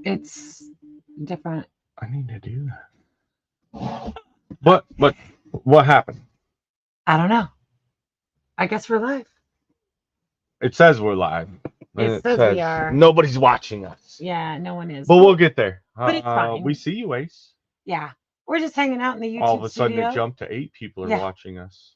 It's different. I need to do that. What happened? I don't know. I guess we're live. It says we're live. And It it says we says are. nobody's watching us. Yeah, no one is. But we'll get there. But it's We fine. see you, Ace. Yeah. We're just hanging out in the All of YouTube a sudden it studio. jumped to 8 people are Yeah. watching us.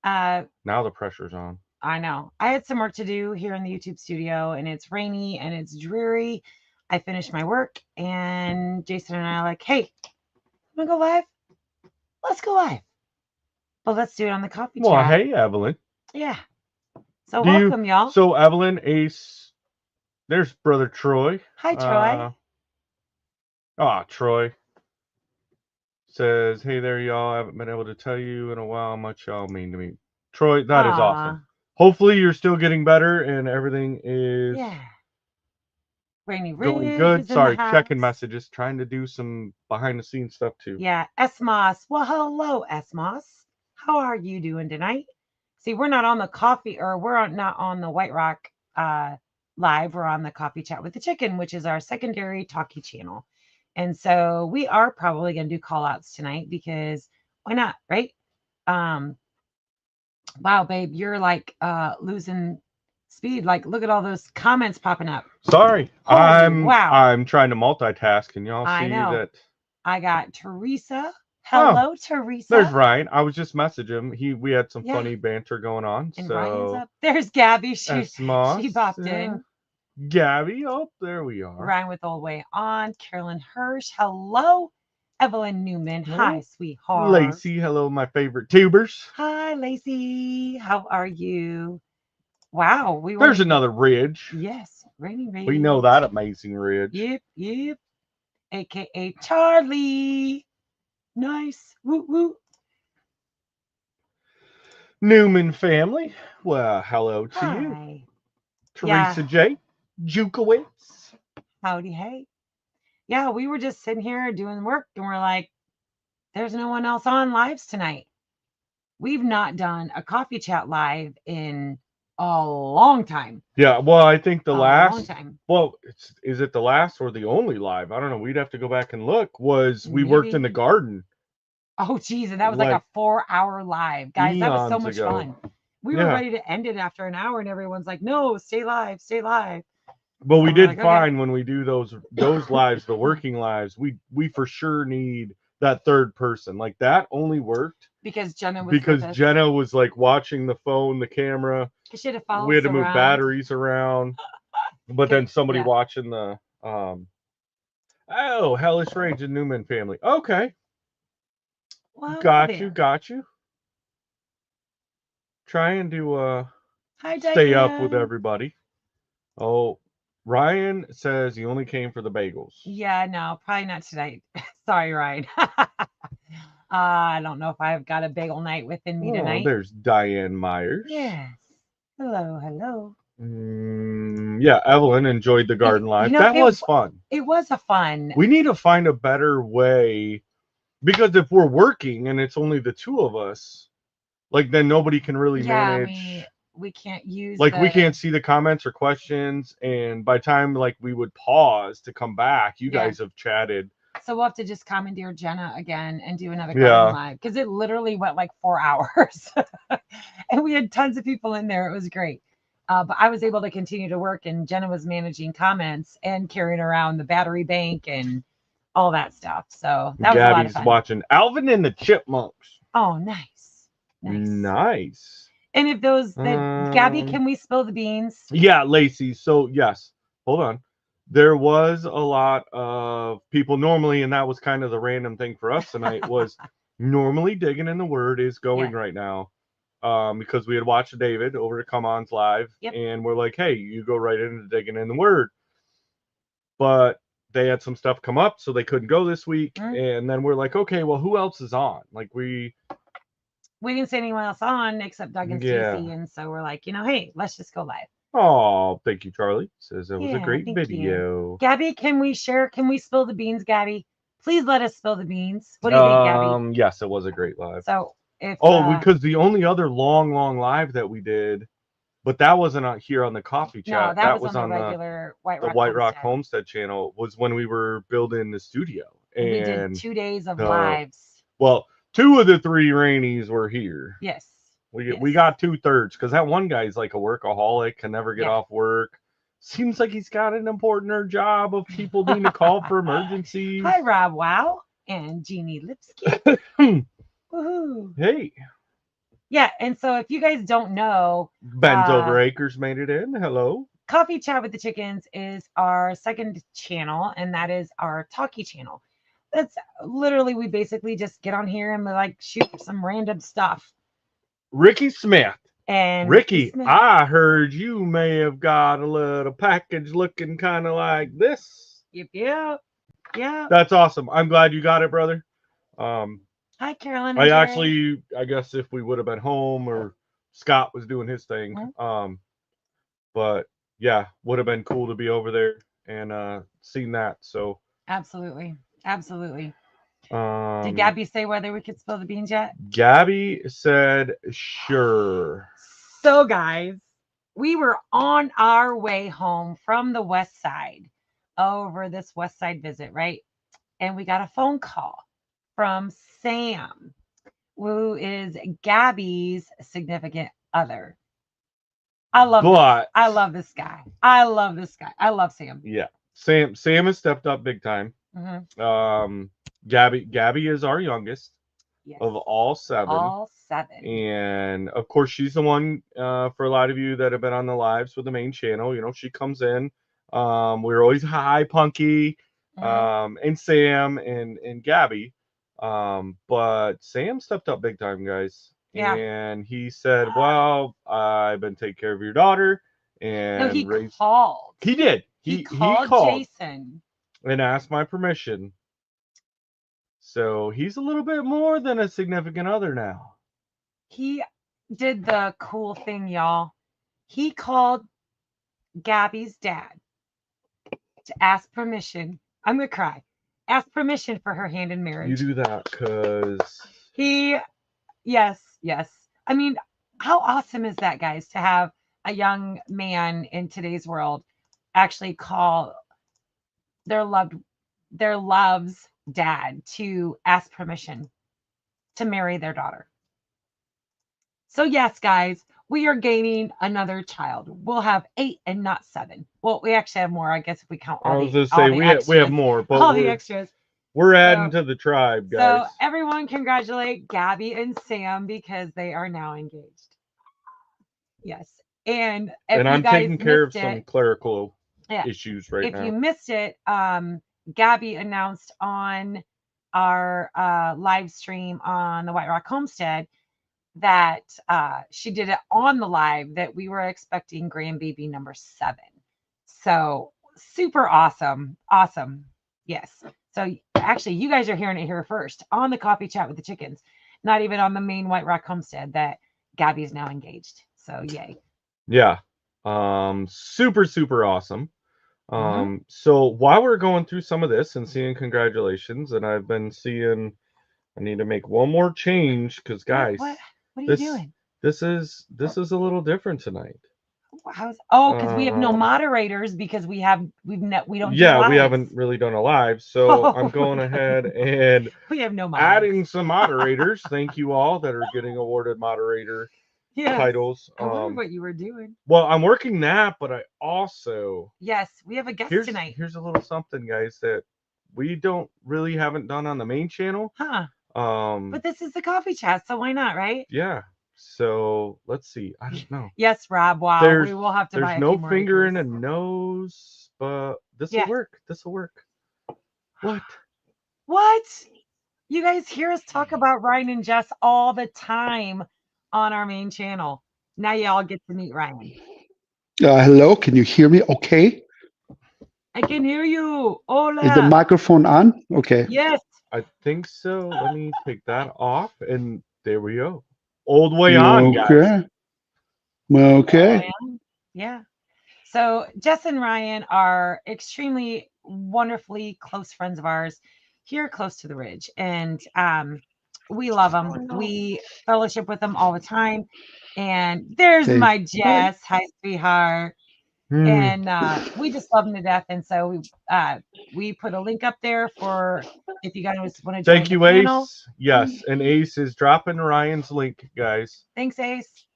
Uh, Now the pressure's on. I know. I had some work to do here in the YouTube studio, and it's rainy and it's dreary. I finished my work, and Jason and I are like, hey, I'm going to go live. Let's go live. But let's do it on the coffee Well, chat. hey, Evelyn. Yeah. So welcome, y'all. So, Evelyn, Ace, there's brother Troy. Hi, Troy. Troy says, hey there, y'all. I haven't been able to tell you in a while how much y'all mean to me. Troy, that is awesome. Hopefully you're still getting better and everything is Rainy going Ridge good. is in Sorry, the house. checking messages, trying to do some behind the scenes stuff too. Yeah, Esmos. Well, hello, Esmos. How are you doing tonight? See, we're not on the coffee, or not on the White Rock live. We're on the Coffee Chat with the Chicken, which is our secondary talkie channel. And so we are probably going to do call outs tonight because why not, right? Wow, babe, you're like losing speed. Like, look at all those comments popping up. Sorry, Wow. I'm trying to multitask, and y'all I see know. that. I got Teresa. Hello, Teresa. There's Ryan. I was just messaging him. We had some funny banter going on. And so Ryan's up. There's Gabby. She popped in. Gabby, there we are. Ryan with Old Way On. Carolyn Hirsch. Hello. Evelyn Newman. Hi, sweetheart. Lacey. Hello, my favorite tubers. Hi, Lacey. How are you? Wow. There's another ridge. Yes. Rainy Ridge. We know that amazing ridge. Yep. AKA Charlie. Nice. Woo woo. Newman family. Well, hello to you. Teresa J. Jukowitz. Howdy, hey. Yeah, we were just sitting here doing work and we're like, there's no one else on lives tonight. We've not done a coffee chat live in a long time. Yeah, well, I think the last long time. Well, is it the last or the only live? I don't know. We'd have to go back and look. We worked in the garden. Oh, geez, and that was like a 4-hour live. Guys, that was so much fun. We were ready to end it after an hour, and everyone's like, no, stay live, stay live. But we did find when we do those lives, the working lives, we for sure need that third person. Like that only worked because Jenna was like watching the phone, the camera. She had to follow we had to move batteries around. But then somebody watching the Hellish Rage and Newman family. Okay. Well, got you. Trying to stay up with everybody. Oh, Ryan says he only came for the bagels. Yeah, no, probably not tonight. Sorry, Ryan. I don't know if I've got a bagel night within me tonight. There's Diane Myers. Yes. Hello. Yeah, Evelyn enjoyed the garden live. That was fun. It was a fun. We need to find a better way, because if we're working and it's only the two of us, like then nobody can really manage. We can't use we can't see the comments or questions, and by the time like we would pause to come back, you guys have chatted. So we'll have to just commandeer Jenna again and do another garden live, because it literally went like 4 hours and we had tons of people in there. It was great. But I was able to continue to work, and Jenna was managing comments and carrying around the battery bank and all that stuff. So that was a lot of fun. Watching Alvin and the Chipmunks. Oh, nice. And if Gabby, can we spill the beans? Yeah, Lacey. So yes, hold on. There was a lot of people normally, and that was kind of the random thing for us tonight, was normally Digging in the Word is going right now. Because we had watched David over to Come On's live, and we're like, hey, you go right into Digging in the Word. But they had some stuff come up, so they couldn't go this week. And then we're like, okay, well, who else is on? Like we didn't see anyone else on except Doug and Stacey, and so we're like, hey, let's just go live. Oh, thank you, Charlie. Says it was a great video. Gabby, can we share? Can we spill the beans, Gabby? Please let us spill the beans. What do you think, Gabby? Yes, it was a great live. So because the only other long live that we did but that wasn't out here on the coffee No, chat. that That was was on the on regular White the Rock White Rock Homestead. Homestead channel. Was when we were building the studio, And we did and 2 days of the lives. well, 2 of the 3 Rainies were here. Yes. We got 2/3 because that one guy's like a workaholic, can never get Yeah. off work. Seems like he's got an importanter job of people being to call for emergencies. Hi, Rob Wow and Jeannie Lipsky. Woohoo. Hey, Yeah, and so if you guys don't know, Ben's Over Acres made it in. Hello. Coffee Chat with the Chickens is our second channel, and that is our talkie channel. That's literally, we basically just get on here and we like shoot some random stuff. Ricky Smith. And Ricky, I heard you may have got a little package looking kind of like this. Yep. That's awesome. I'm glad you got it, brother. Hi, Carolyn. I guess if we would have been home or Scott was doing his thing, but yeah, would have been cool to be over there and seen that. So absolutely. Did Gabby say whether we could spill the beans yet? Gabby said sure. So guys, we were on our way home from the west side over this west side visit, right? And we got a phone call from Sam, who is Gabby's significant other. I love this guy. I love Sam. Yeah. Sam has stepped up big time. Mm-hmm. Gabby is our youngest of all 7. All 7. And of course, she's the one for a lot of you that have been on the lives with the main channel. You know, she comes in. We're always hi, Punky, and Sam and Gabby. But Sam stepped up big time, guys. Yeah. And he said, well, I've been taking care of your daughter. And no, he called. He did. He called Jason and asked my permission. So he's a little bit more than a significant other now. He did the cool thing, y'all. He called Gabby's dad to ask permission. I'm going to cry. Ask permission for her hand in marriage. You do that because yes. I mean, how awesome is that, guys, to have a young man in today's world actually call their love's dad to ask permission to marry their daughter. So yes, guys, we are gaining another child. We'll have 8 and not 7. Well, we actually have more, I guess, if we count all we have more, but all the extras. We're adding to the tribe, guys. So everyone congratulate Gabby and Sam because they are now engaged. Yes. And I'm taking care of some clerical issues right now. If you missed it, Gabby announced on our live stream on the White Rock Homestead that she did it on the live that we were expecting grandbaby number 7. So super awesome. Yes. So actually, you guys are hearing it here first on the Coffee Chat with the Chickens, not even on the main White Rock Homestead, that Gabby is now engaged. So yay. Yeah. Super awesome. So while we're going through some of this and seeing congratulations, and I've been seeing, I need to make one more change because guys, what are you doing? This is a little different tonight. Because we have no moderators because we don't. Yeah, we haven't really done a live, so I'm going ahead and we have no adding some moderators. Thank you all that are getting awarded moderator titles. I wonder what you were doing. Well, I'm working that, but I also we have a guest tonight. Here's a little something, guys, that we haven't done on the main channel. But this is the Coffee Chat, so why not, right? Yeah. So let's see. I don't know. Yes, Rob. Wow. We will have to buy a few more. There's no finger in a nose, but this will work. This will work. What? You guys hear us talk about Ryan and Jess all the time on our main channel. Now you all get to meet Ryan. Hello. Can you hear me? Okay. I can hear you. Hola. Is the microphone on? Okay. Yes. I think so. Let me take that off, and there we go. Old way on, guys. Okay. Yeah. So Jess and Ryan are extremely wonderfully close friends of ours here close to the ridge. And we love them. We fellowship with them all the time. And there's Okay. my Jess. Hi, sweetheart. Hmm. And we just love them to death. And so we put a link up there for if you guys want to join Thank the you, panel. Ace. Yes, and Ace is dropping Ryan's link, guys. Thanks, Ace.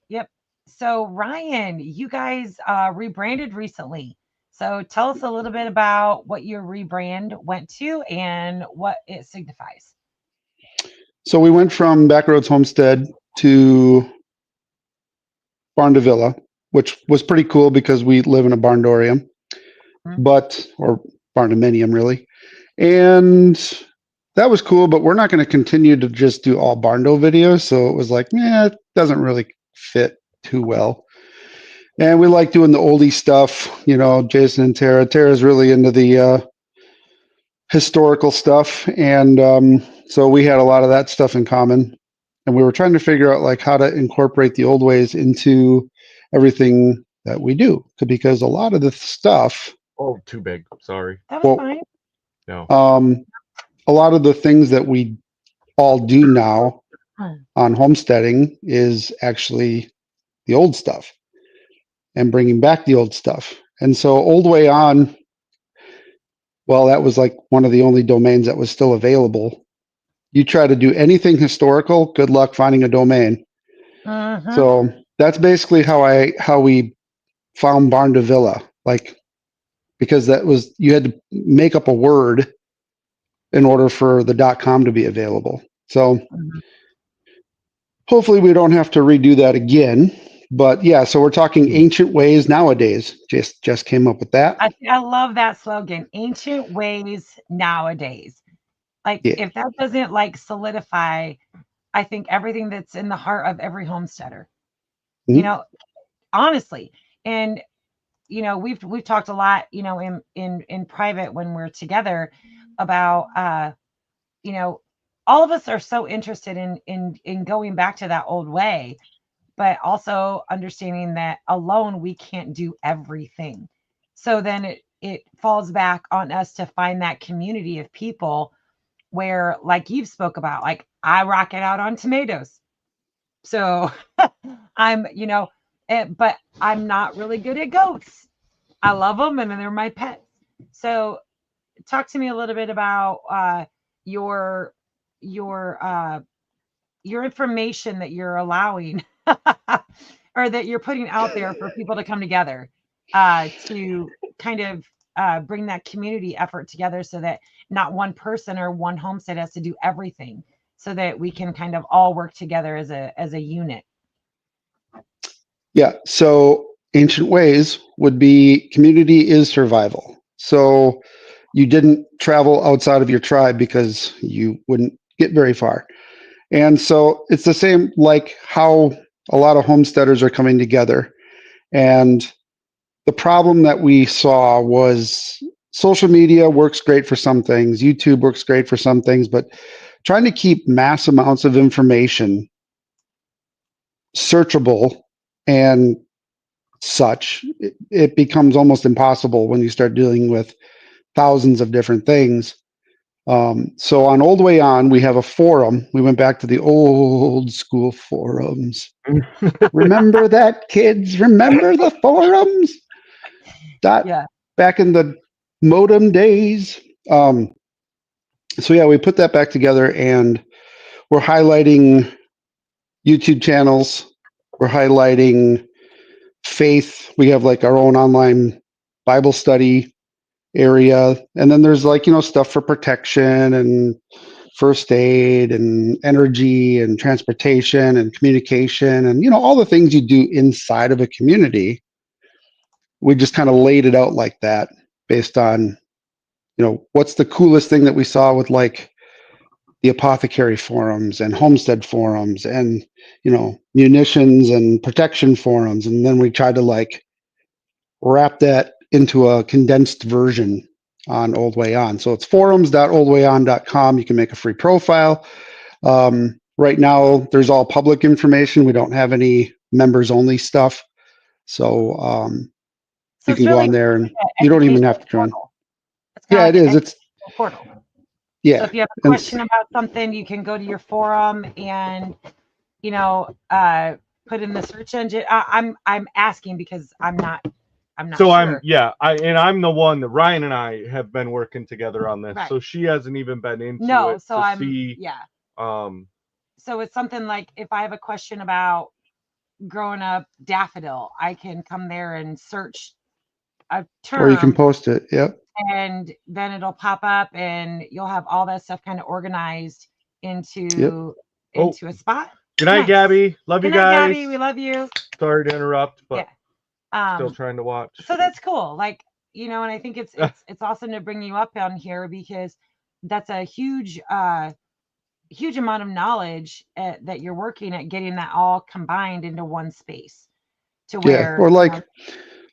Yep. So Ryan, you guys rebranded recently. So tell us a little bit about what your rebrand went to and what it signifies. So we went from Backroads Homestead to Barn to Villa, which was pretty cool because we live in a barndorium, or barndominium really. And that was cool, but we're not going to continue to just do all barndo videos. So it was like, it doesn't really fit too well. And we like doing the oldie stuff, Jason and Tara. Tara's really into the historical stuff. And so we had a lot of that stuff in common. And we were trying to figure out like how to incorporate the old ways into everything that we do. Because a lot of the stuff, Oh, too big. Sorry. That was fine. No. a lot of the things that we all do now on homesteading is actually the old stuff and bringing back the old stuff. And so Old Way On, well, that was like one of the only domains that was still available. You try to do anything historical, good luck finding a domain. So that's basically how we found Barn to Villa, like, because that was, you had to make up a word in order for the .com to be available. So hopefully we don't have to redo that again. But yeah, so we're talking ancient ways nowadays. Just came up with that. I love that slogan, ancient ways nowadays. Like if that doesn't like solidify, I think everything that's in the heart of every homesteader, honestly. And we've talked a lot, in private when we're together about all of us are so interested in going back to that old way, but also understanding that alone we can't do everything. So then it falls back on us to find that community of people where, like you've spoke about, like I rock it out on tomatoes. So I'm, but I'm not really good at goats. I love them and they're my pets. So talk to me a little bit about your information that you're allowing or that you're putting out there for people to come together to kind of bring that community effort together so that not one person or one homestead has to do everything, so that we can kind of all work together as a unit. Yeah. So ancient ways would be community is survival. So you didn't travel outside of your tribe because you wouldn't get very far. And so it's the same like how a lot of homesteaders are coming together. And the problem that we saw was social media works great for some things, YouTube works great for some things, but trying to keep mass amounts of information searchable and such, it becomes almost impossible when you start dealing with thousands of different things. So on Old Way On, we have a forum. We went back to the old school forums. Remember that, kids? Remember the forums? Back in the modem days. So yeah, we put that back together and we're highlighting YouTube channels. We're highlighting faith. We have like our own online Bible study area. And then there's like, stuff for protection and first aid and energy and transportation and communication and, all the things you do inside of a community. We just kind of laid it out like that based on, what's the coolest thing that we saw with like the apothecary forums and homestead forums and, munitions and protection forums. And then we tried to like wrap that into a condensed version on Old Way On. So it's forums.oldwayon.com. You can make a free profile. Right now, there's all public information. We don't have any members only stuff. So you can go on there and you don't even have to join. Yeah, it is. It's portal. Yeah. So if you have a And question about something, you can go to your forum and, put in the search engine. I'm asking because I'm not So sure. I'm the one that Ryan and I have been working together on this. Right. So she hasn't even been into No, it so to I'm see. yeah. Um, So it's something like if I have a question about growing up daffodil, I can come there and search a or you can term, post it. Yep. and then it'll pop up and you'll have all that stuff kind of organized into Oh. a spot. Good night, Nice. Gabby. Love you Good night, guys. Gabby. We love you. Sorry to interrupt, but Yeah. still trying to watch. So that's cool. Like, and I think it's awesome to bring you up on here because that's a huge amount of knowledge that you're working at getting that all combined into one space to where Or like,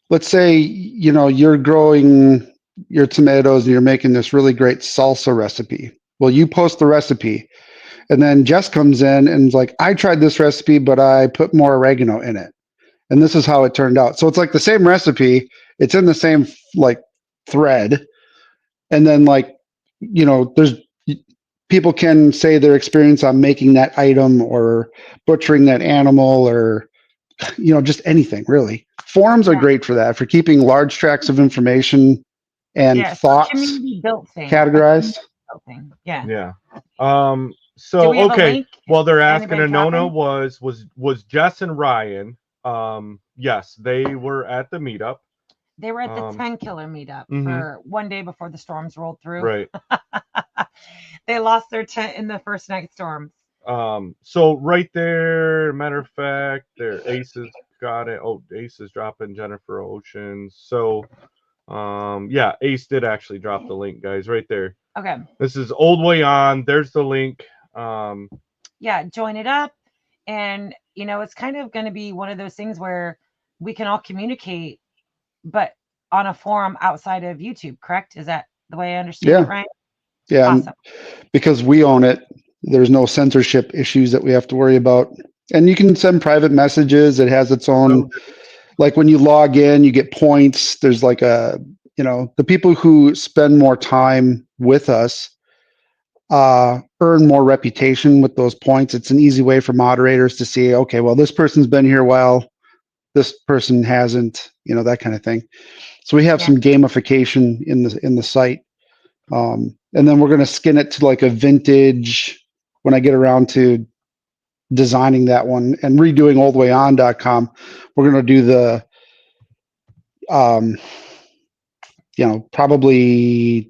let's say, you're growing your tomatoes and you're making this really great salsa recipe. Well, you post the recipe and then Jess comes in and is like, I tried this recipe, but I put more oregano in it. And this is how it turned out. So it's like the same recipe. It's in the same like thread. And then there's people can say their experience on making that item or butchering that animal or just anything really. Forums are great for that, for keeping large tracts of information and thoughts community built thing. categorized. Thing. Yeah. Yeah. So Do we have a okay. link? Well, they're asking Anybody Anona dropping? was Jess and Ryan. Yes, they were at the meetup. They were at the 10 killer meetup Mhm. for one day before the storms rolled through. Right. They lost their tent in the first night storms. So right there, matter of fact, there Aces got it. Oh, Ace is dropping Jennifer Oceans. So yeah, Ace did actually drop the link, guys, right there. Okay. This is Old Way On. There's the link. Yeah, join it up. And it's kind of going to be one of those things where we can all communicate, but on a forum outside of YouTube, correct? Is that the way I understand it, right? Yeah. Awesome. Because we own it, there's no censorship issues that we have to worry about. And you can send private messages. It has its own, like when you log in, you get points. There's like the people who spend more time with us earn more reputation with those points. It's an easy way for moderators to see, okay, well, this person's been here a while, this person hasn't, that kind of thing. So we have some gamification in the site. And then we're going to skin it to like a vintage when I get around to designing that one and redoing oldwayon.com. We're going to do the, probably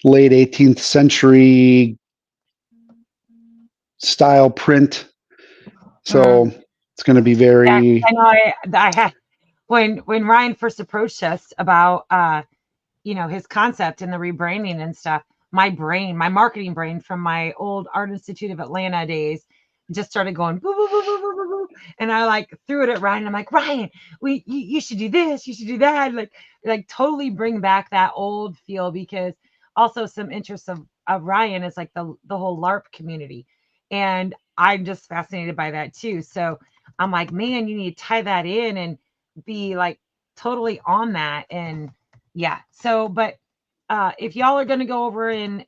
late 18th century style print. So it's going to be very. I know. I had when Ryan first approached us about his concept and the rebranding and stuff. My marketing brain from my old Art Institute of Atlanta days just started going boo, boo, boo, boo, boo, boo, boo. And I like threw it at Ryan. I'm like, Ryan, you should do this, you should do that. Like totally bring back that old feel, because also some interest of Ryan is like the whole LARP community. And I'm just fascinated by that too. So I'm like, man, you need to tie that in and be like totally on that. And yeah. So, but if y'all are going to go over and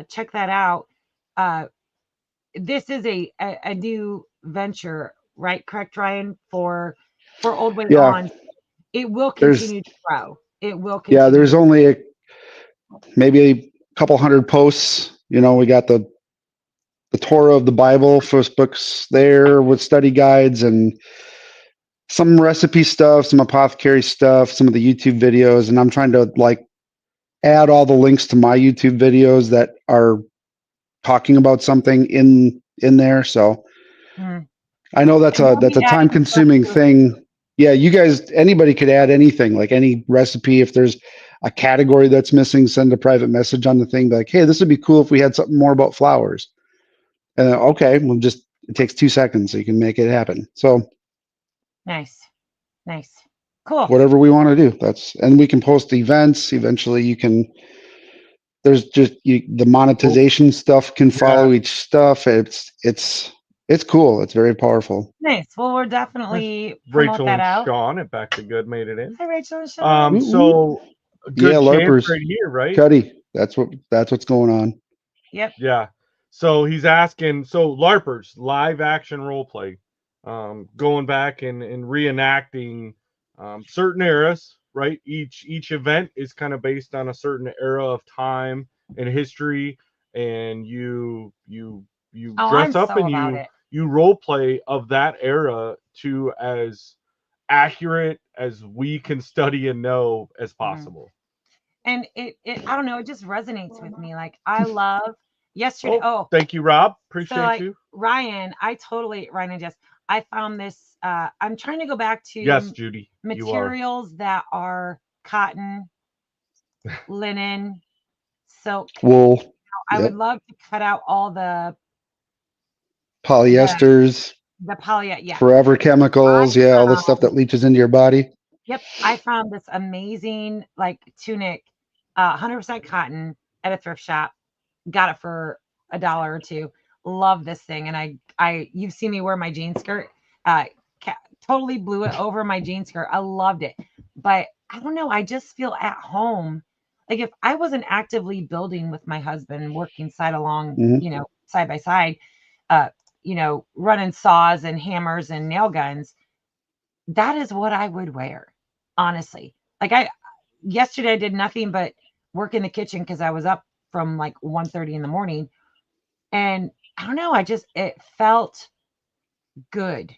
check that out, this is a new venture, right? Correct, Ryan? For Old Way On, it will continue to grow. It will continue. Yeah, there's only maybe a couple hundred posts. We got the Torah of the Bible, first books there with study guides and some recipe stuff, some apothecary stuff, some of the YouTube videos, and I'm trying to add all the links to my YouTube videos that are talking about something in there. So I know that's a time consuming thing. Yeah, you guys, anybody could add anything, like any recipe. If there's a category that's missing, send a private message on the thing, be like, hey, this would be cool if we had something more about flowers. And okay, well, it takes 2 seconds, so you can make it happen. So nice, cool. Whatever we want to do, and we can post events. Eventually, there's just the monetization stuff can follow each stuff. It's cool. It's very powerful. Nice. Well, we're definitely Rachel that and out. Sean at Back to Good made it in. Hi, Rachel and Sean. So good chance LARPers right here, right? Cuddy, That's what's going on. Yep. Yeah. So he's asking, so LARPers, live action role play, going back and reenacting certain eras, right? Each event is kind of based on a certain era of time and history, and you Oh, dress I'm up so and about it. you role play of that era to as accurate as we can study and know as possible. And I don't know, it just resonates with me. Like I love yesterday. Oh, Oh, thank you, Rob. so Appreciate like you. Ryan, Ryan and Jess, I found this. I'm trying to go back Yes, to Judy, you are. materials that are cotton, linen, silk. Wool, I would yep, love to cut out all the polyesters, poly. Yeah, forever I chemicals, yeah, all the stuff found. that leaches into your body. Yep, I found this amazing like tunic, 100% cotton at a thrift shop. Got it for $1 or two. Love this thing, and you've seen me wear my jean skirt. Uh, totally blew it over my jean skirt. I loved it, but I don't know. I just feel at home. Like if I wasn't actively building with my husband, working side along, Hmm. side by side, uh, running saws and hammers and nail guns, that is what I would wear, honestly. Like yesterday I did nothing but work in the kitchen because I was up from like 1:30 in the morning. And I don't know, it felt good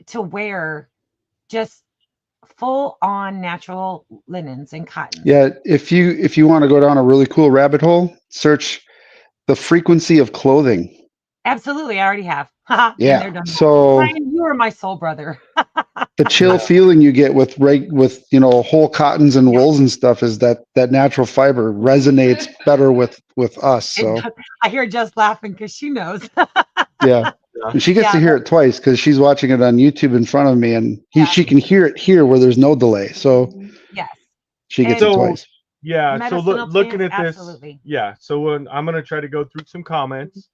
to wear just full on natural linens and cottons. Yeah, if you want to go down a really cool rabbit hole, search the frequency of clothing. Absolutely, I already have. Haha, been there, Yeah, done that. so Ryan, you are my soul brother. the chill Yeah. feeling you get with whole cottons and Yeah, wools and stuff is that natural fiber resonates better with us. it So does. I hear just laughing because she knows. yeah, Yeah. and she gets Yeah, to hear it twice because she's watching it on YouTube in front of me, and yeah, she can hear it here where there's no delay. So yes. she gets it And So twice. yeah, so medicinal looking plants, at this, absolutely. yeah. So when I'm gonna try to go through some comments.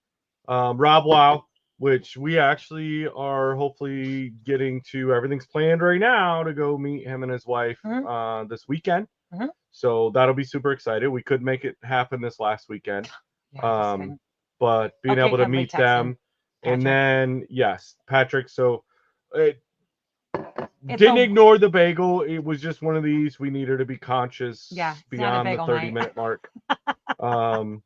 Rob Wow, which we actually are hopefully getting to. Everything's planned right now to go meet him and his wife Mhm, this weekend. mhm. So that'll be super excited. We could make it happen this last weekend. Yeah, I just Um, couldn't. but being Okay, able to everybody meet texting. them, and Patrick. then yes, Patrick. So it It's didn't a ignore the bagel. It was just one of these. We needed to be Yeah, conscious it's not a beyond the bagel 30 night. minute mark. Um,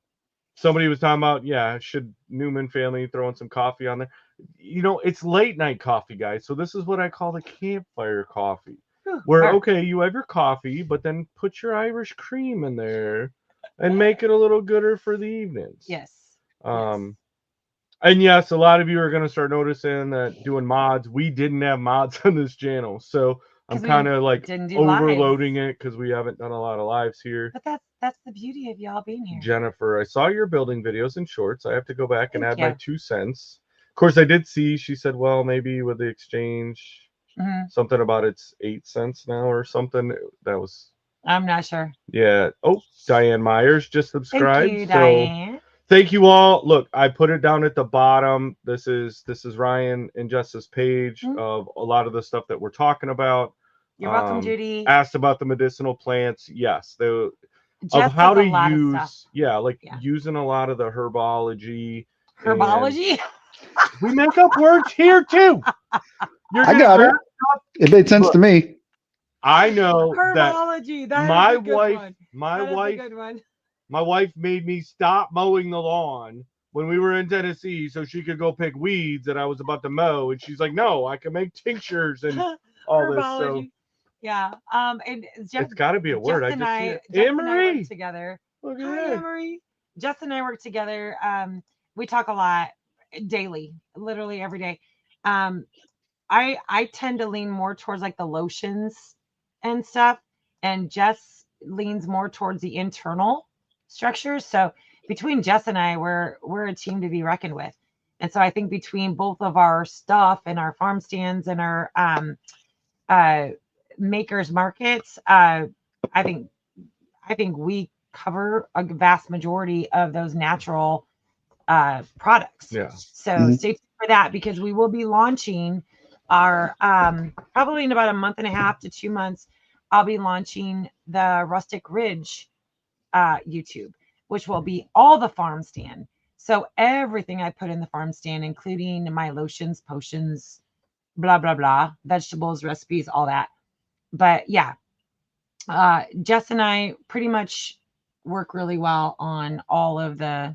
somebody was talking about, yeah, should Newman family throw in some coffee on there? It's late night coffee, guys. So this is what I call the campfire coffee. Whew, Where, burp. okay, you have your coffee, but then put your Irish cream in there and make it a little gooder for the evenings. Yes. Yes. Um, and yes, a lot of you are going to start noticing that doing mods, we didn't have mods on this channel. So I'm Because kind we of like didn't do lives. overloading it because we haven't done a lot of lives here. But that's the beauty of y'all being here. Jennifer, I saw your building videos and shorts. I have to go back and Thank add my you. 2 cents. Of course, I did see, she said, well, maybe with the exchange, Hmm. something about it's 8 cents now or something. That was, I'm not sure. yeah. Oh, Diane Myers just Thank subscribed. you, So Diane. thank you all. Look, I put it down at the bottom. This is Ryan and Jess's page Mhm. of a lot of the stuff that we're talking about. You're welcome, Judy. Asked about the medicinal plants. Yes, of Jess how does to a lot of stuff. use, yeah, like Yeah. using a lot of the herbology. And Herbology? we make up words here too. You're I gonna got it. grab. It made sense to me. I know that Herbology. That my is a good wife, one. my That is a wife, good one. my wife made me stop mowing the lawn when we were in Tennessee so she could go pick weeds that I was about to mow, and she's like, "No, I can make tinctures and all this." So Herbology. Yeah. And it's got to be a word. I just see it. Jess Anne and I work Marie, together. look Hi, at Anne that. Marie. Jess and I work together. We talk a lot daily, literally every day. Um, I tend to lean more towards like the lotions and stuff, and Jess leans more towards the internal structures. So between Jess and I, we're a team to be reckoned with. And so I think between both of our stuff and our farm stands and our uh, makers markets, I think we cover a vast majority of those natural products. Yeah. So Mhm. stay tuned for that because we will be launching our probably in about a month and a half to 2 months. I'll be launching the Rustic Ridge YouTube, which will be all the farm stand. So everything I put in the farm stand, including my lotions, potions, blah blah blah, vegetables, recipes, all that. But yeah, Jess and I pretty much work really well on all of the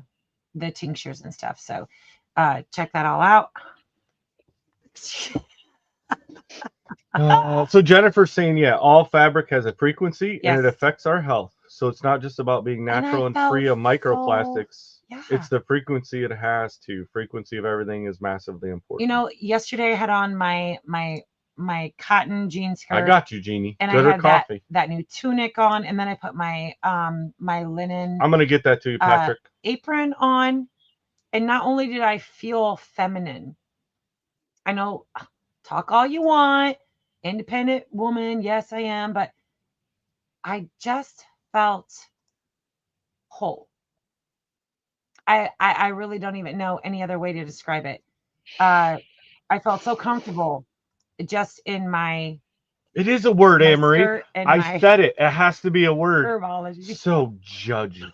tinctures and stuff. So check that all out. So Jennifer's saying, yeah, all fabric has a frequency and it Yes. affects our health. So it's not just about being And I natural and felt free of so- microplastics. Yeah. It's the frequency it has to. Frequency of everything is massively important. You know, yesterday I had on my cotton jean skirt. I got you, Jeannie. And Good I or had coffee. that new tunic on, and then I put my my linen I'm gonna get that to you, Patrick. apron on, and not only did I feel feminine, I know, talk all you want, independent woman, yes I am, but I just felt whole. I really don't even know any other way to describe it. I felt so comfortable just in my It is a word, Anne-Marie. skirt and I my said it. It has to be a word. herbology. So judgy.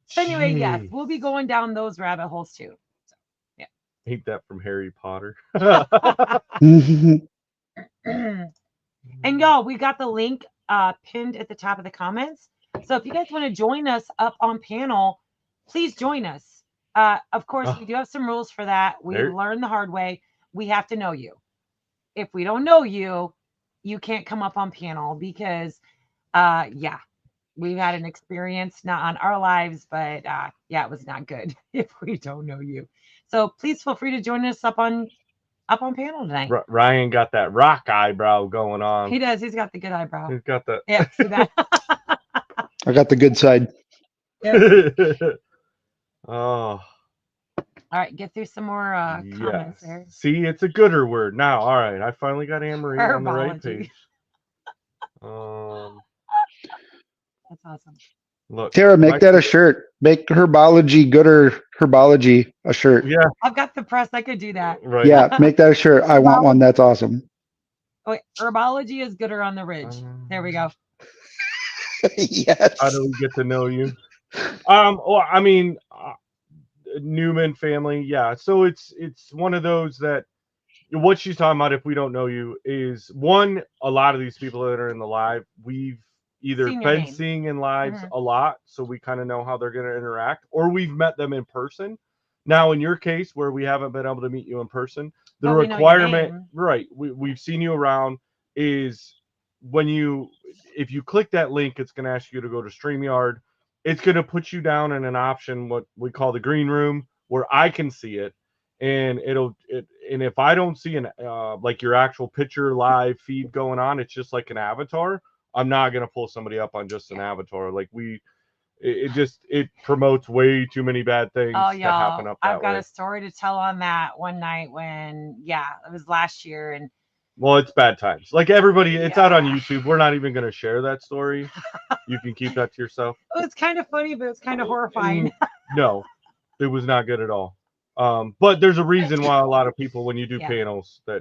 So anyway, yes, Jeez. we'll be going down those rabbit holes too. So, yeah. Hate that from Harry Potter. And y'all, we got the link pinned at the top of the comments. So if you guys want to join us up on panel, please join us. Of course, we do have some rules for that. We learned the hard way. We have to know you. If we don't know you, you can't come up on panel because, yeah, we've had an experience not on our lives, but yeah, it was not good if we don't know you. So please feel free to join us up on panel tonight. Ryan got that rock eyebrow going on. He does. He's got the good eyebrow. He's got the. Yeah, see that? I got the good side. Oh. All right, get through some more comments there. See, it's a gooder word now. All right, I finally got Anne-Marie on the right page. That's awesome. Look, Tara, make that a shirt. Make herbology a shirt. Yeah, I've got the press. I could do that. right. Yeah, make that a shirt. I want one. That's awesome. Oh, wait, herbology is gooder on the ridge. There we go. Yes. How do we get to know you? Well, I mean, Newman family, yeah. So it's one of those that what she's talking about, if we don't know you, is one, a lot of these people that are in the live, we've either been seeing in lives a lot, so we kind of know how they're going to interact, or we've met them in person. Now, in your case, where we haven't been able to meet you in person, the requirement, right, we've seen you around, is if you click that link, it's going to ask you to go to StreamYard. It's going to put you down in an option, what we call the green room, where I can see it. And and if I don't see like your actual picture live feed going on, it's just like an avatar. I'm not going to pull somebody up on just an avatar. Like it promotes way too many bad things to happen up that way. I've got a story to tell on that one night when, it was last year. And well, it's bad times. Like everybody, it's out on YouTube. We're not even going to share that story. You can keep that to yourself. It was kind of funny, but it was kind of horrifying. No, it was not good at all. But there's a reason why a lot of people, when you do panels, so.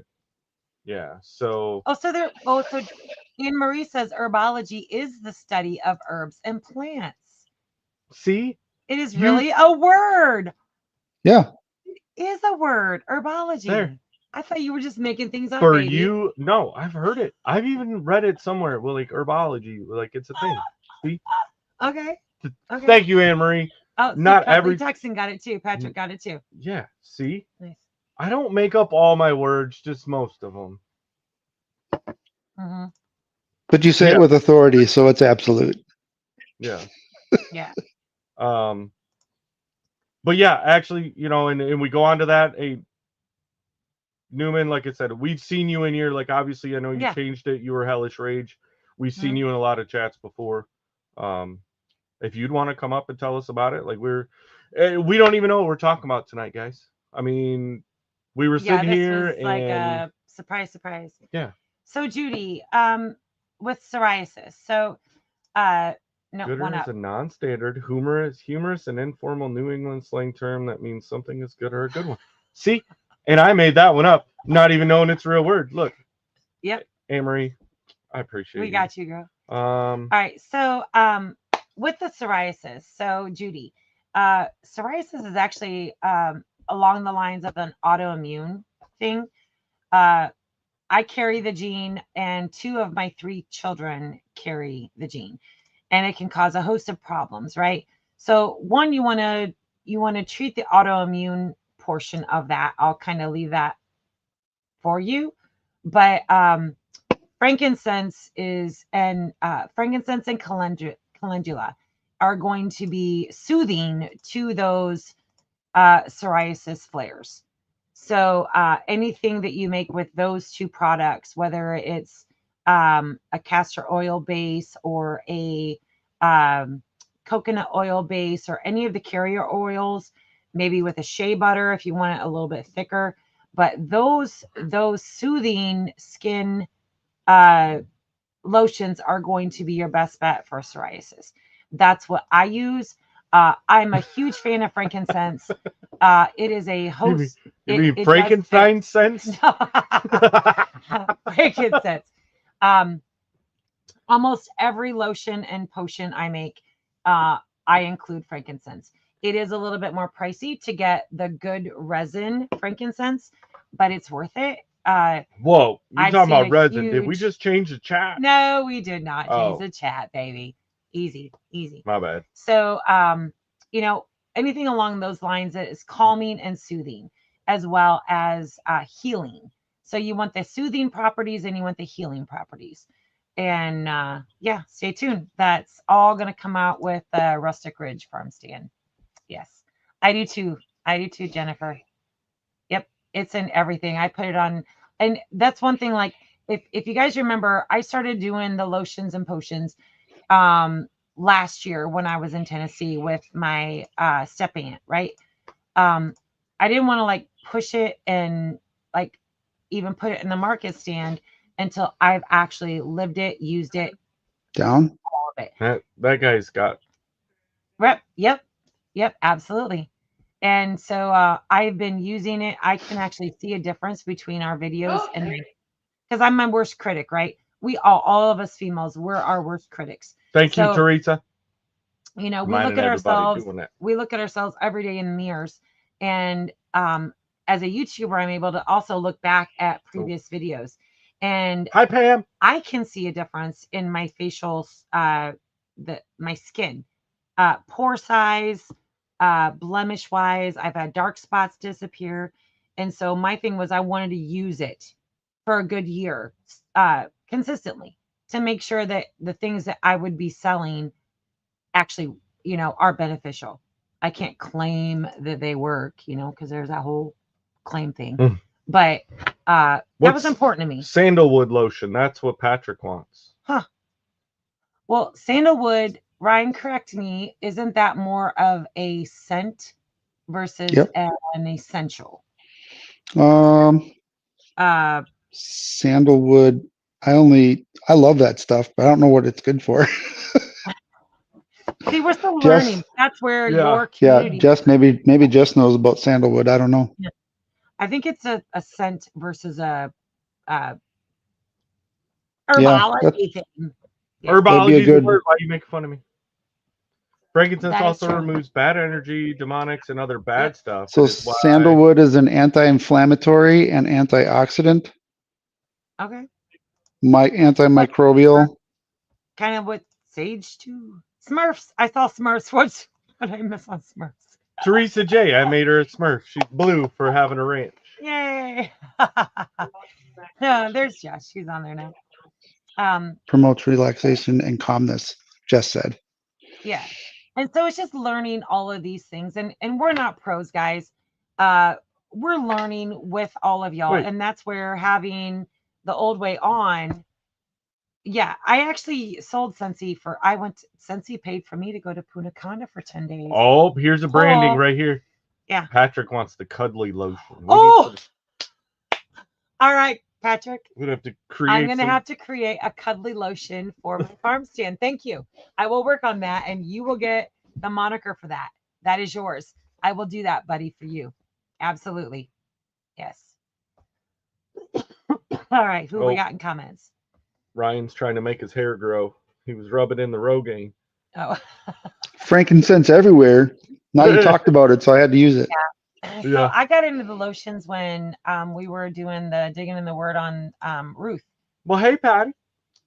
So Anne-Marie says herbology is the study of herbs and plants. See? It is really a word. Yeah. It is a word. Herbology. There. I thought you were just making things up. For baby. you, no, I've heard it. I've even read it somewhere. Well, like herbology, like it's a thing. See? Okay. Thank you, Anne-Marie. Oh, not every Texan got it too. Patrick got it too. Yeah. See? Nice. I don't make up all my words, just most of them. Mm-hmm. But you say it with authority, so it's absolute. Yeah. Yeah. But yeah, actually, and we go on to that. Newman, like I said, we've seen you in here. Like, obviously, I know you changed it. You were Hellish Rage. We've seen you in a lot of chats before. If you'd want to come up and tell us about it, like we don't even know what we're talking about tonight, guys. I mean, we were sitting here was like a surprise. Yeah. So Judy, with psoriasis, so gooder is a non-standard, humorous and informal New England slang term that means something is good or a good one. See? And I made that one up, not even knowing it's a real word. Look. Yep. Anne-Marie, I appreciate it. We got you, girl. All right. So with the psoriasis, so Judy, psoriasis is actually along the lines of an autoimmune thing. Uh, I carry the gene, and two of my three children carry the gene, and it can cause a host of problems, right? So one, you want to treat the autoimmune portion of that. I'll kind of leave that for you, but frankincense and calendula are going to be soothing to those psoriasis flares. So anything that you make with those two products, whether it's a castor oil base or a um, coconut oil base or any of the carrier oils, maybe with a shea butter if you want it a little bit thicker. But those soothing skin uh, lotions are going to be your best bet for psoriasis. That's what I use. I'm a huge fan of frankincense. It is a host. You mean It Frankenstein sense? Frankincense. Um, Almost every lotion and potion I make, I include frankincense. It is a little bit more pricey to get the good resin frankincense, but it's worth it. Whoa, you I've talking seen about a resin? Did we huge. just change the chat? No, we did not change Oh, the chat, baby. Easy, easy. my bad. So, you know, anything along those lines that is calming and soothing, as well as healing. So you want the soothing properties and you want the healing properties. And yeah, stay tuned. That's all going to come out with Rustic Ridge Farm Stand. Yes, I do too. I do too, Jennifer. Yep, it's in everything. I put it on, and that's one thing. Like, if you guys remember, I started doing the lotions and potions last year when I was in Tennessee with my step aunt, right? Um, I didn't want to like push it and like even put it in the market stand until I've actually lived it, used it, Down. all of it. That guy's got. Yep, absolutely. And so I've been using it. I can actually see a difference between our videos and because I'm my worst critic, right? We all of us females, we're our worst critics. Thank you, So, Teresa. you know, Reminding everybody doing that. we look at ourselves every day in the mirrors. And as a YouTuber, I'm able to also look back at previous videos. And Hi, Pam. I can see a difference in my facial, my skin, pore size, blemish wise. I've had dark spots disappear, and so my thing was I wanted to use it for a good year, consistently, to make sure that the things that I would be selling actually, are beneficial. I can't claim that they work, because there's that whole claim thing, Mm. but that was What's important to me. Sandalwood lotion. That's what Patrick wants. Huh. Well, sandalwood, Ryan, correct me, isn't that more of a scent versus Yep. an essential? Uh, Sandalwood. I love that stuff, but I don't know what it's good for. See, we're still Jess, learning. That's where Yeah. your yeah, community. Jess, maybe Jess knows about sandalwood. I don't know. I think it's a scent versus a Yeah, herbology thing. Yeah. Herbology is the good- word. Why are you making fun of me? Frankincense That is also true. removes bad energy, demonics, and other bad Yep. stuff. So which is why- sandalwood is an anti-inflammatory and antioxidant, Okay. antimicrobial. Kind of what sage too. Smurfs. I saw Smurfs. What did I miss on Smurfs? Teresa J. I made her a Smurf. She's blue for having a ranch. Yay. No, there's Josh. She's on there now. Promotes relaxation and calmness, Jess said. Yeah. And so it's just learning all of these things. And we're not pros, guys. We're learning with all of y'all. Wait. And that's where having the old way on. Yeah, I actually sold Sensi Sensi paid for me to go to Punta Cana for 10 days. Oh, here's a branding Oh. right here. Yeah. Patrick wants the cuddly lotion. Oh! All right, Patrick. We'd have to create. I'm going to have to create a cuddly lotion for my farm stand. Thank you. I will work on that, and you will get the moniker for that. That is yours. I will do that, buddy, for you. Absolutely. Yes. All right. Who we got in comments? Ryan's trying to make his hair grow. He was rubbing in the Rogaine. Oh. Frankincense everywhere. Now you talked about it, so I had to use it. So Yeah. I got into the lotions when we were doing the digging in the word on Ruth. Well, hey, Patty.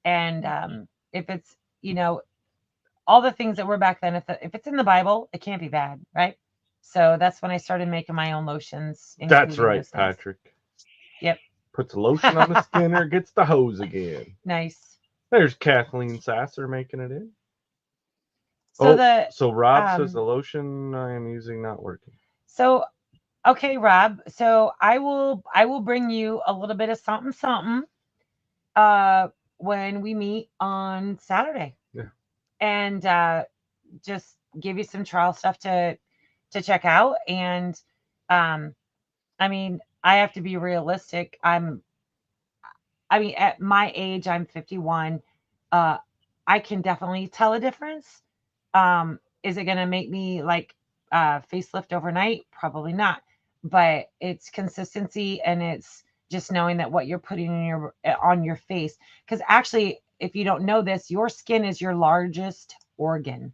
And if it's, all the things that were back then, if it's in the Bible, it can't be bad, right? So that's when I started making my own lotions. That's including right, those things. Patrick. Yep. Puts lotion on the skinner, gets the hose again. Nice. There's Kathleen Sasser making it in. So so Rob says the lotion I am using not working. So okay, Rob. So I will bring you a little bit of something when we meet on Saturday. Yeah. And just give you some trial stuff to check out. And I mean, I have to be realistic. At my age, I'm 51. I can definitely tell a difference. Is it going to make me like facelift overnight? Probably not. But it's consistency, and it's just knowing that what you're putting in on your face. Because actually, if you don't know this, your skin is your largest organ.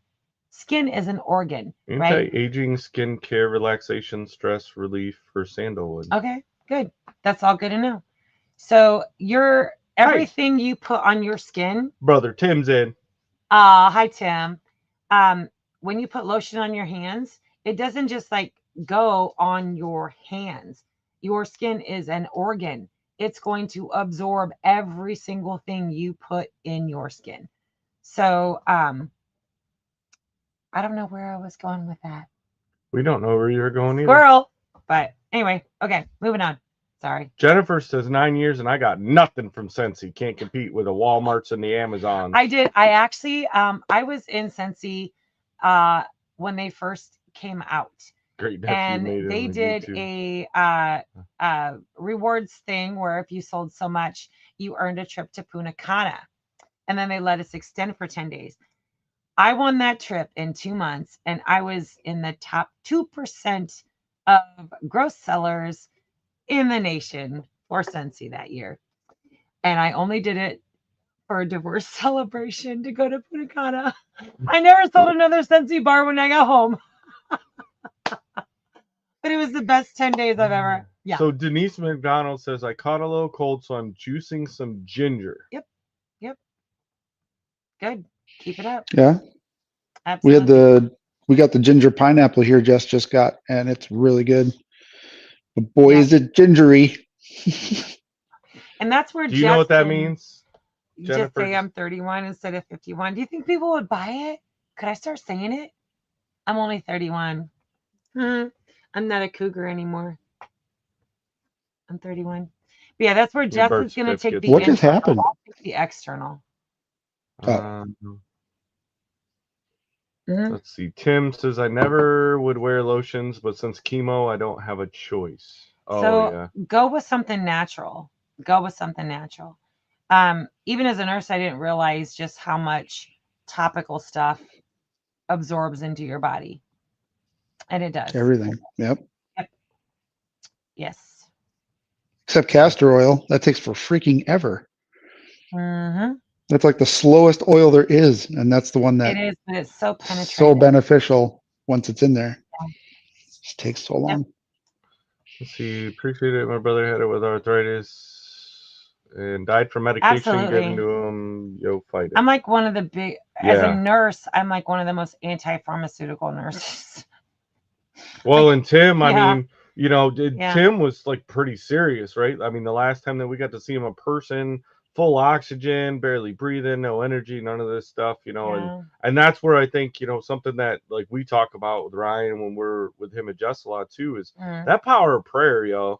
Skin is an organ, right? Anti-aging, skincare, relaxation, stress relief for sandalwood. Okay, good. That's all good to know. So everything you put on your skin. Brother Tim's in. Hi Tim. When you put lotion on your hands, it doesn't just like go on your hands. Your skin is an organ. It's going to absorb every single thing you put in your skin. So I don't know where I was going with that. We don't know where you're going either. Squirrel. But anyway, okay, moving on. Sorry. Jennifer says 9 years and I got nothing from Scentsy. Can't compete with the Walmarts and the Amazons. I did. I actually, I was in Scentsy when they first came out. Great. And they did a rewards thing where if you sold so much, you earned a trip to Punta Cana. And then they let us extend for 10 days. I won that trip in 2 months, and I was in the top 2% of gross sellers in the nation for Scentsy that year. And I only did it for a divorce celebration to go to Punta Cana. I never sold another Scentsy bar when I got home. But it was the best 10 days I've ever. Yeah. So Denise McDonald says, I caught a little cold, so I'm juicing some ginger. Yep. Good. Keep it up. Yeah. Absolutely. We got the ginger pineapple here Jess just got, and it's really good. But boy, is it gingery. And that's where Do you know what that means? Just say I'm 31 instead of 51. Do you think people would buy it? Could I start saying it? I'm only 31. I'm not a cougar anymore. I'm 31. But yeah, that's where Jess is going to take the What just happened? The external. Let's see. Tim says, I never would wear lotions, but since chemo, I don't have a choice. Go with something natural. Even as a nurse, I didn't realize just how much topical stuff absorbs into your body. And it does. Everything. Yep. Yes. Except castor oil. That takes for freaking ever. Mm-hmm. That's like the slowest oil there is. And that's the one that it is, but it's so penetrating. So beneficial once it's in there. Yeah. It just takes so long. Let's see. Appreciate it. My brother had it with arthritis and died from medication. Absolutely. Given to him. Yo, fight it. I'm like one of the big, as a nurse, I'm like one of the most anti-pharmaceutical nurses. Well, and Tim, I mean, Tim was like pretty serious, right? I mean, the last time that we got to see him in person, full oxygen, barely breathing, no energy, none of this stuff, and that's where I think, something that like we talk about with Ryan when we're with him at Just a lot too, is that power of prayer,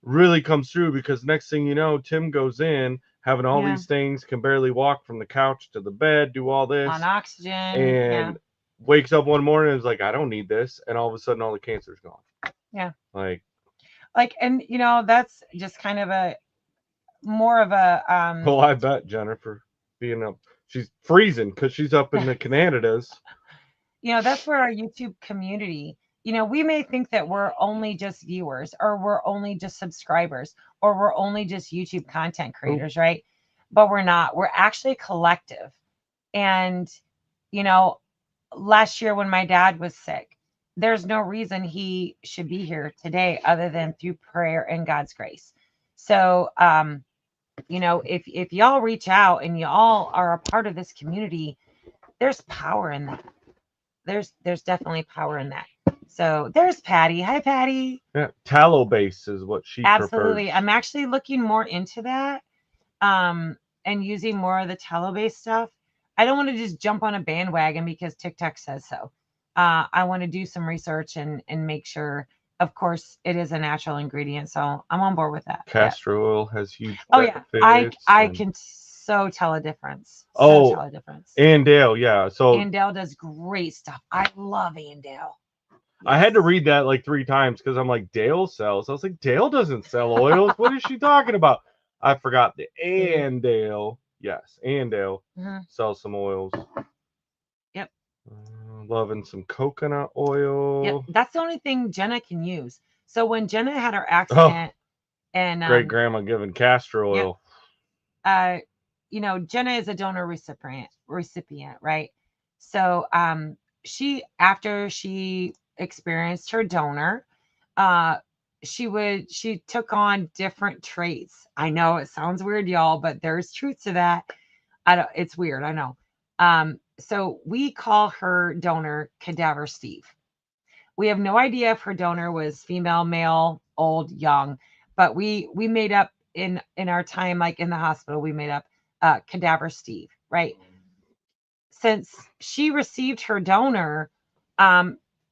really comes through, because next thing you know, Tim goes in having all these things, can barely walk from the couch to the bed, do all this on oxygen, and wakes up one morning and is like, I don't need this, and all of a sudden all the cancer's gone. Yeah. Like, and that's just kind of more of a well, I bet Jennifer being up, she's freezing because she's up in the Canadas. That's where our YouTube community, we may think that we're only just viewers, or we're only just subscribers, or we're only just YouTube content creators, right? But we're not. We're actually a collective. And last year when my dad was sick. There's no reason he should be here today other than through prayer and God's grace. So, if y'all reach out and y'all are a part of this community, there's power in that. There's definitely power in that. So there's Patty. Hi, Patty. Yeah, tallow base is what she Absolutely. prefers. I'm actually looking more into that, and using more of the tallow based stuff. I don't want to just jump on a bandwagon because TikTok says so. I want to do some research and make sure, of course, it is a natural ingredient. So I'm on board with that. Yeah. Castor oil has huge Oh yeah, benefits. I and- can so tell a difference. So Oh, tell a difference. Andale, yeah. So Andale does great stuff. I love Andale. I had to Yes. read that like 3 times because I'm like, Dale sells. I was like, Dale doesn't sell oils. What is she talking about? I forgot the Andale. Yes, Andale Mhm. sells some oils. Yep. Loving some coconut oil. Yep. That's the only thing Jenna can use. So when Jenna had her Oh, accident and great grandma giving castor yep. oil. Jenna is a donor recipient, right? So after she experienced her donor, she took on different traits. I know it sounds weird, y'all, but there's truth to that. It's weird, I know. So we call her donor Cadaver Steve. We have no idea if her donor was female, male, old, young, but we made up in our time, like in the hospital, we made up Cadaver Steve, right? Since she received her donor,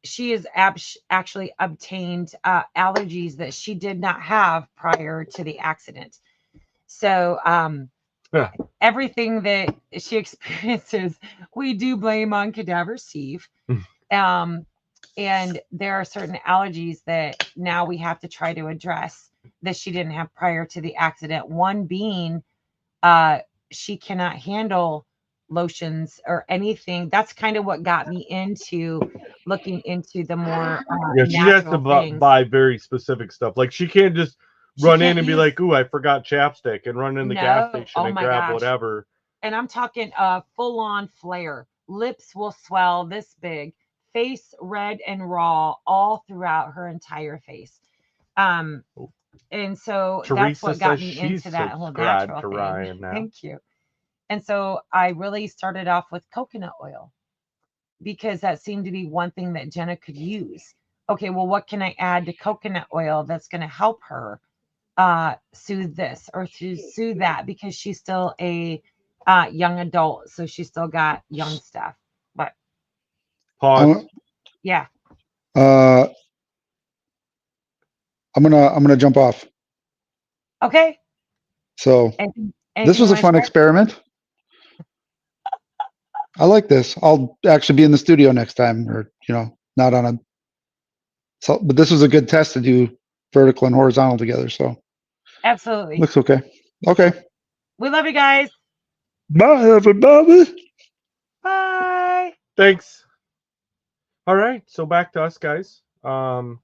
she has actually obtained allergies that she did not have prior to the accident. So Yeah. everything that she experiences, we do blame on Cadaver Steve. And there are certain allergies that now we have to try to address that she didn't have prior to the accident. One being she cannot handle lotions or anything. That's kind of what got me into looking into the more Yeah, she has to natural things. buy very specific stuff. Like she can't just She run in can't and be use like, "Ooh, I forgot chapstick," and run in the gas no. station Oh and my grab gosh. whatever. And I'm talking full on flare. Lips will swell this big, face red and raw all throughout her entire face. And so that's Teresa what got says me she's into that whole subscribed natural to thing. Ryan now. Thank you. And so I really started off with coconut oil because that seemed to be one thing that Jenna could use. Okay, well, what can I add to coconut oil that's going to help her soothe this or to soothe that, because she's still a young adult, so she's still got young stuff. But Pause. yeah, I'm gonna jump off. okay. So Anything this was you a wanna fun share? experiment. I like this. I'll actually be in the studio next time, or not on a. So, but this was a good test to do vertical and horizontal together. So Absolutely. looks okay. Okay. We love you guys. Bye, everybody. Bye. Thanks. All right, so back to us, guys. Yeah, What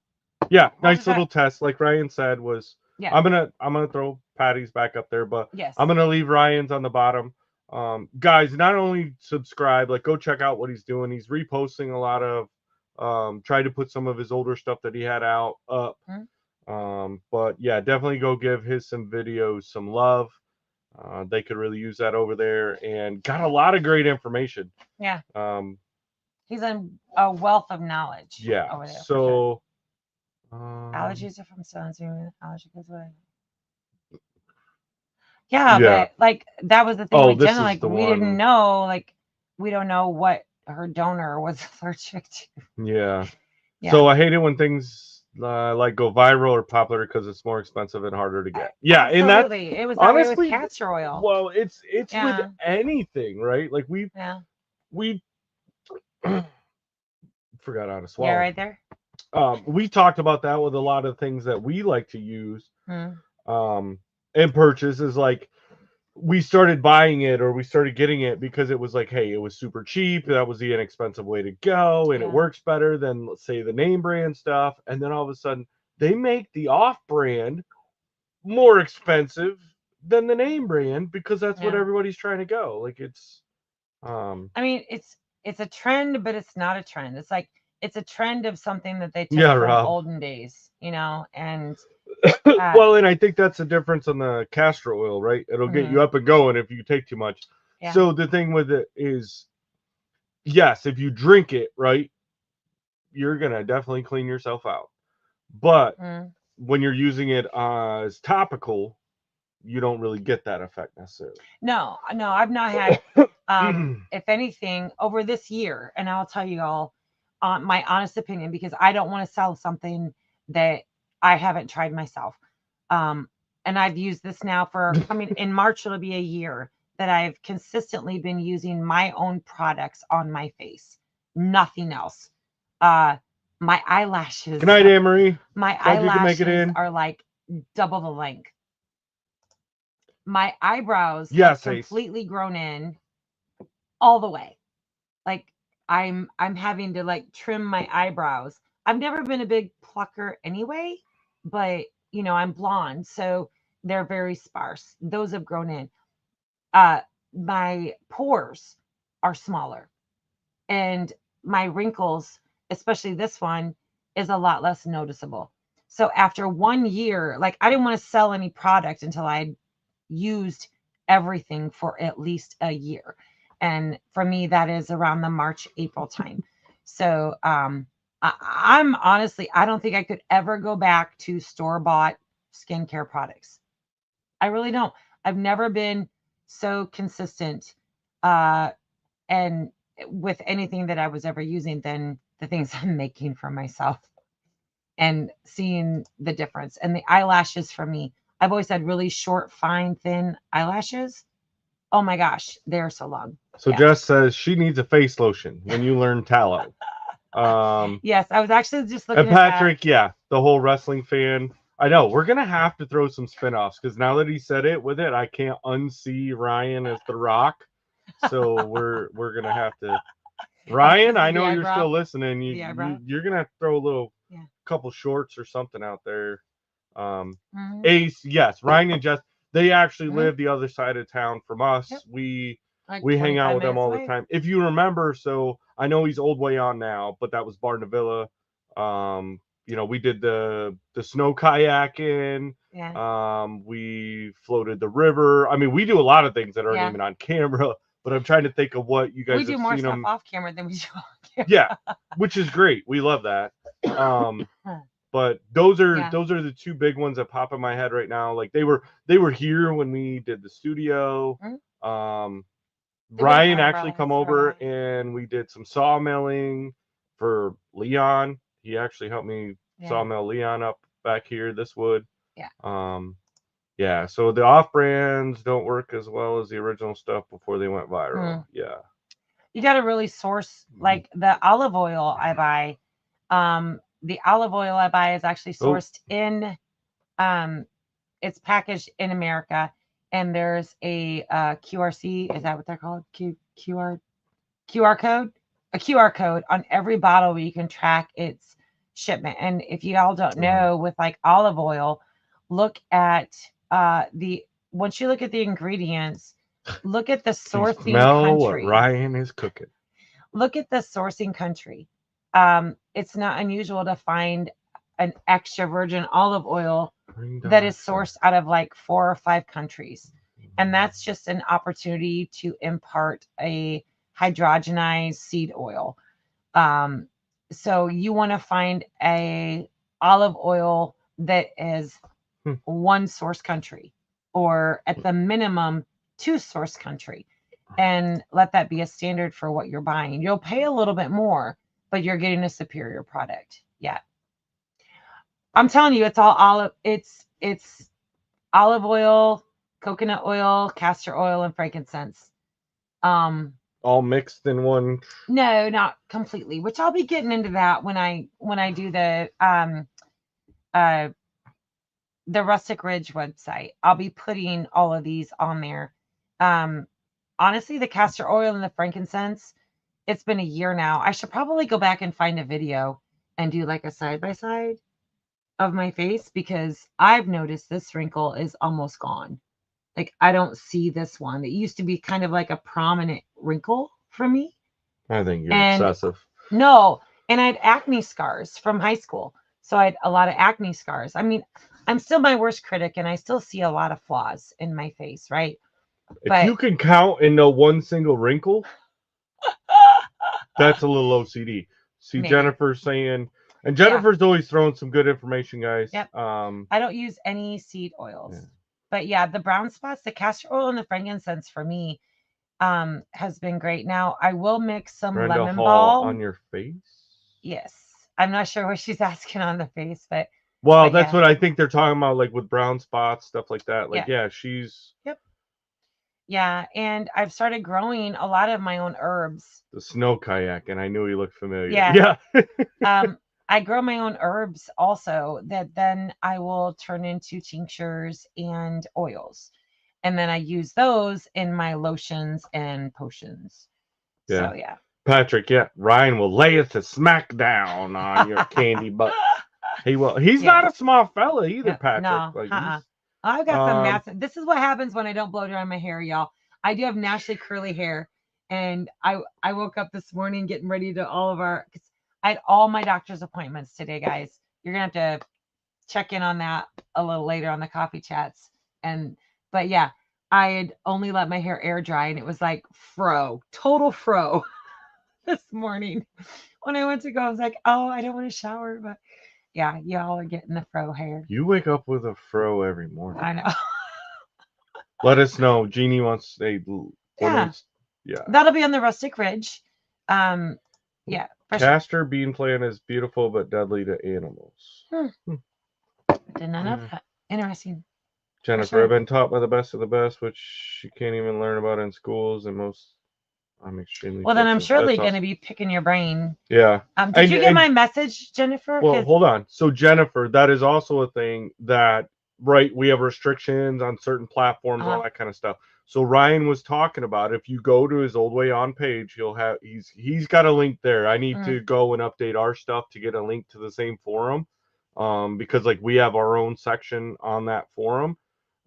was nice that? little test. Like Ryan said, was Yeah. I'm gonna throw Patty's back up there, but Yes. I'm gonna leave Ryan's on the bottom. Guys, not only subscribe, like go check out what he's doing. He's reposting a lot of tried to put some of his older stuff that he had out up. But yeah, definitely go give some videos some love. They could really use that over there, and got a lot of great information. Yeah. Um, He's a wealth of knowledge. yeah. Over there. So Allergies are from sun. Allergy goes away. Yeah, yeah. but like that was the thing Oh, with this Jenna. is Like the we didn't one. know. Like we don't know what her donor was allergic to. Yeah. Yeah. So I hate it when things like go viral or popular because it's more expensive and harder to get. Yeah, and that Absolutely. It was that way with honestly, castor oil. well, it's Yeah. with anything, right? Like we forgot how to swallow. Yeah, right there. We talked about that with a lot of things that we like to use and purchase is like we started buying it or we started getting it because it was like, hey, it was super cheap. That was the inexpensive way to go. And it works better than, let's say, the name brand stuff. And then all of a sudden, they make the off brand more expensive than the name brand because that's what everybody's trying to go. Like it's, I mean, it's a trend, but it's not a trend. It's like it's a trend of something that they took Yeah, from Rob. olden days, and Well, and I think that's the difference on the castor oil, right? It'll get you mhm, up and going if you take too much. yeah. So the thing with it is, yes, if you drink it, right, you're gonna definitely clean yourself out. But Mm. when you're using it as topical, you don't really get that effect necessarily. No, no, I've not had if anything over this year, and I'll tell you all my honest opinion because I don't want to sell something that I haven't tried myself. Um and I've used this now for coming in March it'll be a year that I've consistently been using my own products on my face. Nothing else. Uh my eyelashes Good night, Anne Marie. my Glad you can make it eyelashes in. are like double the length. My eyebrows have Yes, Ace. completely grown in all the way. Like I'm having to like trim my eyebrows. I've never been a big plucker anyway, but I'm blonde, so they're very sparse. Those have grown in. Uh my pores are smaller and my wrinkles, especially this one, is a lot less noticeable. So after 1 year, like I didn't want to sell any product until I used everything for at least a year. And for me, that is around the March, April time. So I'm honestly, I don't think I could ever go back to store bought skincare products. I really don't. I've never been so consistent uh, and with anything that I was ever using than the things I'm making for myself and seeing the difference. And the eyelashes for me, I've always had really short, fine, thin eyelashes. Oh my gosh, they're so long. So Yeah. Jess says she needs a face lotion when you learn tallow. Yes, I was actually just And looking at that. Patrick, yeah, the whole wrestling fan. I know we're gonna have to throw some spin-offs because now that he said it with it, I can't unsee Ryan as the Rock. So we're gonna have to. Ryan, I The know you're eyebrow. still listening. The eyebrow. You're gonna have to throw a little Yeah. couple shorts or something out there. Mhm. Ace, yes, Ryan and Jess, they actually Mhm. live the other side of town from us. Yep. Like We hang out 25 with them minutes all away. the time. If you remember, so I know he's old way on now, but that was Barnavilla. We did the snow kayaking. Yeah. We floated the river. I mean, we do a lot of things that aren't Yeah. even on camera, but I'm trying to think of what you We guys do have more seen stuff them. off camera than we do on camera. Yeah, which is great. We love that. But those are Yeah. the two big ones that pop in my head right now. Like they were here when we did the studio. Mhm. Ryan actually come over and we did some sawmilling for Leon. He actually helped me Yeah. sawmill Leon up back here, this wood. Yeah. Yeah, so the off brands don't work as well as the original stuff before they went viral. Yeah. You got to really source like the olive oil I buy. The olive oil I buy is actually sourced in it's packaged in America and there's a QRC, is that what they're called? QR code? A QR code on every bottle where you can track its shipment. And if you all don't know, with like olive oil, look at once you look at the ingredients, look at the sourcing Smell what country. Ryan is cooking. Look at the sourcing country. It's not unusual to find an extra virgin olive oil that is sourced out of like 4 or 5 countries. And that's just an opportunity to impart a hydrogenized seed oil. So you want to find a olive oil that is one source country or at the minimum 2 source country and let that be a standard for what you're buying. You'll pay a little bit more, but you're getting a superior product. Yeah. I'm telling you, it's all olive. It's olive oil, coconut oil, castor oil, and frankincense. All mixed in one. No, not completely. Which I'll be getting into that when I do the Rustic Ridge website. I'll be putting all of these on there. Honestly, the castor oil and the frankincense, it's been a year now. I should probably go back and find a video and do like a side by side of my face because I've noticed this wrinkle is almost gone. Like I don't see this one. It used to be kind of like a prominent wrinkle for me. I think you're And excessive. no, and I had acne scars from high school. So I had a lot of acne scars. I mean, I'm still my worst critic and I still see a lot of flaws in my face, right? If you But can count and know one single wrinkle, that's a little OCD. See, maybe. Jennifer's saying, and Yeah. Jennifer's always throwing some good information, guys. Yep. I don't use any seed oils. Yeah. But yeah, the brown spots, the castor oil and the frankincense for me has been great. Now I will mix some Brenda lemon Hall balm. on your face. Yes. I'm not sure what she's asking on the face, but Well, But that's yeah. what I think they're talking about, like with brown spots, stuff like that. Like, yeah, she's yeah, and I've started growing a lot of my own herbs. the snow kayak, and I knew he looked familiar. Yeah. Yeah. I grow my own herbs also that then I will turn into tinctures and oils. And then I use those in my lotions and potions. Yeah. So yeah. Patrick, yeah, Ryan will lay us a smackdown on your candy butt. He will. He's not a small fella either, Yep. Patrick. No. Like, I've got some massive. This is what happens when I don't blow dry my hair, y'all. I do have naturally curly hair, and I woke up this morning getting ready to all of our. I had all my doctor's appointments today, guys. You're gonna have to check in on that a little later on the coffee chats. But yeah, I had only let my hair air dry, and it was like total fro, this morning. When I went to go, I was like, oh, I don't want to shower, but yeah, y'all are getting the fro hair. you wake up with a fro every morning. I know. Let us know. Jeannie wants a. Yeah. That'll be on the Rustic Ridge. Yeah. Castor bean plant is beautiful but deadly to animals. Didn't know that. Interesting. Jennifer, sure. I've been taught by the best of the best, which you can't even learn about in schools, and most. I'm extremely. Well, then I'm fortunate. surely That's going to be picking your brain. Yeah. Did you get my message, Jennifer? Well, hold on. So Jennifer, that is also a thing that, right, we have restrictions on certain platforms, all that kind of stuff. So Ryan was talking about, if you go to his Old Way On page, he's got a link there. I need to go and update our stuff to get a link to the same forum, because like we have our own section on that forum.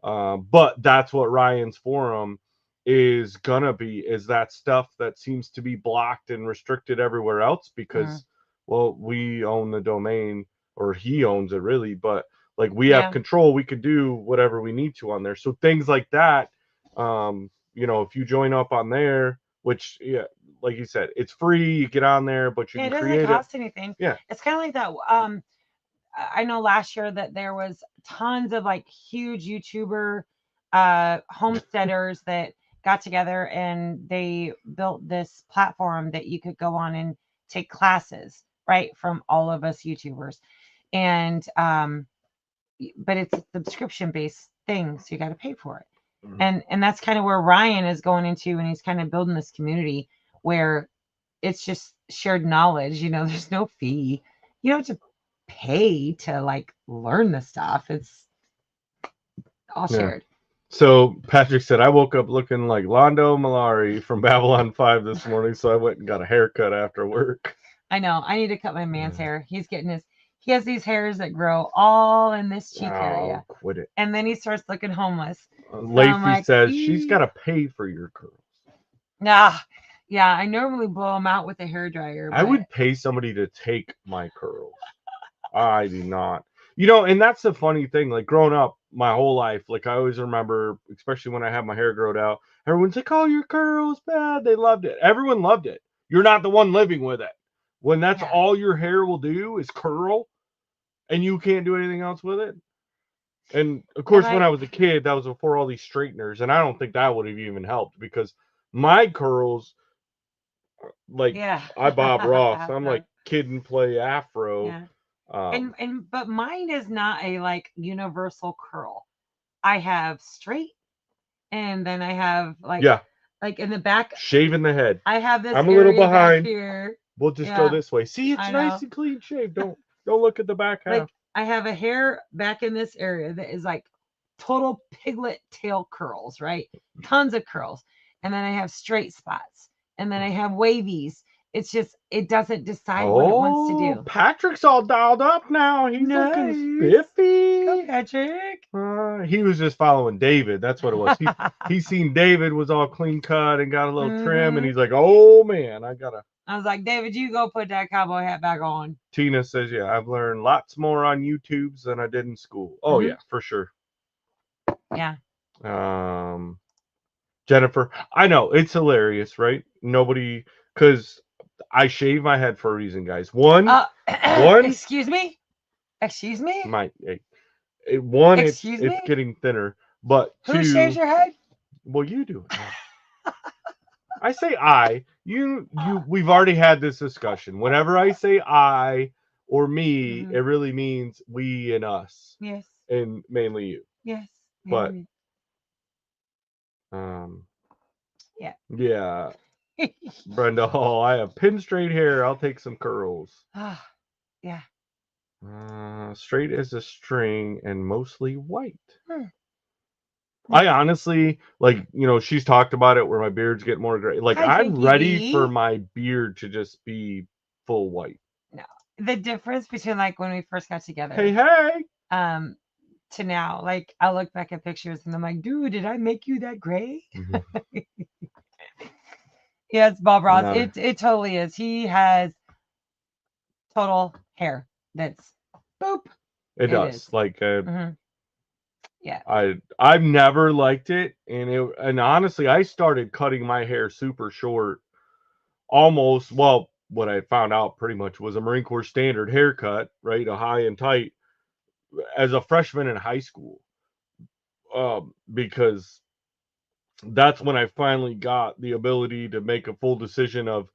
But that's what Ryan's forum is gonna be, is that stuff that seems to be blocked and restricted everywhere else because well, we own the domain, or he owns it really, but like we have control, we could do whatever we need to on there. So things like that, if you join up on there, which like you said, it's free, you get on there, but you can create it doesn't cost anything. Yeah, it's kind of like that. I know last year that there was tons of like huge YouTuber homesteaders that got together and they built this platform that you could go on and take classes, right, from all of us YouTubers. And but it's a subscription based thing, so you got to pay for it. And that's kind of where Ryan is going into, and he's kind of building this community where it's just shared knowledge. There's no fee. You don't have to pay to like learn the stuff. It's all shared. So Patrick said, I woke up looking like Londo Malari from Babylon 5 this morning, so I went and got a haircut after work. I know. I need to cut my man's hair. He has these hairs that grow all in this cheek area. Quit it. And then he starts looking homeless. Lacey says she's got to pay for your curls. Nah. Yeah, I normally blow them out with a hair dryer. I would pay somebody to take my curls. I do not. And that's the funny thing. Like growing up my whole life, like I always remember, especially when I had my hair growed out, everyone's like, oh, your curls bad. They loved it. Everyone loved it. You're not the one living with it. When that's all your hair will do is curl and you can't do anything else with it. And of course, when I was a kid, that was before all these straighteners. And I don't think that would have even helped because my curls, like I Bob Ross, I'm like kid and play afro. Yeah. But mine is not a like universal curl. I have straight, and then I have like in the back, shaving the head. I have this. I'm a little behind here. We'll just go this way. See, it's nice and clean shaved. Don't look at the back half. Like I have a hair back in this area that is like total piglet tail curls, right? Tons of curls, and then I have straight spots, and then I have wavies, It's just it doesn't decide what it wants to do. Patrick's all dialed up now. He's looking Nice. spiffy. Go, Patrick. He was just following David. That's what it was. He seen David was all clean cut and got a little trim, and he's like, "Oh man, I was like, David, you go put that cowboy hat back on." Tina says, "Yeah, I've learned lots more on YouTube's than I did in school." Oh yeah, for sure. Yeah. Jennifer, I know it's hilarious, right? Nobody, because I shave my head for a reason, guys. One. Excuse me. Excuse me. It's getting thinner, but who shaves your head? Well, you do. I say I. You. We've already had this discussion. Whenever I say I or me, it really means we and us. Yes. And mainly you. Yes. But. Yeah. Yeah. Brenda Hall, I have pin straight hair. I'll take some curls. Yeah. Straight as a string and mostly white. I honestly, like, she's talked about it where my beard's getting more gray. Like, I'm ready for my beard to just be full white. No. The difference between, like, when we first got together. Hey. To now, like, I look back at pictures and I'm like, dude, did I make you that gray? Yeah, it's Bob Ross. No. It totally is. He has total hair that's boop. It does. Is. Like, yeah. I've never liked it, and honestly, I started cutting my hair super short. Almost, well, what I found out pretty much was a Marine Corps standard haircut, right? A high and tight, as a freshman in high school, because that's when I finally got the ability to make a full decision of,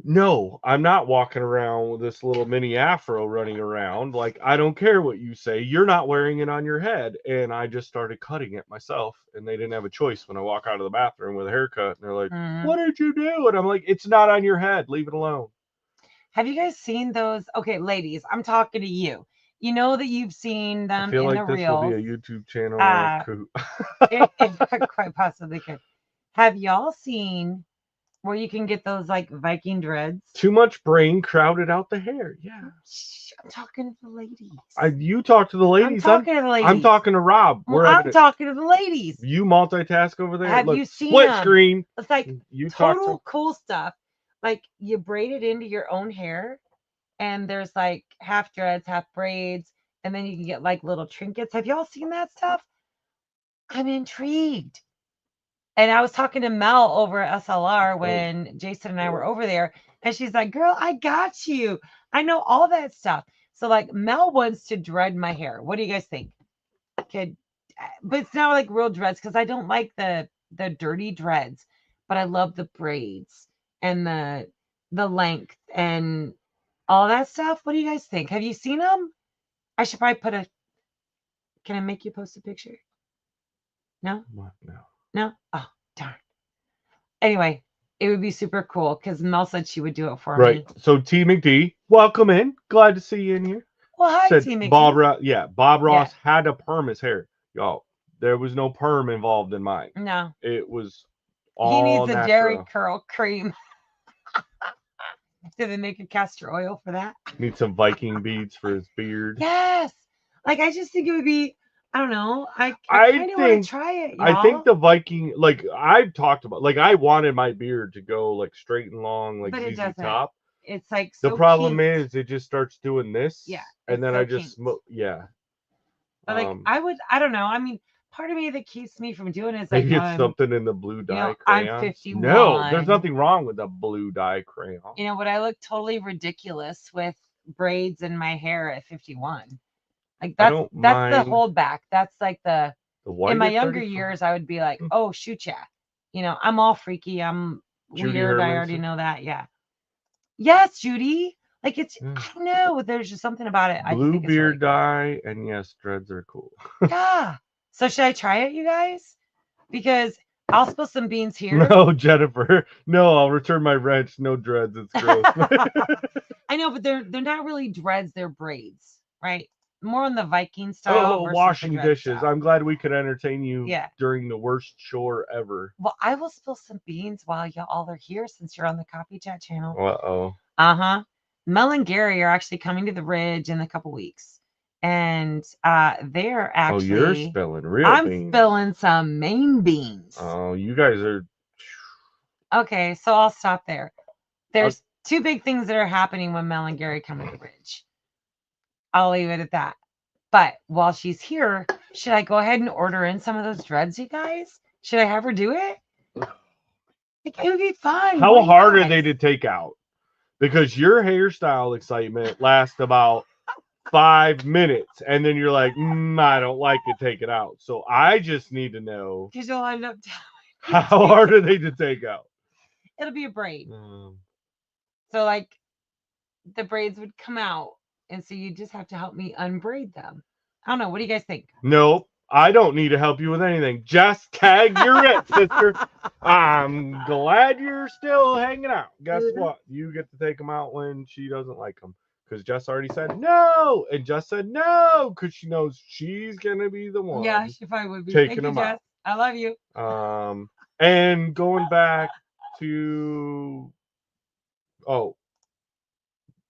no, I'm not walking around with this little mini afro running around. Like, I don't care what you say. You're not wearing it on your head. And I just started cutting it myself. And they didn't have a choice when I walk out of the bathroom with a haircut. And they're like, what did you do? And I'm like, it's not on your head. Leave it alone. Have you guys seen those? Okay, ladies, I'm talking to you. You know that you've seen them in the reels. I feel like this will be a YouTube channel. It quite possibly could. Have y'all seen where you can get those, like, Viking dreads? Too much brain crowded out the hair. Yeah. I'm talking to the ladies. You talk to the ladies. I'm talking to the ladies. I'm talking to Rob. I'm talking to the ladies. You multitask over there. Have you seen split them? Screen? It's like total cool stuff. Like, you braid it into your own hair, and there's like half dreads, half braids, and then you can get like little trinkets. Have y'all seen that stuff? I'm intrigued. And I was talking to Mel over at SLR when Jason and I were over there, and she's like, girl, I got you. I know all that stuff. So, like, Mel wants to dread my hair. What do you guys think? But it's not like real dreads, because I don't like the dirty dreads, but I love the braids and the length and all that stuff. What do you guys think? Have you seen them? I should probably can I make you post a picture? No? What? No. No? Oh, darn. Anyway, it would be super cool because Mel said she would do it for me. Right. So T McD, welcome in. Glad to see you in here. Well, hi, T McD. Bob Ross had to perm his hair. Y'all, there was no perm involved in mine. No. It was all He needs natural. a dairy curl cream. Did they make a castor oil for that? Need some Viking beads for his beard. Yes. Like, I just think it would be, I don't know. I kind of want to try it, y'all. I think the Viking, like, I've talked about, like, I wanted my beard to go, like, straight and long, like ZZ Top. It's like so the problem cute. is it just starts doing this. Yeah. And then I just smoke. Yeah. But, like, I don't know. I mean, part of me that keeps me from doing it is like, maybe it's something in the blue dye crayon. I'm 51. No, there's nothing wrong with the blue dye crayon. You know, would I look totally ridiculous with braids in my hair at 51? Like, that's the holdback. That's like the in my younger years, I would be like, oh, shoot, yeah. You know, I'm all freaky. I'm Judy weird. Hermanson. I already know that. Yeah. Yes, Judy. Like, it's, I don't know. There's just something about it. Blue beard dye, and yes, dreads are cool. Yeah. So should I try it, you guys? Because I'll spill some beans here. No, Jennifer. No, I'll return my wrench. No dreads. It's gross. I know, but they're not really dreads. They're braids, right? more on the Viking style. Oh, versus washing the dread dishes. style. I'm glad we could entertain you Yeah. during the worst chore ever. Well, I will spill some beans while y'all are here since you're on the Coffee Chat channel. Uh-oh. Uh-huh. Mel and Gary are actually coming to the Ridge in a couple weeks. And they're actually you're spilling real I'm beans. spilling some main beans. Oh, you guys are... Okay, so I'll stop there. There's two big things that are happening when Mel and Gary come to the Ridge. I'll leave it at that. But while she's here, should I go ahead and order in some of those dreads, you guys? Should I have her do it? It would be fun. How Why hard are not? they to take out? Because your hairstyle excitement lasts about 5 minutes, and then you're like, I don't like it, take it out. So I just need to know, Because you'll end up how hard are they to take out? It'll be a braid. So like the braids would come out, and so you just have to help me unbraid them. I don't know. What do you guys think? Nope. I don't need to help you with anything. Just tag you're it, sister. I'm glad you're still hanging out. Guess what? You get to take them out when she doesn't like them. Because Jess already said no. And Jess said no. Because she knows she's going to be the one. Yeah, she probably would be. Taking Thank you, them out. Jess. I love you. And going back to... Oh.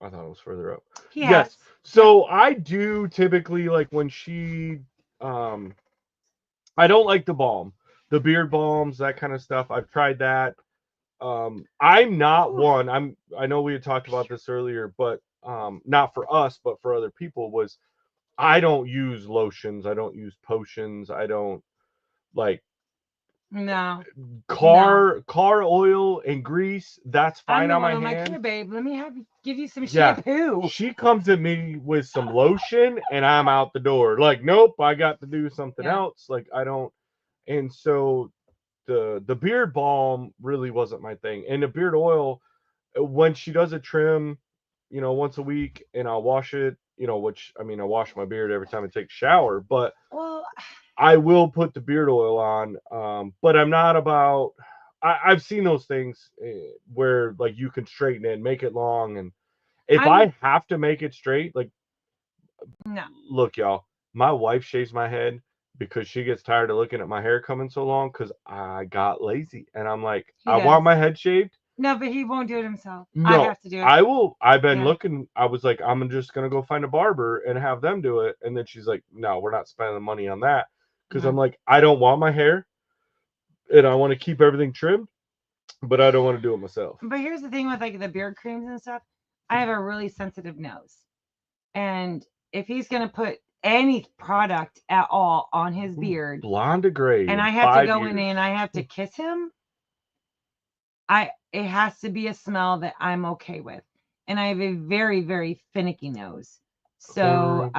I thought it was further up. Yes. So I do typically, like when she... I don't like the balm, the beard balms, that kind of stuff. I've tried that. I'm not one. I know we had talked about this earlier, but not for us, but for other people. Was I don't use lotions. I don't use potions. I don't like car oil and grease. That's fine on my hands. Like, here, babe, let me give you some shampoo. She comes at me with some lotion and I'm out the door. Like, nope, I got to do something else. Like, I don't. And so the beard balm really wasn't my thing. And the beard oil, when she does a trim, once a week, and I'll wash it, which, I mean, I wash my beard every time I take a shower, but I will put the beard oil on. But I'm not about, I've seen those things where, like, you can straighten it and make it long. And if I have to make it straight, like, look, y'all, my wife shaves my head because she gets tired of looking at my hair coming so long because I got lazy. And I'm like, I want my head shaved. No, but he won't do it himself. No, I have to do it. I will. I've been looking. I was like, I'm just going to go find a barber and have them do it. And then she's like, no, we're not spending the money on that. Because I'm like, I don't want my hair and I want to keep everything trimmed, but I don't want to do it myself. But here's the thing with like the beard creams and stuff. I have a really sensitive nose. And if he's going to put any product at all on his beard, blonde to gray, and I have to go in and I have to kiss him, it has to be a smell that I'm okay with. And I have a very, very finicky nose. So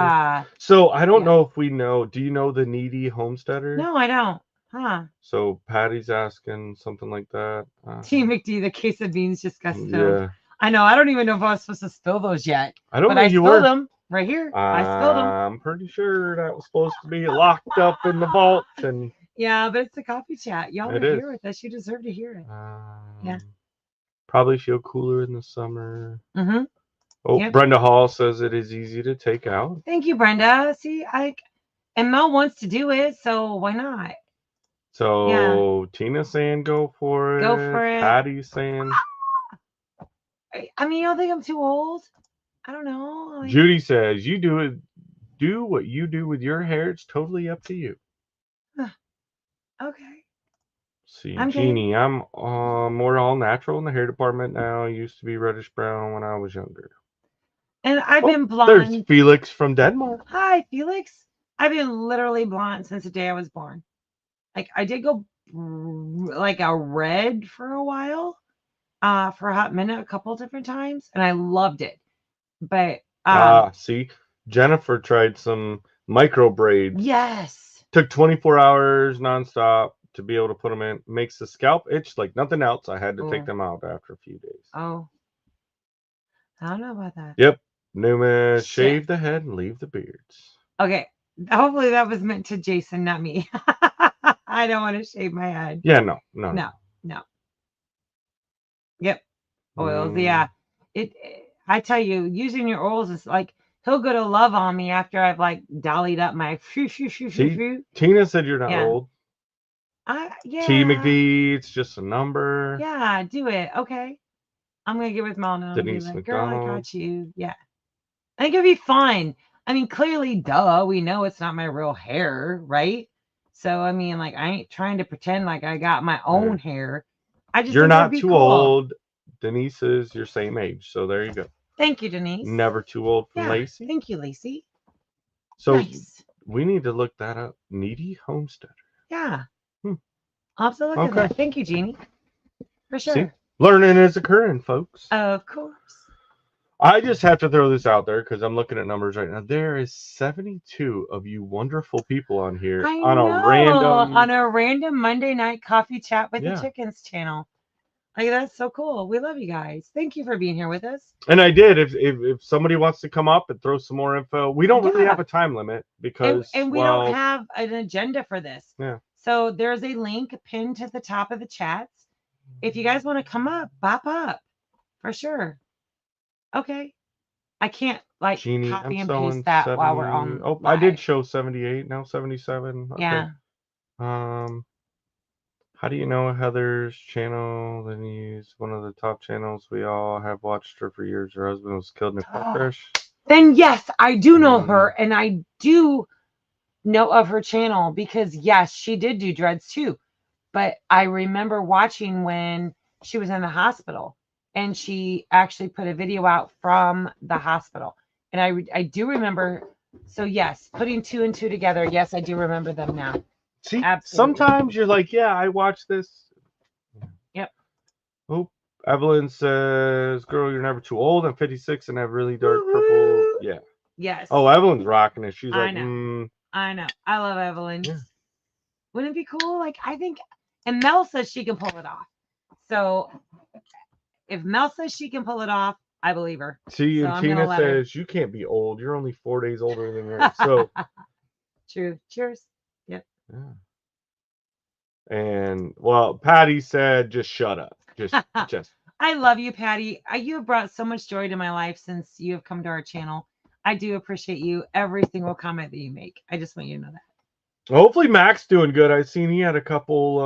so I don't know if we know. Do you know the Needy Homesteader? No, I don't. Huh. So Patty's asking something like that. T McD, the case of beans just got spilled. Yeah. I know. I don't even know if I was supposed to spill those yet. I don't know. But I you spilled were. them right here. I spilled them. I'm pretty sure that was supposed to be locked up in the vault. And yeah, but it's a coffee chat. Y'all are here with us. You deserve to hear it. Yeah. Probably feel cooler in the summer. Mm-hmm. Oh, Brenda Hall says it is easy to take out. Thank you, Brenda. See, and Mel wants to do it, so why not? So Tina's saying go for it. Go for it. Patty's saying. I mean, you don't think I'm too old? I don't know. Judy says you do what you do with your hair. It's totally up to you. Okay. See, Jeannie, I'm more all natural in the hair department now. I used to be reddish brown when I was younger. And I've been blonde. There's Felix from Denmark. Hi, Felix. I've been literally blonde since the day I was born. Like, I did go like a red for a while, for a hot minute, a couple different times, and I loved it. But see, Jennifer tried some micro braids. Yes. Took 24 hours nonstop to be able to put them in. Makes the scalp itch like nothing else. I had to take them out after a few days. Oh. I don't know about that. Yep. Numa, shave the head and leave the beards. Okay. Hopefully that was meant to Jason, not me. I don't want to shave my head. Yeah, no. Yep. Oils. Yeah. I tell you, using your oils is like, he'll go to love on me after I've like dollied up my See, Tina said you're not Yeah. old. Yeah. T McVie, it's just a number. Yeah, do it. Okay. I'm gonna get with Mom and I'm gonna be Denise like, girl, I McDonald. got you. Yeah. I think it'd be fun. I mean, clearly, duh, we know it's not my real hair, right? So I mean, like, I ain't trying to pretend like I got my own hair. I just You're think it'd not be too cool. old. Denise is your same age, so there you go. Thank you, Denise. Never too old from Yeah. Lacey. Thank you, Lacey. So Nice. we need to look that up. Needy Homesteader. Yeah. Hmm. I'll have to look at Okay. that. Thank you, Jeannie. For See, sure. learning is occurring, folks. Of course. I just have to throw this out there because I'm looking at numbers right now. There is 72 of you wonderful people on here I on know. a On a random Monday night coffee chat with Yeah. the Chickens channel. Like, that's so cool. We love you guys. Thank you for being here with us. And I did. If somebody wants to come up and throw some more info, we don't really Yeah. have a time limit because And we don't have an agenda for this. Yeah. So there's a link pinned to the top of the chats. If you guys want to come up, bop up. For sure. Okay. I can't like Jeannie, copy I'm and showing paste that 70. while we're on. Oh, I did live. show 78. Now 77. Okay. Yeah. How do you know Heather's channel? Then he's one of the top channels. We all have watched her for years. Her husband was killed in a car crash. Then yes, I do know her, and I do know of her channel because yes, she did do dreads too. But I remember watching when she was in the hospital, and she actually put a video out from the hospital, and I do remember. So yes, putting two and two together, yes, I do remember them now. See, Absolutely. sometimes you're like, yeah, I watched this. Yep. Oh, Evelyn says, girl, you're never too old. I'm 56 and have really dark purple. Yeah. Yes. Oh, Evelyn's rocking it. She's I like, know. I know. I love Evelyn. Yeah. Wouldn't it be cool? Like, I think, and Mel says she can pull it off. So if Mel says she can pull it off, I believe her. See, So and I'm gonna Tina let her. says, you can't be old. You're only 4 days older than her. So, True. Cheers. Yep. yeah. And, well, Patty said, just shut up. Just. I love you, Patty. You have brought so much joy to my life since you have come to our channel. I do appreciate you, every single comment that you make. I just want you to know that. Hopefully Mac's doing good. I've seen he had a couple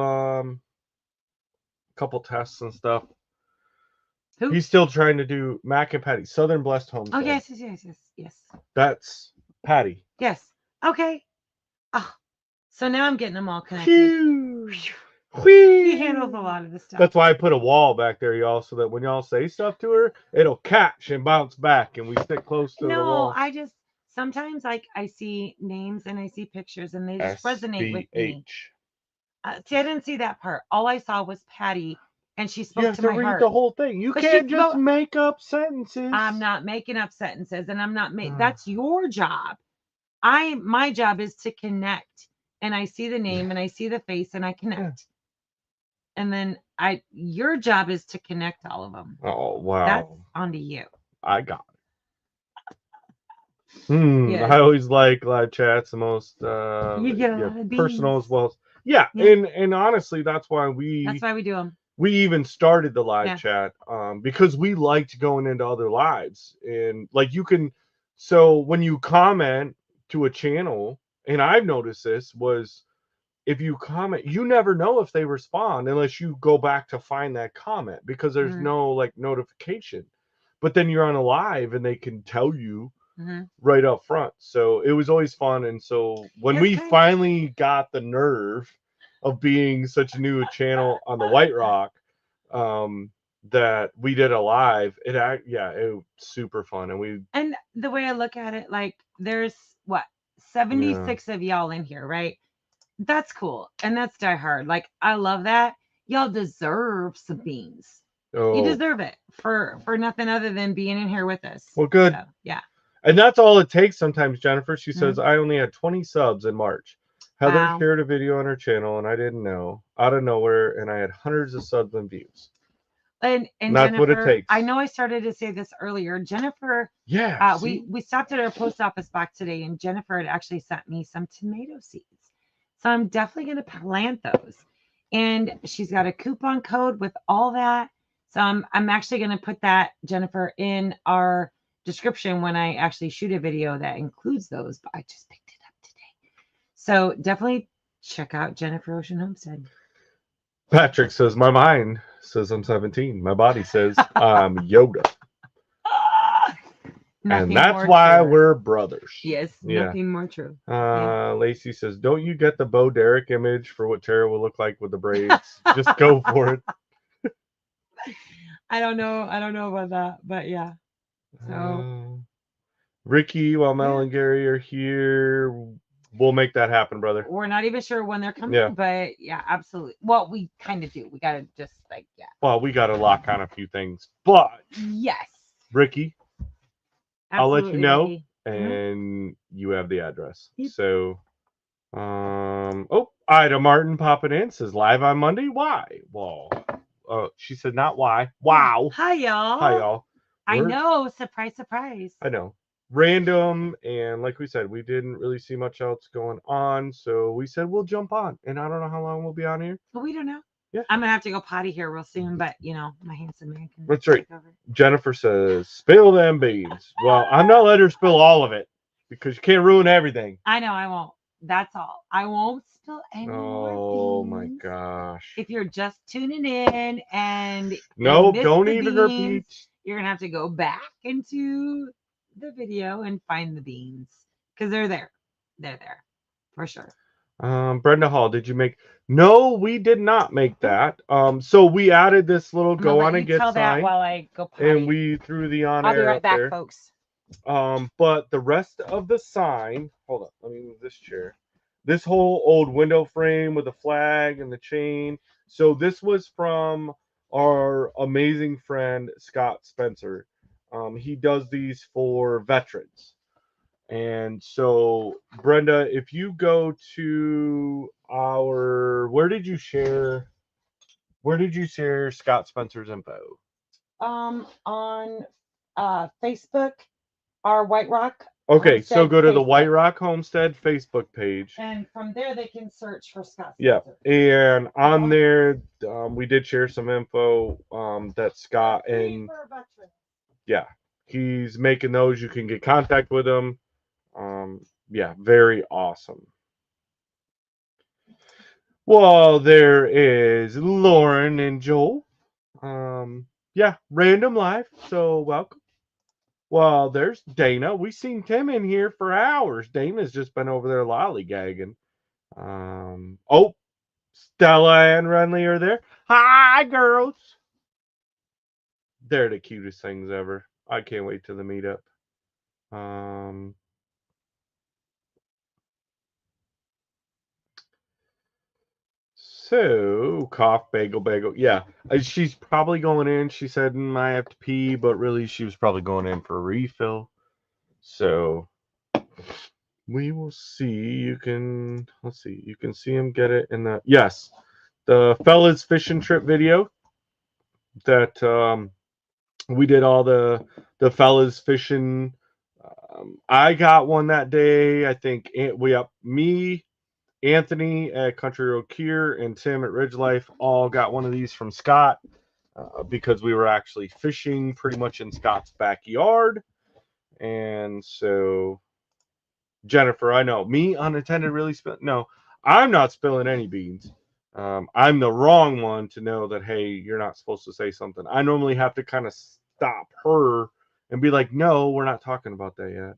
tests and stuff. Who? He's still trying to do Mac and Patty, Southern Blessed Homestead. Oh, yes. That's Patty. Yes. Okay. Oh, so now I'm getting them all connected. He handles a lot of this stuff. That's why I put a wall back there, y'all, so that when y'all say stuff to her, it'll catch and bounce back, and we stick close to the wall. I just sometimes like I see names and I see pictures and they just resonate with me. See, I didn't see that part. All I saw was Patty, and she spoke you have to to my read heart. the whole thing. You can't just make up sentences. I'm not making up sentences, and I'm not that's your job. My job is to connect, and I see the name and I see the face and I connect. And then your job is to connect all of them. Oh wow. That's onto you. I got it. Yes. I always like live chats the most you get a lot of personal as well. Yeah. And honestly that's why we do them. We even started the live chat because we liked going into other lives, and like you can, so when you comment to a channel, and I've noticed this was, if you comment, you never know if they respond unless you go back to find that comment because there's no like notification. But then you're on a live and they can tell you right up front. So it was always fun. And so when we finally got the nerve of being such a new channel on the White Rock, that we did a live, it was super fun. And the way I look at it, like there's 76 of y'all in here, right? That's cool. And that's die hard. Like, I love that. Y'all deserve some beans. You deserve it for nothing other than being in here with us. Well, good. So, yeah. And that's all it takes sometimes, Jennifer. She says, I only had 20 subs in March. Heather shared a video on her channel, and I didn't know. Out of nowhere, and I had hundreds of subs and views. And that's Jennifer, what it takes. I know I started to say this earlier. Jennifer, we stopped at our post office box today, and Jennifer had actually sent me some tomato seeds. So I'm definitely going to plant those. And she's got a coupon code with all that. So I'm actually going to put that, Jennifer, in our description when I actually shoot a video that includes those, but I just picked it up today. So definitely check out Jennifer Ocean Homestead. Patrick says, my mind says I'm 17. My body says I'm Yoda. And that's why we're brothers. Yes, Yeah. nothing more true. Lacey says, don't you get the Bo Derek image for what Tara will look like with the braids? Just go for it. I don't know about that, but yeah. So Ricky, while Mel and Gary are here, we'll make that happen, brother. We're not even sure when they're coming, but yeah, absolutely. Well, we kind of do. We gotta just Well, we gotta lock on a few things, but yes, Ricky, I'll let you know, Ricky. and you have the address. Yep. So, Ida Martin popping in says live on Monday. Why? Well, she said not why. Wow. Hi y'all. Hi y'all. I know. Surprise, surprise. I know. Random, and like we said, we didn't really see much else going on, so we said we'll jump on. And I don't know how long we'll be on here. But we don't know. Yeah. I'm gonna have to go potty here real soon, but my handsome man can. That's right. Jennifer says, "Spill them beans." Well, I'm not letting her spill all of it because you can't ruin everything. I know I won't. That's all. I won't spill any more beans. Oh my gosh! If you're just tuning in and don't even repeat. You're gonna have to go back into the video and find the beans because they're there. They're there for sure. Brenda Hall, did you make? No, we did not make that. So we added this little go on and get sign. That while I go potty. And we threw the on air. I'll be right back, there. Folks. But the rest of the sign. Hold on, let me move this chair. This whole old window frame with the flag and the chain. So this was from our amazing friend Scott Spencer. He does these for veterans. And so, Brenda, if you go to where did you share Scott Spencer's info? On Facebook, our White Rock. Okay, Homestead so go to the Facebook. White Rock Homestead Facebook page. And from there, they can search for Scott Spencer. Yeah, and on there, we did share some info that Scott and he's making those. You can get contact with him. Very awesome. Well, there is Lauren and Joel. Random live. So welcome. Well, there's Dana. We seen Tim in here for hours. Dana's just been over there lollygagging. Stella and Renly are there. Hi, girls. They're the cutest things ever. I can't wait to the meetup. So, cough, bagel. Yeah, she's probably going in. She said, I have to pee, but really she was probably going in for a refill. So, we will see. Let's see. You can see him get it in the fellas fishing trip video that we did all the fellas fishing. I got one that day. I think me, Anthony at Country Road Kier, and Tim at Ridge Life all got one of these from Scott because we were actually fishing pretty much in Scott's backyard. And so, Jennifer, I know, me unattended really no, I'm not spilling any beans. I'm the wrong one to know that, hey, you're not supposed to say something. I normally have to kind of stop her and be like, no, we're not talking about that yet.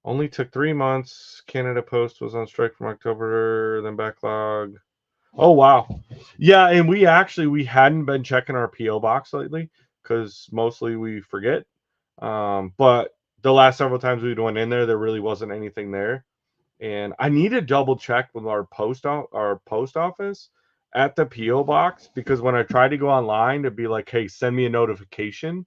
Only took 3 months. Canada Post was on strike from October, then backlog. Oh, wow. Yeah, and we hadn't been checking our P.O. box lately because mostly we forget. But the last several times we went in there really wasn't anything there. And I need to double check with our post office at the P.O. box because when I tried to go online to be like, hey, send me a notification.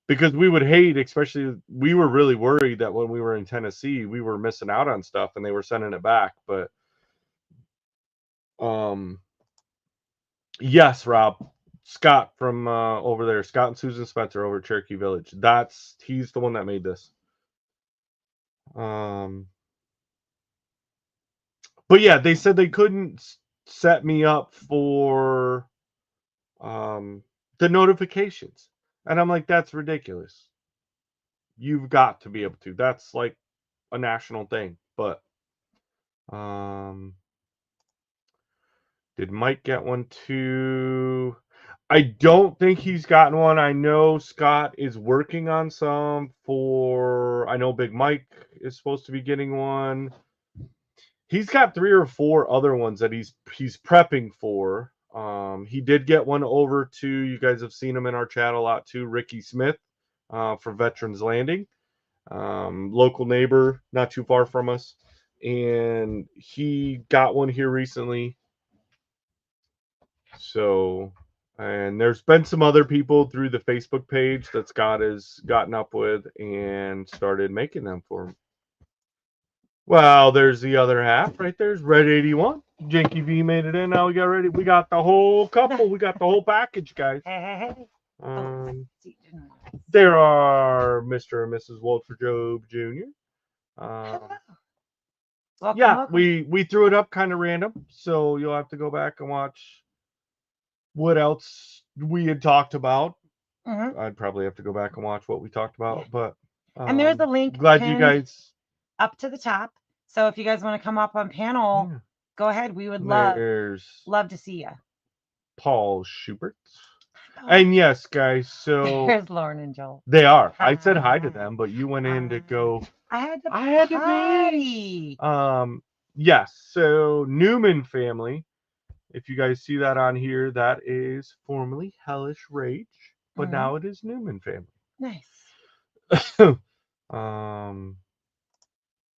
Because we would hate, especially we were really worried that when we were in Tennessee, we were missing out on stuff and they were sending it back. But yes, Rob, Scott from over there, Scott and Susan Spencer over at Cherokee Village. He's the one that made this. But yeah, they said they couldn't set me up for the notifications. And I'm like, that's ridiculous. You've got to be able to. That's like a national thing. But did Mike get one too? I don't think he's gotten one. I know Scott is working on some for. I know Big Mike is supposed to be getting one. He's got 3 or 4 other ones that he's prepping for. He did get one over to, you guys have seen him in our chat a lot too, Ricky Smith for Veterans Landing, local neighbor, not too far from us, and he got one here recently. So, and there's been some other people through the Facebook page that Scott has gotten up with and started making them for him. Well, there's the other half right there's Red 81. Janky V made it in. Now we got ready. We got the whole couple. We got the whole package, guys. There are Mr. and Mrs. Walter Job Jr. Welcome. We threw it up kind of random, so you'll have to go back and watch what else we had talked about. I'd probably have to go back and watch what we talked about, but and there's a link. Glad you guys up to the top. So if you guys want to come up on panel, go ahead. We would love to see you. Paul Schubert. And yes, guys, so there's Lauren and Joel. They are. I said hi to them, but you went in to go. I had to party. Yes, so Newman family. If you guys see that on here, that is formerly Hellish Rage, but now it is Newman family. Nice.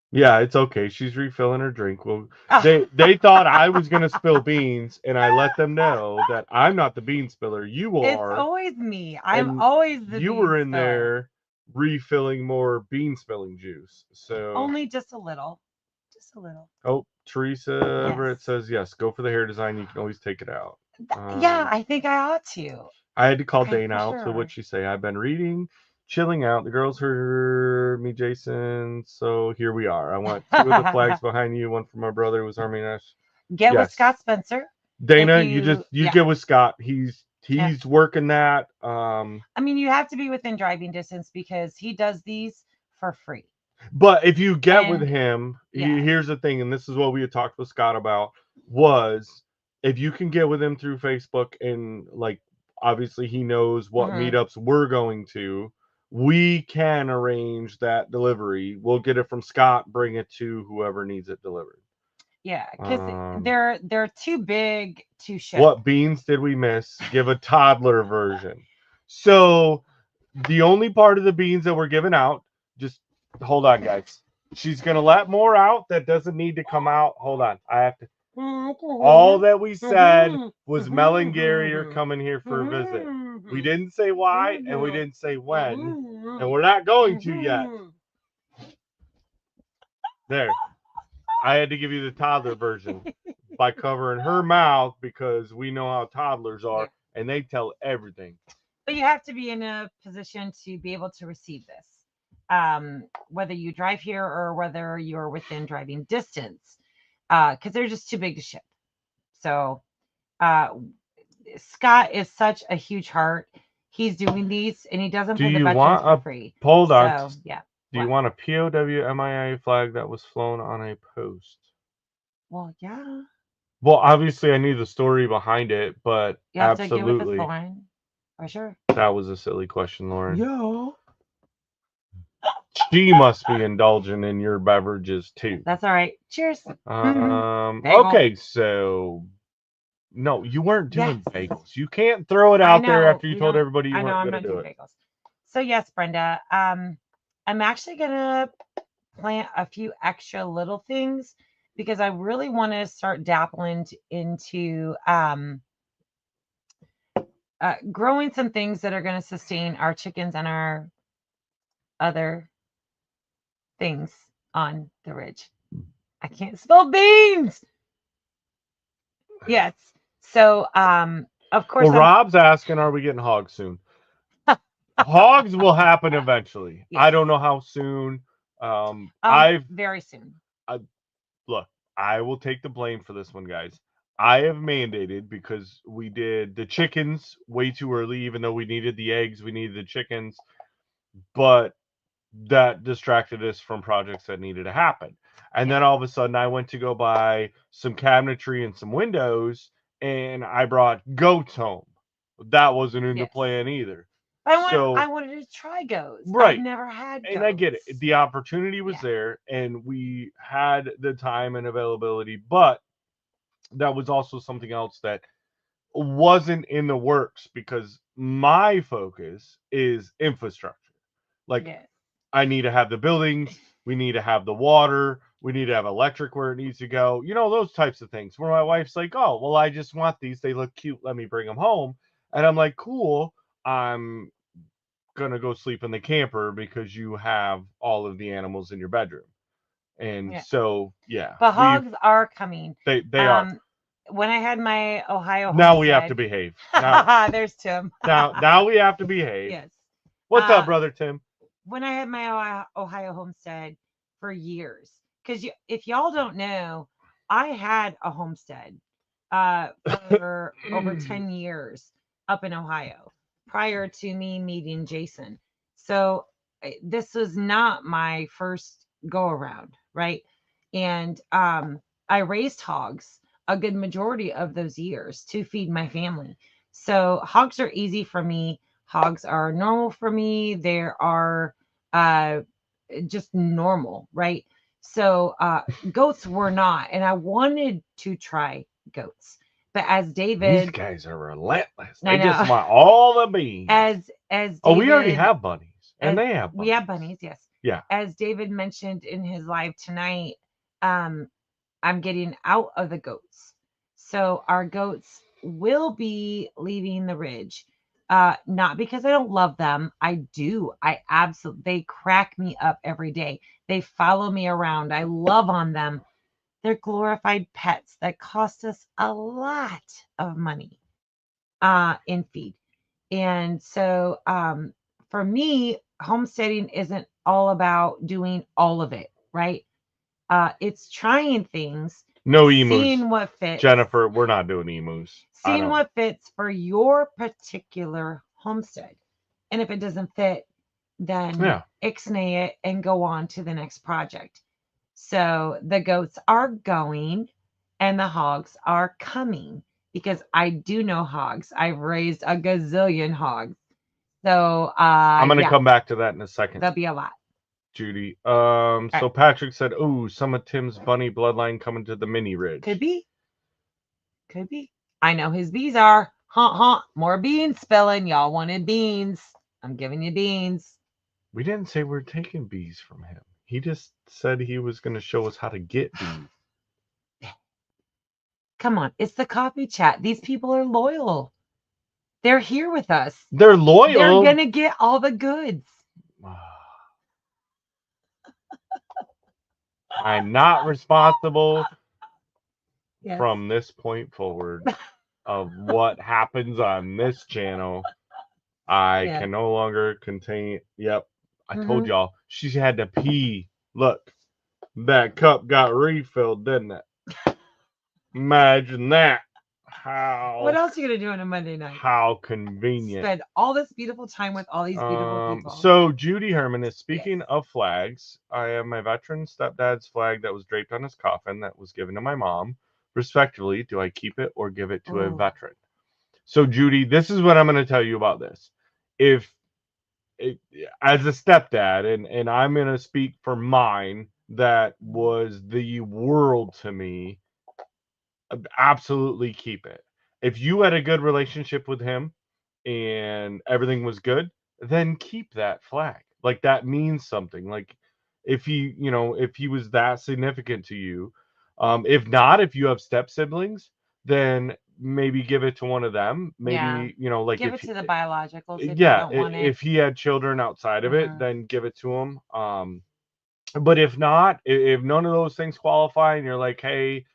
Yeah, it's okay. She's refilling her drink. Well, they thought I was gonna spill beans, and I let them know that I'm not the bean spiller. You are. It's always me. I'm always the. You were in there refilling more bean spilling juice. So only just a little. Just a little. Oh, Teresa Everett says yes. Go for the hair design. You can always take it out. Yeah, I think I ought to. I had to call Dana out. So what'd she say? I've been reading. Chilling out. The girls heard me, Jason. So here we are. I want 2 of the flags behind you. One for my brother who was Army Nash. Get with Scott Spencer. Dana, you get with Scott. He's working that. I mean, you have to be within driving distance because he does these for free. But if you get with him, here's the thing, and this is what we had talked with Scott about, was if you can get with him through Facebook and like obviously he knows what meetups we're going to. We can arrange that delivery. We'll get it from Scott, bring it to whoever needs it delivered. Yeah, because they're too big to ship. What beans did we miss? Give a toddler version. So the only part of the beans that we're giving out, just hold on, guys. She's gonna let more out that doesn't need to come out. Hold on, I have to. All that we said was Mel and Gary are coming here for a visit. We didn't say why, and we didn't say when, and we're not going to yet. There. I had to give you the toddler version by covering her mouth because we know how toddlers are, and they tell everything. But you have to be in a position to be able to receive this, whether you drive here or whether you're within driving distance, because they're just too big to ship. So Scott is such a huge heart. He's doing these, and he doesn't put the veterans for free. Hold on. So, yeah. Do you want a POW-MIA flag that was flown on a post? Well, yeah. Well, obviously, I need the story behind it, but you have absolutely. To give it the line. For sure. That was a silly question, Lauren. Yeah. She must be indulging in your beverages too. That's all right. Cheers. Okay, so no, you weren't doing bagels. You can't throw it out there after you told everybody you weren't going to do it. Bagels. So yes, Brenda. I'm actually gonna plant a few extra little things because I really want to start dabbling into growing some things that are going to sustain our chickens and our other things on the ridge. I can't spell beans. Yes. So of course. Well, Rob's asking, are we getting hogs soon? Hogs will happen eventually. Yes. I don't know how soon. Very soon. Look, I will take the blame for this one, guys. I have mandated, because we did the chickens way too early, even though we needed the eggs, we needed the chickens, but that distracted us from projects that needed to happen. And then all of a sudden, I went to go buy some cabinetry and some windows, and I brought goats home. That wasn't in the Yes. plan either. I So, wanted to try goats. I've right. never had And I get it. goats. The opportunity was Yeah. there, and we had the time and availability, but that was also something else that wasn't in the works, because my focus is infrastructure. Like, Yes. I need to have the buildings, we need to have the water, we need to have electric where it needs to go, those types of things. Where my wife's like, oh, well, I just want these, they look cute, let me bring them home. And I'm like, cool, I'm gonna go sleep in the camper because you have all of the animals in your bedroom. And Yeah. so, yeah, But hogs are coming. they are. When I had my Ohio Now we have to homestead, behave. Now, there's Tim. now we have to behave. Yes. What's up, brother Tim? When I had my Ohio homestead for years, because if y'all don't know, I had a homestead for over 10 years up in Ohio prior to me meeting Jason. So this was not my first go around, right? And I raised hogs a good majority of those years to feed my family. So hogs are easy for me. Hogs are normal for me. There are uh, just normal, right? So goats were not, and I wanted to try goats. But as These David, guys are relentless. I They just know, want all the beans. as Oh, we already David, have bunnies, and as they have we have bunnies. bunnies, yes. Yeah. As David mentioned in his live tonight, um, I'm getting out of the goats. So our goats will be leaving the ridge. Not because I don't love them. I do. I absolutely, they crack me up every day. They follow me around. I love on them. They're glorified pets that cost us a lot of money in feed. And so for me, homesteading isn't all about doing all of it, right? It's trying things, No emus. seeing what fits, Jennifer, we're not doing emus. seeing what fits for your particular homestead. And if it doesn't fit, then Yeah. ixnay it and go on to the next project. So the goats are going and the hogs are coming because I do know hogs. I've raised a gazillion hogs. So I'm gonna yeah, come back to that in a second, there'll be a lot. Judy. All So right. Patrick said, "Oh, some of Tim's bunny bloodline coming to the mini ridge." Could be. Could be. I know his bees are. More beans spilling. Y'all wanted beans. I'm giving you beans. We didn't say we're taking bees from him. He just said he was going to show us how to get bees. Come on. It's the coffee chat. These people are loyal. They're here with us. They're loyal. They're going to get all the goods. I'm not responsible Yes. from this point forward of what happens on this channel. I Yes. can no longer contain. Yep. I told y'all she had to pee. Look, that cup got refilled, didn't it? Imagine that. How? What else are you going to do on a Monday night? How convenient. Spend all this beautiful time with all these beautiful people. So Judy Herman is speaking of flags. I have my veteran stepdad's flag that was draped on his coffin that was given to my mom. Respectively, do I keep it or give it to a veteran? So Judy, this is what I'm going to tell you about this. As a stepdad, and I'm going to speak for mine, that was the world to me. Absolutely keep it. If you had a good relationship with him and everything was good, then keep that flag. Like, that means something. Like, if he was that significant to you. If not, if you have step siblings, then maybe give it to one of them. Maybe, like, give if it to the biologicals. If yeah, you don't want if he had children outside of it, Mhm. then give it to him. But if not, if none of those things qualify and you're like, hey,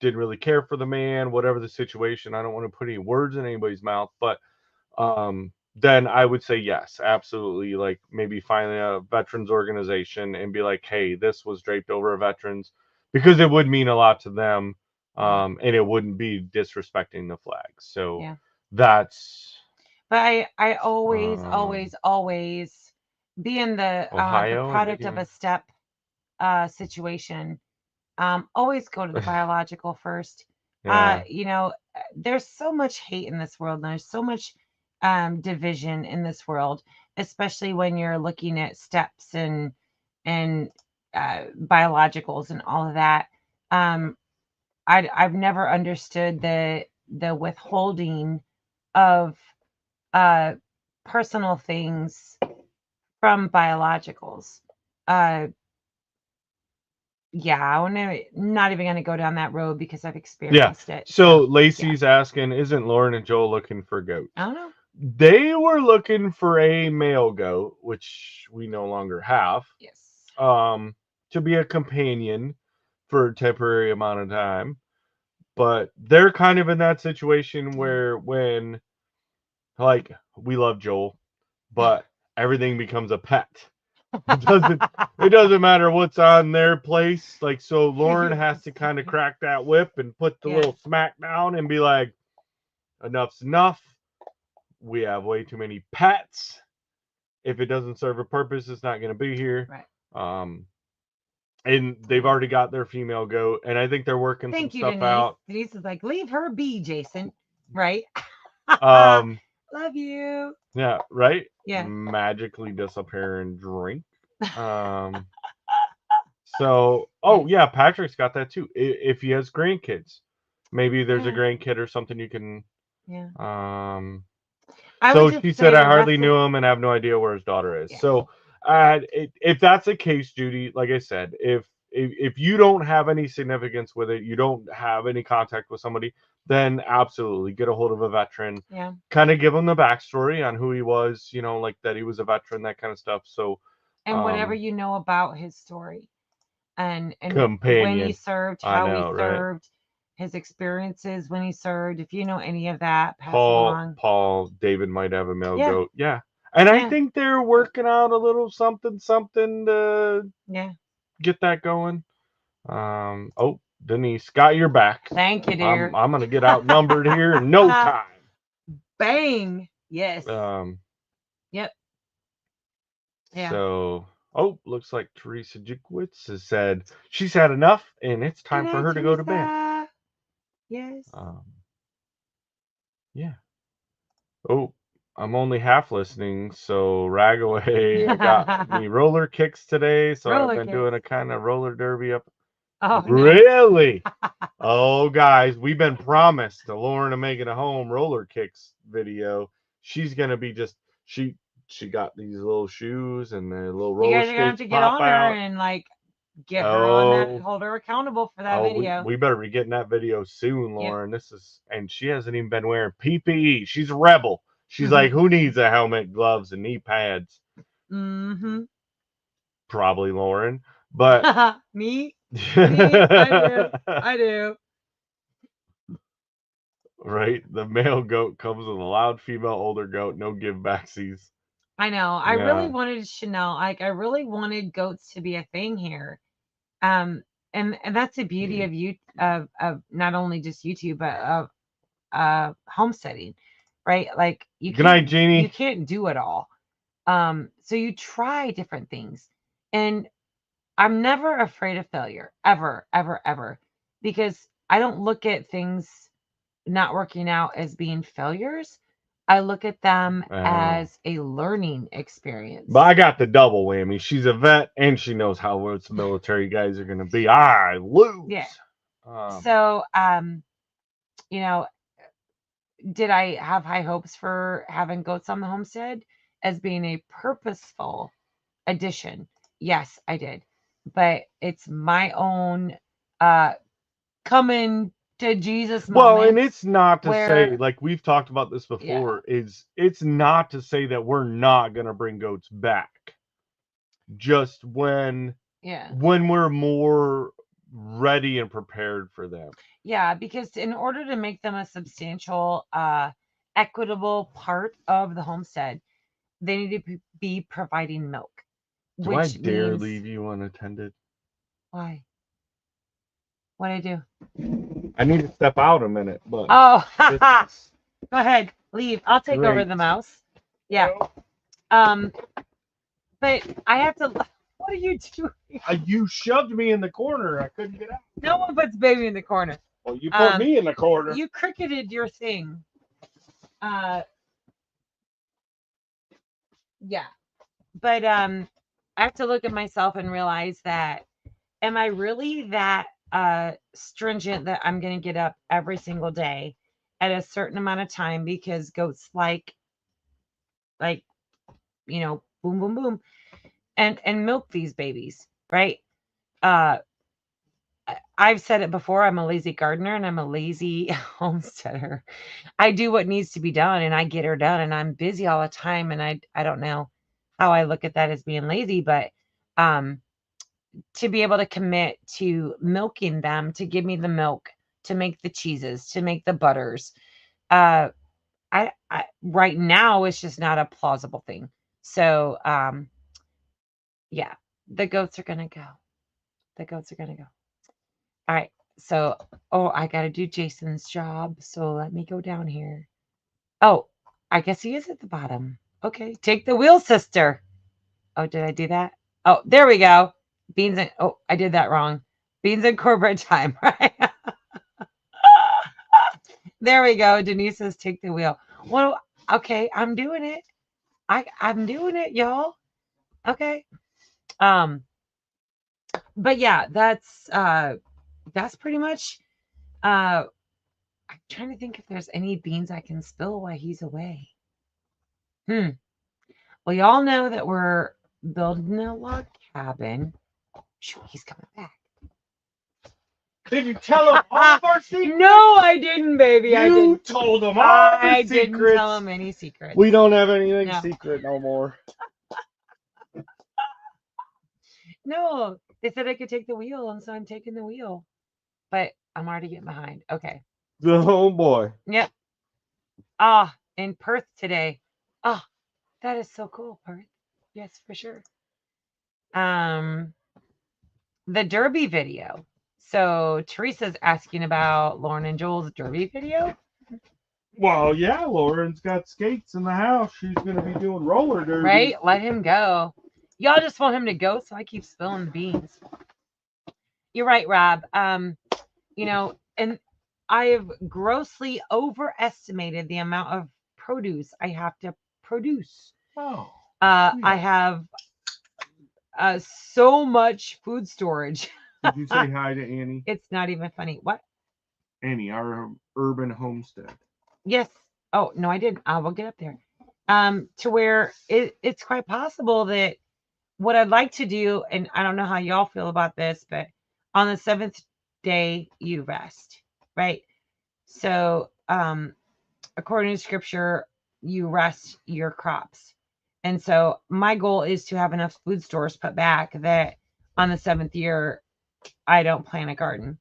didn't really care for the man, whatever the situation, I don't want to put any words in anybody's mouth, but then I would say yes, absolutely. Like, maybe find a veterans organization and be like, hey, this was draped over a veterans, because it would mean a lot to them And it wouldn't be disrespecting the flag. So Yeah. that's But I always, um, always, always, being the Ohio, I think. product of a step situation, always go to the biological first. Yeah. There's so much hate in this world, and there's so much division in this world, especially when you're looking at steps and biologicals and all of that. Um, I've never understood the withholding of uh, personal things from biologicals. Uh, yeah, not even going to go down that road because I've Yeah. experienced it. So So, yeah. Lacey's asking, isn't Lauren and Joel looking for goats? I don't know. They were looking for a male goat, which we no longer have, Yes. to be a companion for a temporary amount of time. But they're kind of in that situation where when, like, we love Joel, but everything becomes a pet. It doesn't matter what's on their place. Like, so Lauren has to kind of crack that whip and put the Yeah. little smack down and be like, enough's enough. We have way too many pets. If it doesn't serve a purpose, it's not going to be here. Right. And they've already got their female goat, and I think they're working Thank some you, stuff Denise. out. Denise is like, leave her be, Jason. Right? Love you. Yeah, right. Yeah. Magically disappear and drink. So, oh yeah, Patrick's got that too. If he has grandkids, maybe there's a Yeah. grandkid or something you can. Yeah. So would just she say said, I the hardly rest knew him and have no idea where his daughter is. Yeah. So, if that's the case, Judy, like I said, if you don't have any significance with it, you don't have any contact with somebody, then absolutely get a hold of a veteran. Yeah. Kind of give him the backstory on who he was, like that he was a veteran, that kind of stuff. So, And whatever you know about his story and when he companion. served, I how know, he right? served, his experiences when he served. If you know any of that, pass along. Paul, David might have a male Yeah. goat. Yeah. And I Yeah. think they're working out a little something to Yeah. get that going. Oh, Denise, got your back. Thank you, dear. I'm gonna get outnumbered here in no time. Bang. Yes. Yep. Yeah. So, looks like Teresa Jukowitz has said she's had enough and it's time Good for night, her to go to bed. Teresa. Yes. Yeah. Oh, I'm only half listening, so rag away. I got me roller kicks today, so I've been doing a kind of roller derby up. Oh, Really? Oh, guys, we've been promised to Lauren and Megan at home roller kicks video. She's gonna be she got these little shoes and the little You roller guys are gonna have skates to get pop on her out. and get her on that, Oh, hold her accountable for that oh, video. we better be getting that video soon, Yep. Lauren. And she hasn't even been wearing PPE. She's a rebel. She's like, who needs a helmet, gloves, and knee pads? Mm-hmm. Probably Lauren, but Me, I do. Right, the male goat comes with a loud female older goat. No give backsies. I know. I really Yeah. wanted Chanel. Like, I really wanted goats to be a thing here. And that's the beauty of you of not only just YouTube but of homesteading, right? Like Good night, Jeannie. you can't do it all. So you try different things, and I'm never afraid of failure, ever, ever, ever, because I don't look at things not working out as being failures. I look at them as a learning experience. But I got the double whammy. She's a vet and she knows how its military guys are gonna be. I lose. Yeah. So, did I have high hopes for having goats on the homestead as being a purposeful addition? Yes, I did. But it's my own coming to Jesus moment. Well, and it's not to say, like we've talked about this before, it's not to say that we're not gonna bring goats back. Just when we're more ready and prepared for them. Yeah, because in order to make them a substantial, equitable part of the homestead, they need to be providing milk. Do I dare leave you unattended? Why? What I do? I need to step out a minute, but Oh, this haha. is Go ahead. Leave. I'll take over great. the mouse. Yeah. But I have to. What are you doing? You shoved me in the corner. I couldn't get out. No one puts baby in the corner. Well, you put me in the corner. You cricketed your thing. Yeah. But I have to look at myself and realize that am I really that stringent that I'm going to get up every single day at a certain amount of time because goats like boom boom boom and milk these babies, right? uh I've said it before, I'm a lazy gardener and I'm a lazy homesteader. I do what needs to be done and I get her done and I'm busy all the time and I don't know how I look at that as being lazy, but um to be able to commit to milking them, to give me the milk, to make the cheeses, to make the butters. Uh, I right now it's just not a plausible thing. So, yeah, the goats are gonna go. The goats are gonna go. All right. So, oh, I gotta do Jason's job. So let me go down here. Oh, I guess he is at the bottom. Okay, take the wheel, sister. Oh, did I do that? Oh, there we go. Beans and oh, I did that wrong. Beans and cornbread time, right? There we go. Denise says take the wheel. Well, okay, I'm doing it. I'm doing it, y'all. Okay. Um, but yeah, that's pretty much I'm trying to think if there's any beans I can spill while he's away. Hmm. Well, y'all know that we're building a log cabin. Shoot, he's coming back. Did you tell him all of our secrets? No, I didn't, baby. I You didn't. told him all I the didn't secrets. tell him any secrets. We don't have anything No. secret no more. No, they said I could take the wheel, and so I'm taking the wheel. But I'm already getting behind. Okay. Oh boy. Yep. Ah, in Perth today. Ah, that is so cool, Perth. Yes, for sure. The Derby video. So Teresa's asking about Lauren and Joel's Derby video. Well, yeah, Lauren's got skates in the house. She's gonna be doing roller derby. Right? Let him go. Y'all just want him to go, so I keep spilling the beans. You're right, Rob. And I have grossly overestimated the amount of produce I have to produce. Oh. I have so much food storage. Did you say hi to Annie? It's not even funny. What? Annie, our urban homestead. Yes. Oh, no, I didn't. I will get up there. To where it's quite possible that what I'd like to do, and I don't know how y'all feel about this, but on the 7th day you rest, right? So, according to scripture, you rest your crops. And so my goal is to have enough food stores put back that on the 7th year, I don't plant a garden.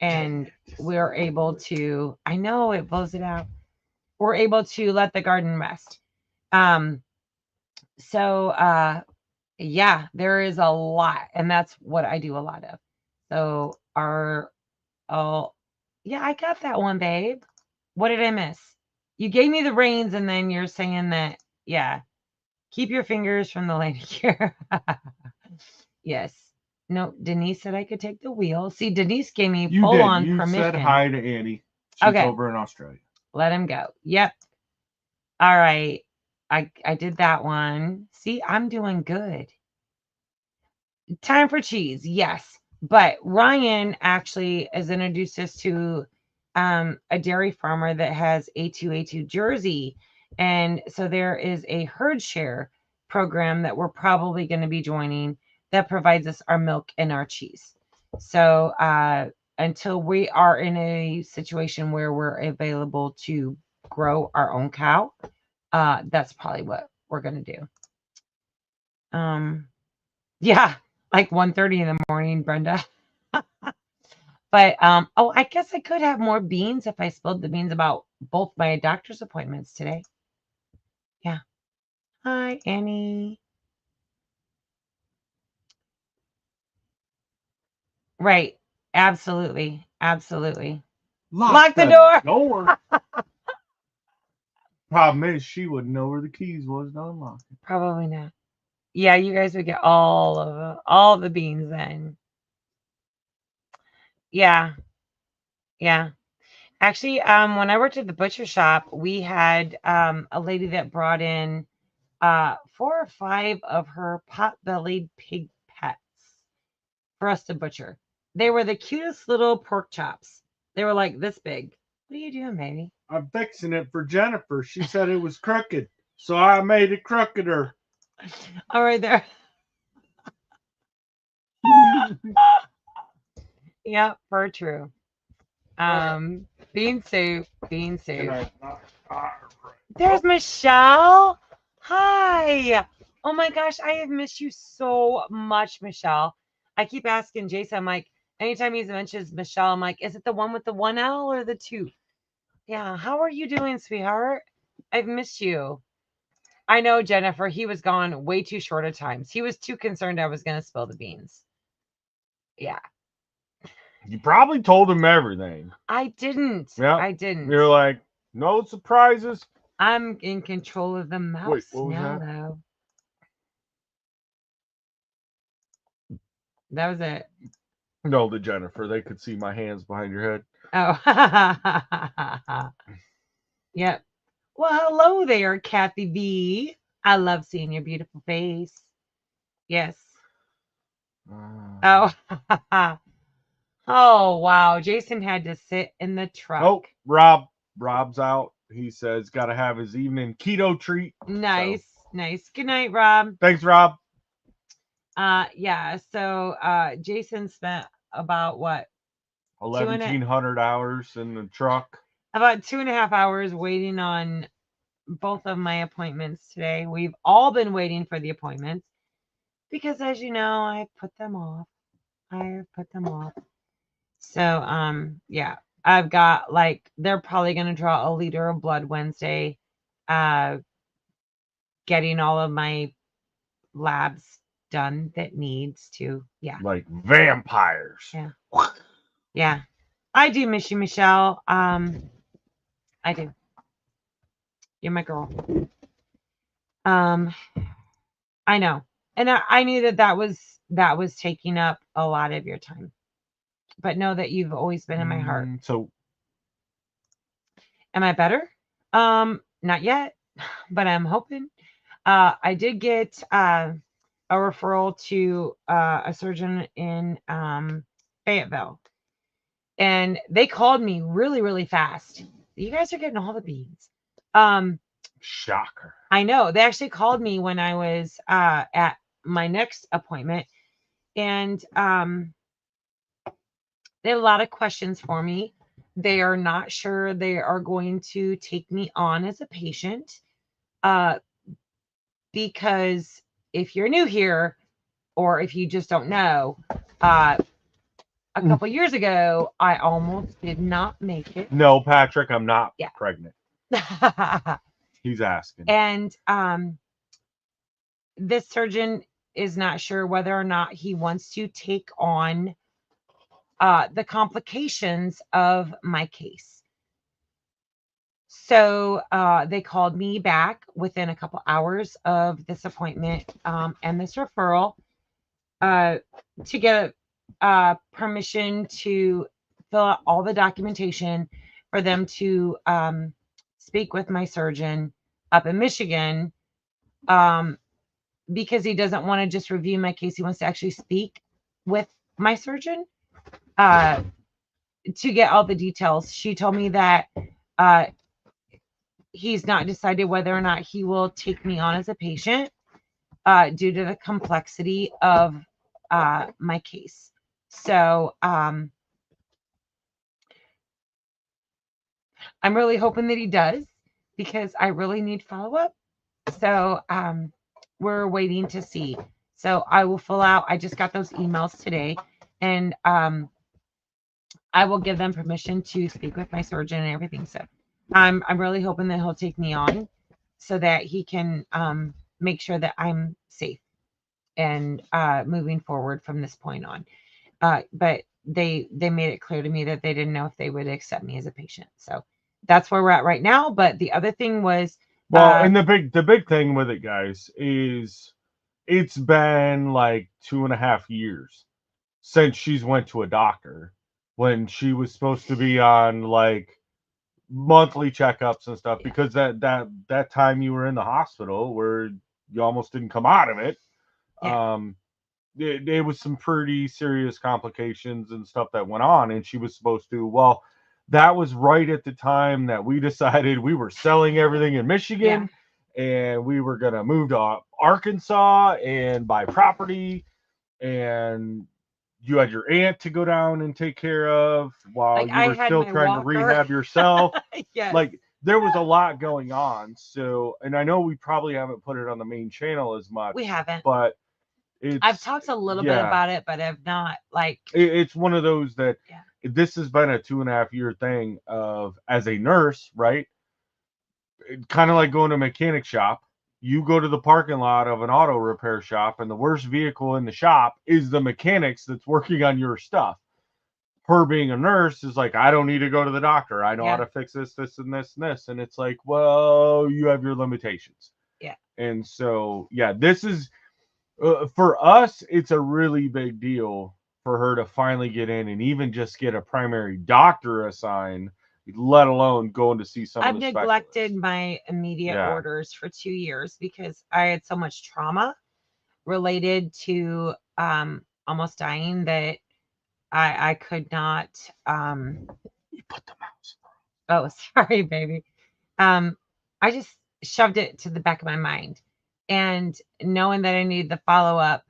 And we're able to, I know it blows it out. We're able to let the garden rest. So yeah, there is a lot, and that's what I do a lot of. So oh yeah, I got that one, babe. What did I miss? You gave me the reins, and then you're saying that, yeah, keep your fingers from the lady here. Yes. No, Denise said I could take the wheel. See, Denise gave me You full did. on You permission. said hi to Annie. She's Okay. over in Australia. Let him go. Yep. All right. I did that one. See, I'm doing good. Time for cheese, yes. But Ryan actually has introduced us to a dairy farmer that has A2 Jersey. And so there is a herd share program that we're probably going to be joining that provides us our milk and our cheese. So until we are in a situation where we're available to grow our own cow, that's probably what we're going to do. Yeah, like 1:30 in the morning, Brenda. But oh, I guess I could have more beans if I spilled the beans about both my doctor's appointments today. Yeah. Hi, Annie. Right. Absolutely. Absolutely. Lock the door. Problem is, she wouldn't know where the keys was to unlock it. Probably not. Yeah, you guys would get all the beans then. Yeah. Yeah. Actually, when I worked at the butcher shop, we had a lady that brought in 4 or 5 of her pot-bellied pig pets for us to butcher. They were the cutest little pork chops. They were like this big. What are you doing, baby? I'm fixing it for Jennifer. She said it was crooked, so I made it crookeder. All right, there. Yep, for true. Bean soup, bean soup. There's Michelle. Hi. Oh my gosh, I have missed you so much, Michelle. I keep asking Jason, I'm like, anytime he mentions Michelle, I'm like, is it the one with the 1L or the 2? Yeah, how are you doing, sweetheart? I've missed you. I know, Jennifer, he was gone way too short of times. He was too concerned I was going to spill the beans. Yeah. You probably told him everything. I didn't. Yeah. I didn't. You're like, no surprises. I'm in control of the mouse Wait, what was now, that? though. That was it. No, the Jennifer. They could see my hands behind your head. Oh. Yep. Well, hello there, Kathy V. I love seeing your beautiful face. Yes. Oh. Oh, wow. Jason had to sit in the truck. Oh, Rob's out. He says got to have his evening keto treat. Nice. So. Nice. Good night, Rob. Thanks, Rob. Yeah. So Jason spent about what? 1,100 hours in the truck. About 2.5 hours waiting on both of my appointments today. We've all been waiting for the appointments because, as you know, I put them off. So, yeah, I've got they're probably going to draw a liter of blood Wednesday, getting all of my labs done that needs to. Yeah. Like vampires. Yeah. Yeah. I do miss you, Michelle. I do. You're my girl. I know. And I knew that was taking up a lot of your time. But know that you've always been in my heart. So am I better? Not yet, but I'm hoping. I did get a referral to a surgeon in Fayetteville. And they called me really, really fast. You guys are getting all the beans. Shocker. I know. They actually called me when I was at my next appointment. And they had a lot of questions for me. They are not sure they are going to take me on as a patient. Because if you're new here, or if you just don't know, a couple years ago, I almost did not make it. No, Patrick, I'm not pregnant. He's asking. And this surgeon is not sure whether or not he wants to take on the complications of my case. So they called me back within a couple hours of this appointment and this referral to get permission to fill out all the documentation for them to speak with my surgeon up in Michigan, because he doesn't want to just review my case. He wants to actually speak with my surgeon to get all the details. She told me that he's not decided whether or not he will take me on as a patient due to the complexity of my case. So I'm really hoping that he does, because I really need follow-up. So we're waiting to see. So I will fill out. I just got those emails today, and I will give them permission to speak with my surgeon and everything. So I'm really hoping that he'll take me on so that he can make sure that I'm safe and moving forward from this point on. But they made it clear to me that they didn't know if they would accept me as a patient. So that's where we're at right now. But the other thing was, Well, and the big thing with it, guys, is it's been like 2.5 years since she's went to a doctor when she was supposed to be on like monthly checkups and stuff, Yeah. because that time you were in the hospital where you almost didn't come out of it. Yeah. It was some pretty serious complications and stuff that went on, and she was supposed to, well, that was right at the time that we decided we were selling everything in Michigan, and we were going to move to Arkansas and buy property, and you had your aunt to go down and take care of while like you I were had still my trying to walker. rehab yourself. Yes. Like, there was a lot going on. So, and I know we probably haven't put it on the main channel as much, We haven't. but I've talked a little bit about it, but I've not like. it's one of those that Yeah. this has been a 2.5 year thing of, as a nurse, right? Kind of like going to a mechanic shop. You go to the parking lot of an auto repair shop, and the worst vehicle in the shop is the mechanic's that's working on your stuff. Her being a nurse is like, I don't need to go to the doctor. I know how to fix this, this, and this, and this. And it's like, well, you have your limitations. Yeah. And so, yeah, this is, for us, it's a really big deal for her to finally get in and even just get a primary doctor assigned, let alone going to see some I've of the neglected specialists. my immediate orders for 2 years because I had so much trauma related to almost dying that I could not You put the mouse. oh sorry baby. I just shoved it to the back of my mind, and knowing that I needed the follow up,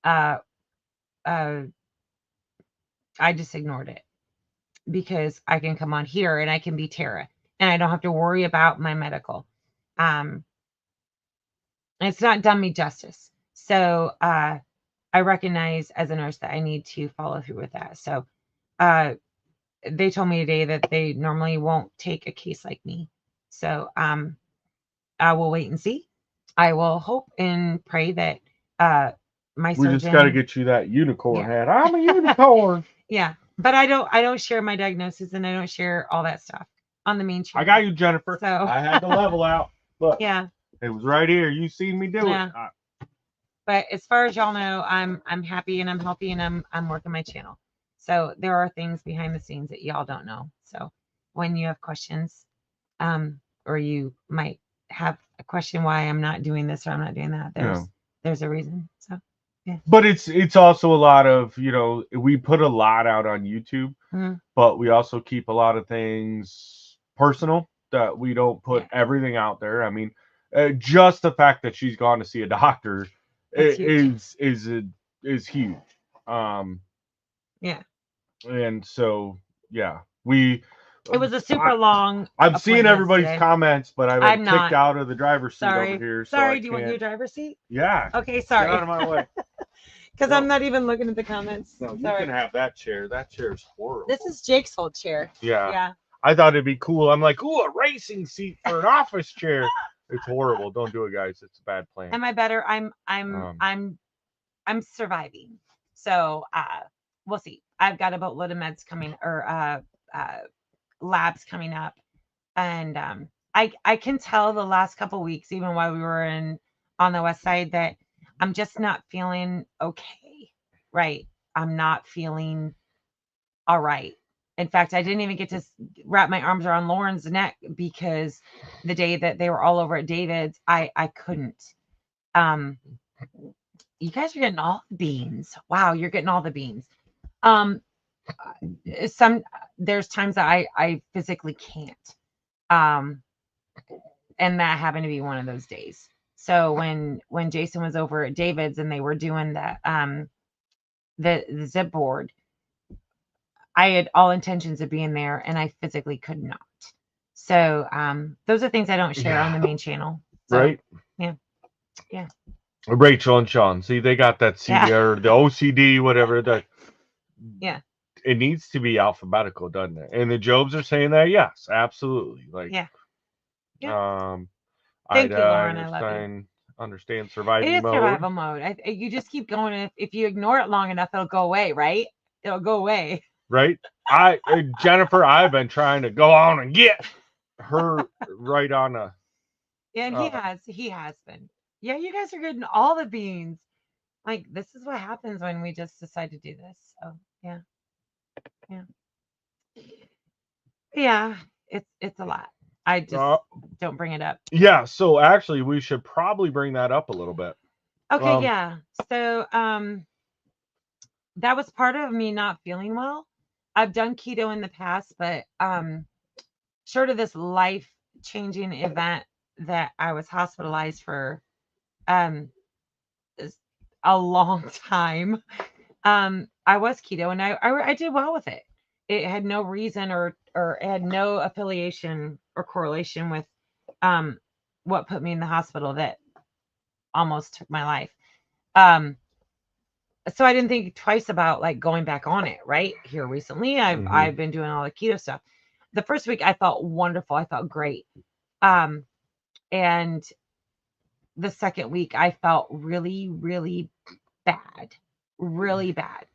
uh I just ignored it because I can come on here and I can be Tara and I don't have to worry about my medical. It's not done me justice. So I recognize as a nurse that I need to follow through with that. So they told me today that they normally won't take a case like me. So I will wait and see. I will hope and pray that my surgeon. We just got to get you that unicorn hat. I'm a unicorn. Yeah, but I don't share my diagnosis and I don't share all that stuff on the main channel. I got you, Jennifer. So I had to level out. Look, yeah, it was right here. You seen me do it. But as far as y'all know, I'm happy and I'm healthy and I'm working my channel. So there are things behind the scenes that y'all don't know. So when you have questions, or you might have a question why I'm not doing this or I'm not doing that, there's a reason. So yeah. But it's also a lot of, we put a lot out on YouTube, but we also keep a lot of things personal that we don't put everything out there. I mean, just the fact that she's gone to see a doctor is huge. Yeah. And so, yeah, it was a super long. I'm seeing everybody's today. comments, but I'm kicked out of the driver's seat over here. Sorry, so do you want your driver's seat? Yeah. Okay, sorry. Get out of my way. Because I'm not even looking at the comments. No, you can have that chair. That chair is horrible. This is Jake's old chair. Yeah. Yeah. I thought it'd be cool. I'm like, ooh, a racing seat for an office chair. It's horrible. Don't do it, guys. It's a bad plan. Am I better? I'm surviving. So we'll see. I've got a boatload of meds coming, or labs coming up, and I can tell the last couple weeks, even while we were on the west side, that I'm just not feeling okay. Right. I'm not feeling all right. In fact, I didn't even get to wrap my arms around Lauren's neck because the day that they were all over at David's, I couldn't. You guys are getting all the beans. Wow, you're getting all the beans. There's times that I physically can't. And that happened to be one of those days. So when Jason was over at David's and they were doing the zip board, I had all intentions of being there and I physically could not. So those are things I don't share on the main channel. So, right? Yeah. Yeah. Rachel and Sean, see, they got that or the OCD, whatever. Yeah. It needs to be alphabetical, doesn't it? And the Jobs are saying that, yes, absolutely. Like, yeah. Thank you, Lauren. I love you. Understand survival mode. It is survival mode. You just keep going. If you ignore it long enough, it'll go away, right? it'll go away. right? Jennifer, I've been trying to go on and get her right on a. And he has been. Yeah, you guys are getting all the beans. Like this is what happens when we just decide to do this. So yeah, yeah, yeah. It's a lot. I just Uh, don't bring it up. yeah, so actually, we should probably bring that up a little bit. Okay, Um, yeah. So that was part of me not feeling well. I've done keto in the past, but short of this life changing event that I was hospitalized for um a long time. I was keto and I did well with it. It had no reason or it had no affiliation or correlation with um what put me in the hospital that almost took my life. Um so I didn't think twice about like going back on it, right? Here recently I've been doing all the keto stuff. The first week I felt wonderful. I felt great. Um and the second week I felt really, really bad. Really bad.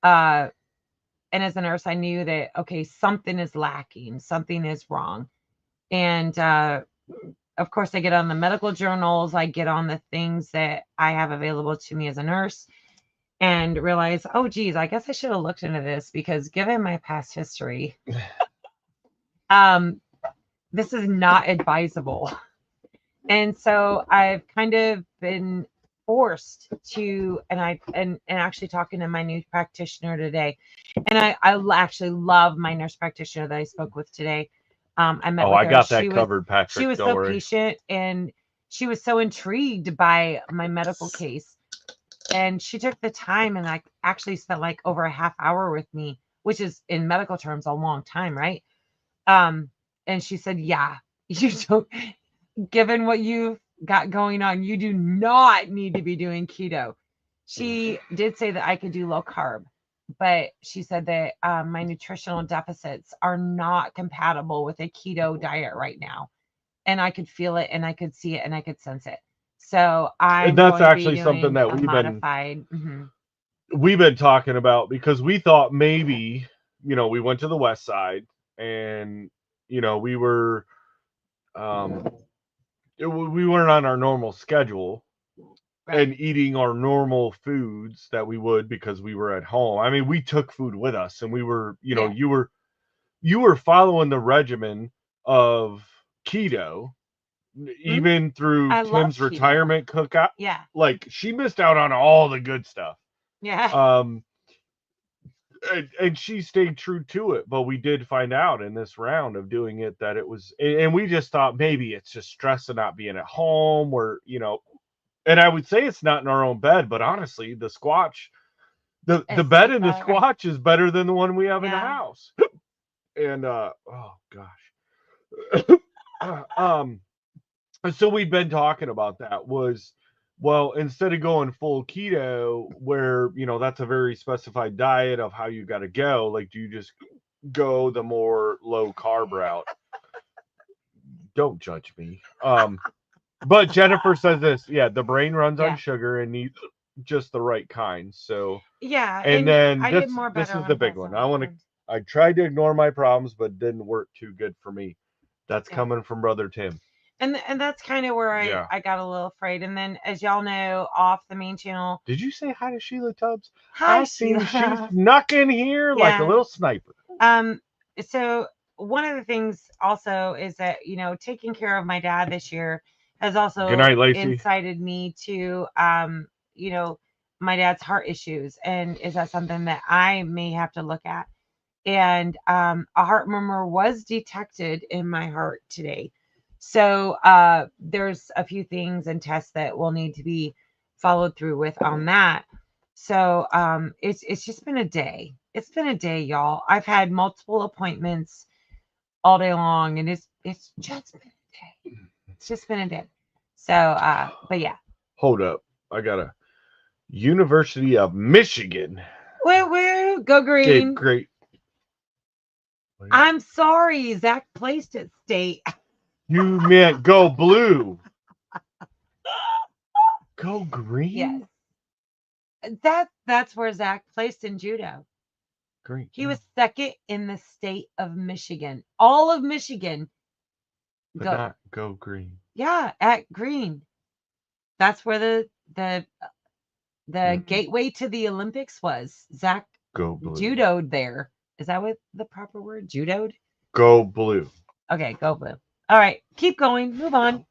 Uh and as a nurse, I knew that okay, something is lacking, something is wrong. And of course, I get on the medical journals, I get on the things that I have available to me as a nurse, and realize, oh, geez, I guess I should have looked into this because given my past history, um, this is not advisable. And so I've kind of been forced to, and actually talking to my new practitioner today, and actually love my nurse practitioner that I spoke with today. I met oh, with I her. got that covered, She Patrick. was Don't so worry. patient and she was so intrigued by my medical case. And she took the time and like actually spent like over a half hour with me, which is in medical terms a long time, right? And she said, yeah, you don't, given what you've got going on, you do not need to be doing keto. She did say that I could do low carb, but she said that my nutritional deficits are not compatible with a keto diet right now. And I could feel it and I could see it and I could sense it. So And I'm that's going to be actually something doing that a modified. we've been talking about because we thought maybe, we went to the west side and we were we weren't on our normal schedule Right. and eating our normal foods that we would because we were at home. I mean, we took food with us and we were, Yeah. you were following the regimen of keto even through I love Tim's keto. retirement cookout. Yeah. Like she missed out on all the good stuff. Yeah. And she stayed true to it, but we did find out in this round of doing it that it was, and we just thought maybe it's just stress of not being at home or and I would say it's not in our own bed, but honestly the squatch, the It's bed just in the better. squatch is better than the one we have in the Yeah. house. And oh gosh. So we've been talking about that was, well, instead of going full keto where that's a very specified diet of how you got to go, like do you just go the more low carb route? Don't judge me. But Jennifer says this, yeah, the brain runs on Yeah. sugar and needs just the right kind. So Yeah. and then I did more this better is when the I big wasn't one. working. I tried to ignore my problems but didn't work too good for me. That's Yeah. coming from brother Tim. And that's kind of where Yeah. I got a little afraid. And then as y'all know, off the main channel. Did you say hi to Sheila Tubbs? Hi, I seen she Sheila. snuck in here like a Yeah. little sniper. So one of the things also is that, taking care of my dad this year has also Good night, Lacey. incited me to, my dad's heart issues. And is that something that I may have to look at? And a heart murmur was detected in my heart today. So there's a few things and tests that will need to be followed through with on that. So it's just been a day. It's been a day, y'all. I've had multiple appointments all day long, and it's just been a day. It's just been a day. So but yeah. Hold up. I got a University of Michigan. Woo, go green. Great. I'm sorry, Zach placed it state. You meant go blue. Go green? Yes. That's where Zach placed in judo. green. He was second in the state of Michigan. All of Michigan. but Go, not go green. yeah, at green. That's where the Mhm. gateway to the Olympics was. Zach Go blue. judoed there. Is that what the proper word? Judoed? Go blue. Okay, go blue. All right, keep going. Move on.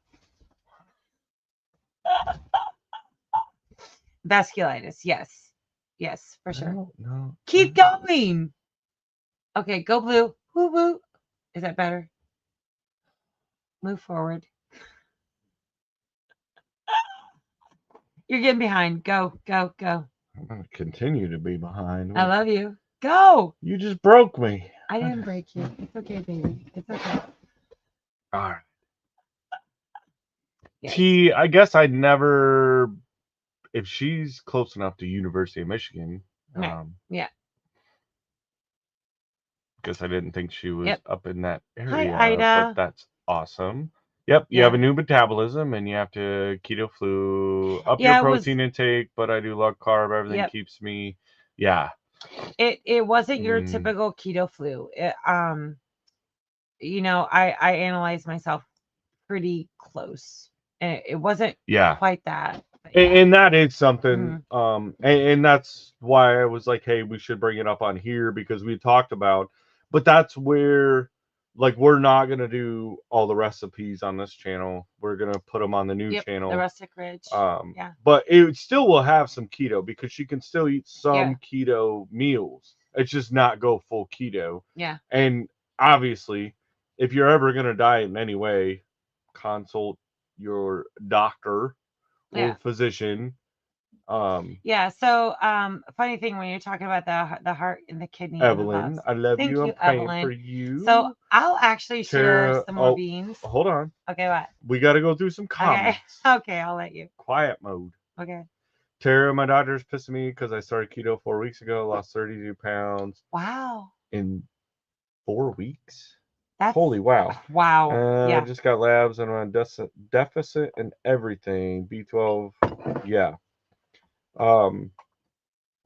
Vasculitis. Yes. Yes, for sure. No. Keep going. Okay, go blue. Woo woo. Is that better? Move forward. You're getting behind. Go, go, go. I'm gonna continue to be behind. I love you. Go. You just broke me. I didn't break you. It's okay, baby. It's okay. All right. Yes. T, I guess I'd never. If she's close enough to University of Michigan, Right. Yeah. Guess I didn't think she was Yep. up in that Hi, area, Ida. but that's awesome. Yep, you Yeah. have a new metabolism and you have to keto flu, up Yeah, your it was- protein intake, but I do love carb. Everything Yep. keeps me, yeah. It wasn't your Mm. typical keto flu. You know, I analyzed myself pretty close. And it wasn't Yeah. quite that. But yeah. And that is something, and that's why I was like, hey, we should bring it up on here because we talked about, but that's where, like, we're not going to do all the recipes on this channel. We're going to put them on the new channel. The Rustic Ridge. Yeah. But it still will have some keto because she can still eat some Yeah. keto meals. It's just not go full keto. Yeah. And obviously, if you're ever going to diet in any way, consult your doctor or Yeah. physician. Yeah. So, funny thing when you're talking about the heart and the kidney. Evelyn, and the I love Thank you. I'm you, praying Evelyn. for you. So I'll actually share Tara- some more oh, beans. Hold on. Okay, what? We got to go through some comments. Okay, I'll let you. Quiet mode. Okay. Tara, my doctor's pissing me because I started keto 4 weeks ago. Lost 32 pounds Wow. in 4 weeks. That's Holy wow. wow. I just got labs and I'm on deficit and everything. B12. Yeah.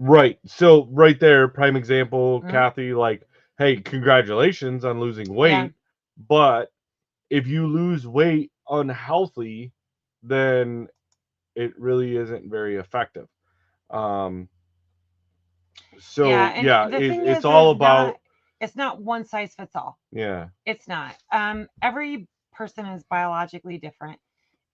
Right. So right there, prime example, Kathy, like, hey, congratulations on losing weight. Yeah. But if you lose weight unhealthy, then it really isn't very effective. So and the thing it's is, all about. It's not one size fits all. Yeah. It's not. Every person is biologically different.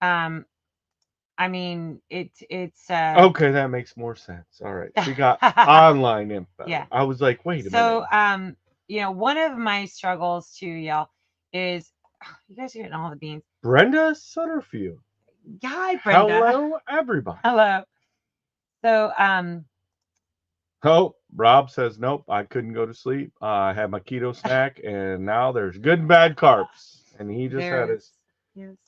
I mean, it's Okay, that makes more sense. All right. She got online info. Yeah. I was like, wait a minute. So, you know, one of my struggles too, y'all, is you guys are getting all the beans. Brenda Sutterfield. Hi, Brenda. Hello, everybody. Hello. So, Oh, Rob says, nope, I couldn't go to sleep. I had my keto snack, and now there's good and bad carbs. And he just had his. Yes.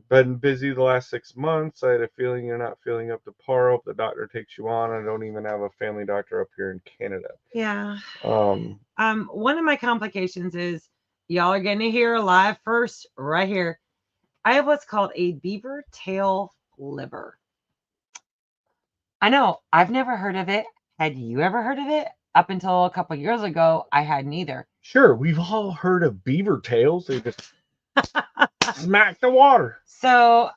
Been busy the last 6 months. I had a feeling you're not feeling up to par. Hope the doctor takes you on. I don't even have a family doctor up here in Canada. Yeah. One of my complications is y'all are going to hear live first right here. I have what's called a beaver tail liver. I know I've never heard of it. Had you ever heard of it? Up until a couple years ago, I hadn't either. Sure, we've all heard of beaver tails. They just smack the water. So,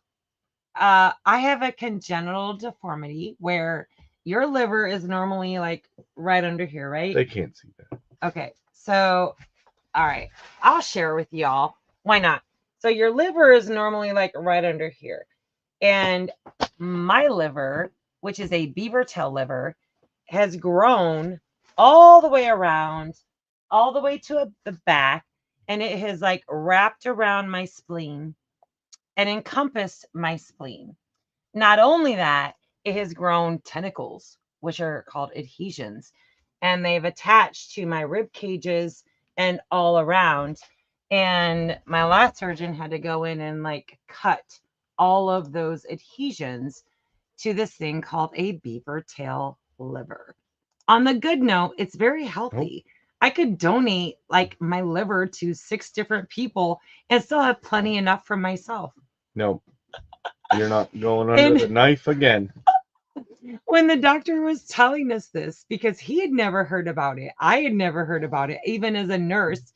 I have a congenital deformity where your liver is normally like right under here, right? They can't see that. Okay, so, all right, I'll share with y'all. Why not? So your liver is normally like right under here. And my liver, which is a beaver tail liver, has grown all the way around, all the way to the back. And it has like wrapped around my spleen and encompassed my spleen. Not only that, it has grown tentacles, which are called adhesions, and they've attached to my rib cages and all around. And my last surgeon had to go in and like cut all of those adhesions to this thing called a beaver tail liver. On the good note, it's very healthy. I could donate like my liver to 6 different people and still have plenty enough for myself. No, you're not going under the knife again. when the doctor was telling us this, because he had never heard about it, I had never heard about it, even as a nurse.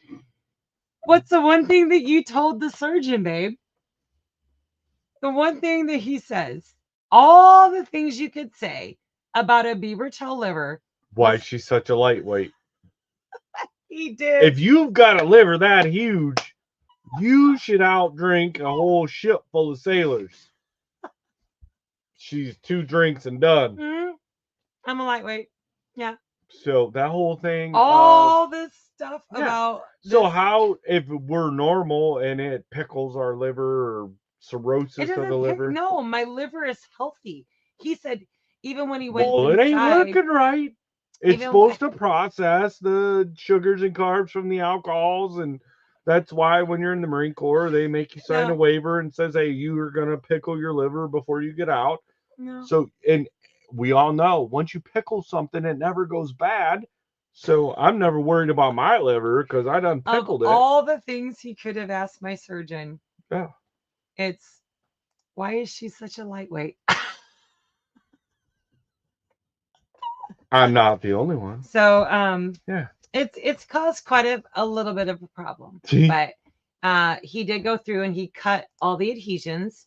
What's the one thing that you told the surgeon, babe? The one thing that he says, all the things you could say about a beaver tail liver. Why she's such a lightweight. He did. If you've got a liver that huge, you should outdrink a whole ship full of sailors. She's 2 drinks and done. Mm-hmm. I'm a lightweight. Yeah. So that whole thing. All this stuff about. So how, if we're normal and it pickles our liver or cirrhosis of the liver? No, my liver is healthy. He said even when he went Well, it ain't inside, working right. It's supposed to process the sugars and carbs from the alcohols, and that's why when you're in the Marine Corps, they make you sign a waiver and says, hey, you are going to pickle your liver before you get out. No. So, and we all know once you pickle something, it never goes bad. So I'm never worried about my liver because I done pickled it. All the things he could have asked my surgeon. Yeah. It's, why is she such a lightweight? I'm not the only one. So, yeah, it's caused quite a little bit of a problem. But he did go through and he cut all the adhesions,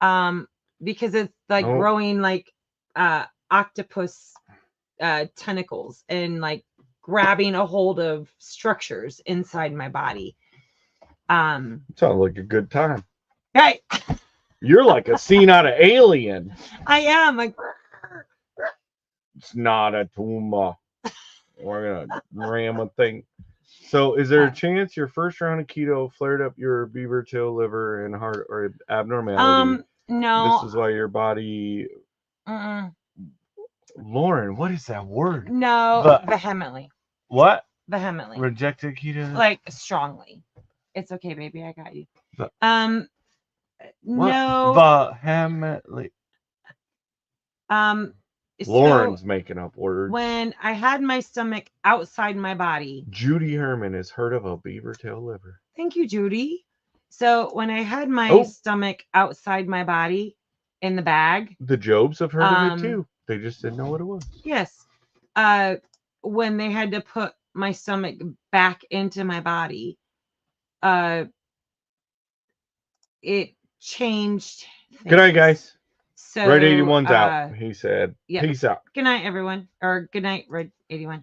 because it's like growing like octopus tentacles and like grabbing a hold of structures inside my body. Sounds like a good time. Right. You're like a scene out of Alien. I am like. It's not a tumor. We're gonna ram a thing. So, is there a chance your first round of keto flared up your beaver tail liver and heart or abnormality? No. This is why your body. Lauren, what is that word? No, vehemently. What? Vehemently. Rejected keto. Like strongly. It's okay, baby. I got you. What? No. Vehemently. Lauren's making up words. When I had my stomach outside my body. Judy Herman has heard of a beaver tail liver. Thank you, Judy. So when I had my stomach outside my body in the bag. The Jobs have heard of it too. They just didn't know what it was. Yes. When they had to put my stomach back into my body, it changed things. Good night, guys. So, Red 81's out, he said. Yeah. Peace out. Good night, everyone. Or good night, Red 81.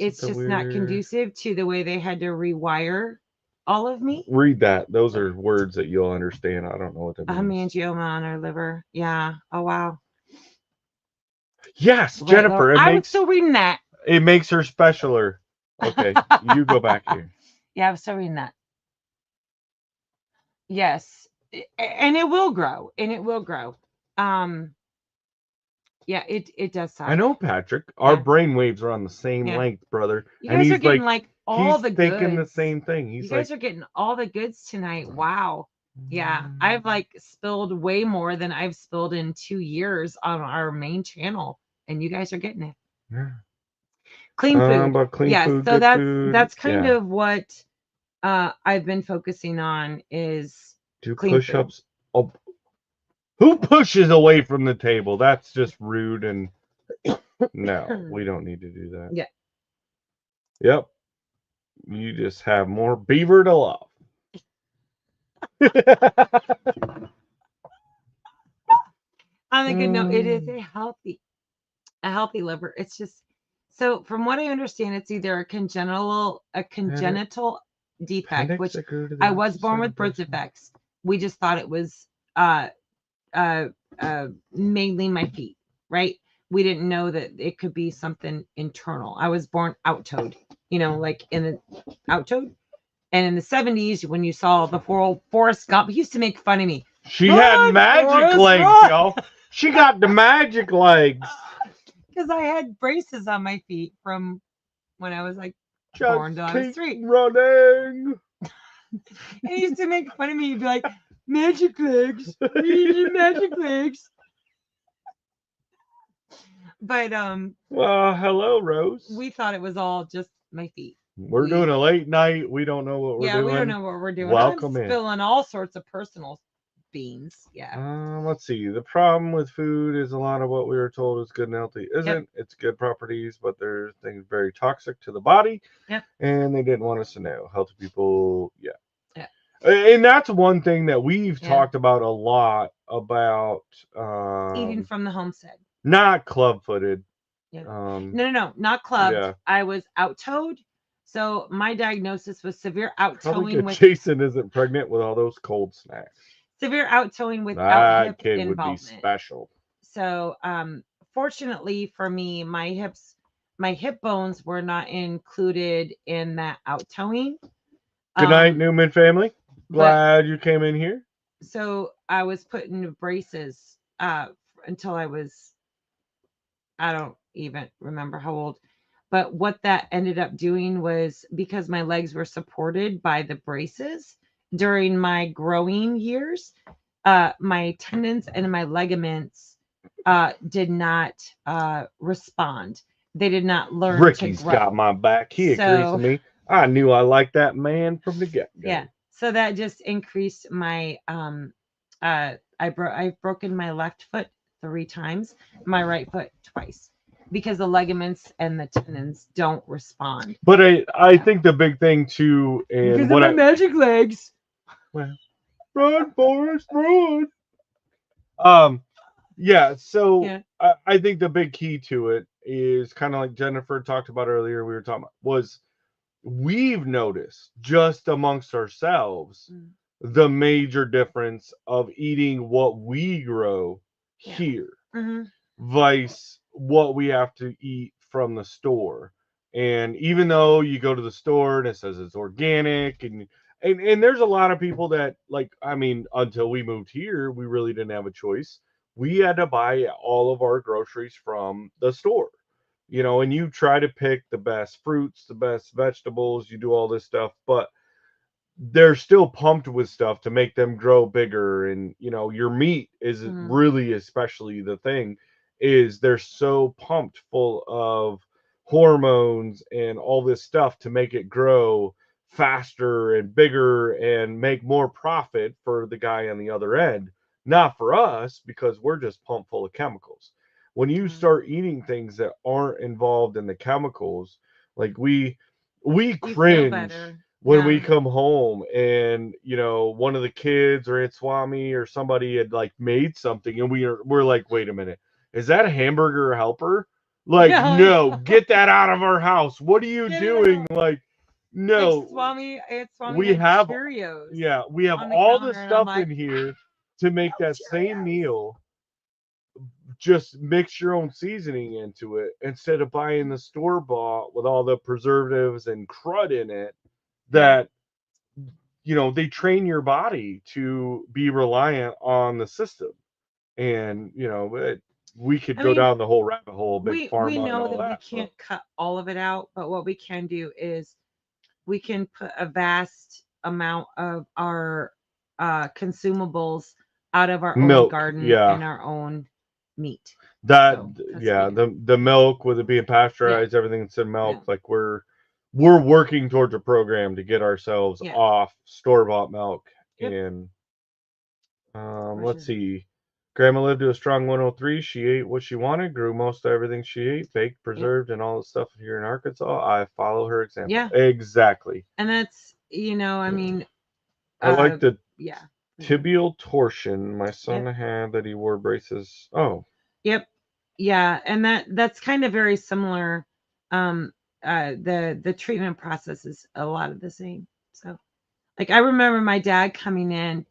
It's just not conducive to the way they had to rewire all of me. Read that. Those are words that you'll understand. I don't know what that means. Hemangioma on our liver. Yeah. Oh, wow. Yes, Jennifer. I'm still reading that. It makes her specialer. Okay, you go back here. Yeah, I'm still reading that. Yes. And it will grow. And it will grow. Yeah, it does suck. I know, Patrick. Our brain waves are on the same length, brother. You guys are getting like all the goods. He's thinking the same thing. You guys are getting all the goods tonight. Wow. Yeah, I've like spilled way more than I've spilled in 2 years on our main channel, and you guys are getting it. Yeah. Clean food. But clean food, so that's food. kind of what I've been focusing on is do push-ups. Oh, who pushes away from the table? That's just rude, and no, we don't need to do that. Yeah. Yep. You just have more beaver to love. On a good note, it is a healthy liver. It's just so from what I understand, it's either a congenital defect, which I was born with birth defects. We just thought it was mainly my feet, right? We didn't know that it could be something internal. I was born out-toed, like in the out-toed. And in the 70s, when you saw the Forrest Gump, he used to make fun of me. She had magic legs, y'all. She got the magic legs. Because I had braces on my feet from when I was like born till I was 3. Running. And he used to make fun of me. He'd be like, magic legs. Magic legs. But well, hello, Rose. We thought it was all just my feet. We're doing a late night. We don't know what we're doing. Yeah, we don't know what we're doing. Welcome I'm spilling all sorts of personal beans. Yeah. Let's see. The problem with food is a lot of what we were told is good and healthy isn't. Yep. It's good properties, but there's things very toxic to the body. Yep. And they didn't want us to know. Healthy people, yeah. Yeah. And that's one thing that we've Yeah. talked about a lot about Eating from the homestead. not club-footed. Yeah. No, not clubbed. yeah. I was out-toed. So my diagnosis was severe Probably out-towing good with Jason isn't pregnant with all those cold snacks. severe out-towing without That hip kid would be involvement. special. So fortunately for me, my hip bones were not included in that out-towing. Good night, Newman family. Glad you came in here. So I was put in braces until I was, I don't even remember how old. But what that ended up doing was, because my legs were supported by the braces during my growing years, my tendons and my ligaments did not respond. They did not learn Ricky's to grow. got my back. He agrees with me. I knew I liked that man from the get-go. Yeah. So that just increased my I've broken my left foot 3 times, my right foot twice, because the ligaments and the tendons don't respond. But I think the big thing too, and Because what of my magic legs. Well, run, Forrest, run. Yeah. So Yeah. I think the big key to it is kind of like Jennifer talked about earlier. We were talking about was we've noticed just amongst ourselves the major difference of eating what we grow here vice what we have to eat from the store. And even though you go to the store and it says it's organic and there's a lot of people that, like, I mean, until we moved here, we really didn't have a choice. We had to buy all of our groceries from the store. You know, and you try to pick the best fruits, the best vegetables, you do all this stuff, but they're still pumped with stuff to make them grow bigger. And you know, your meat is really, especially the thing is they're so pumped full of hormones and all this stuff to make it grow faster and bigger and make more profit for the guy on the other end, not for us, because we're just pumped full of chemicals. When you start eating things that aren't involved in the chemicals, like we cringe when we come home and, you know, one of the kids or Aunt Swami or somebody had like made something and we're like, wait a minute, is that a hamburger helper? Like, no, get that out of our house. What are you doing? Like, no. Like Swami we have Cheerios. Yeah, we have all the stuff in here to make that same meal. Just mix your own seasoning into it instead of buying the store bought with all the preservatives and crud in it that, you know, they train your body to be reliant on the system. And, you know, we could go down the whole rabbit hole, big pharma. We know and all that we can't cut all of it out, but what we can do is we can put a vast amount of our consumables out of our own garden and our own meat. The milk, with it being pasteurized, everything that's in milk, like we're working towards a program to get ourselves off store-bought milk. And let's see, Grandma lived to a strong 103. She ate what she wanted, grew most of everything she ate, baked, preserved, and all the stuff here in Arkansas. I follow her example. Yeah, exactly. And that's, you know, I mean, I like the tibial torsion my son had that he wore braces. Yeah, and that's kind of very similar. The treatment process is a lot of the same. So, like, I remember my dad coming in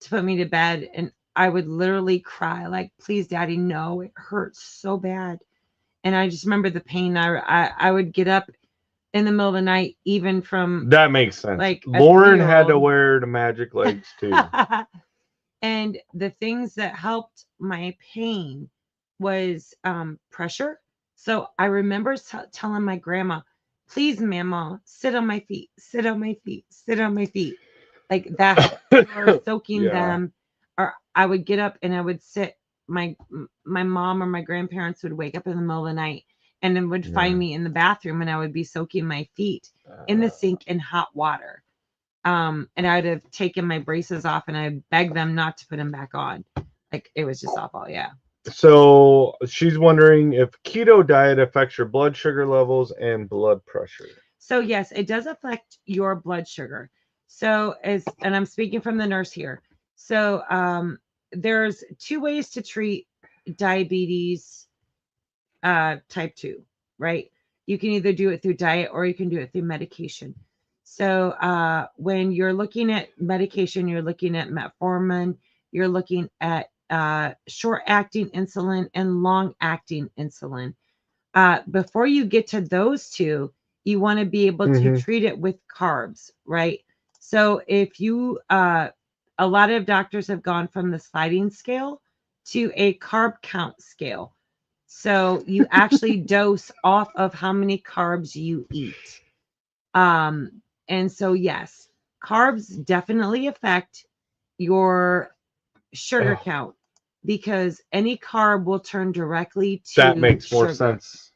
to put me to bed, and I would literally cry, like, "Please, Daddy, no, it hurts so bad." And I just remember the pain. I would get up in the middle of the night, even from that makes sense. Like Lauren had to wear the magic legs too. And the things that helped my pain was pressure. So I remember telling my grandma, "Please, Mama, sit on my feet, sit on my feet, sit on my feet." Like that, or soaking them. Or I would get up and I would sit. My mom or my grandparents would wake up in the middle of the night and then would find me in the bathroom, and I would be soaking my feet in the sink in hot water. And I'd have taken my braces off and I begged them not to put them back on. Like it was just awful. Yeah. So she's wondering if keto diet affects your blood sugar levels and blood pressure. So yes, it does affect your blood sugar. So and I'm speaking from the nurse here. So there's two ways to treat diabetes type 2, right? You can either do it through diet or you can do it through medication. So when you're looking at medication, you're looking at metformin, you're looking at short acting insulin and long acting insulin. Before you get to those two, you want to be able to treat it with carbs, right? So if you, a lot of doctors have gone from the sliding scale to a carb count scale. So you actually dose off of how many carbs you eat. And so, yes, carbs definitely affect your sugar count because any carb will turn directly to that makes more sugar. sense.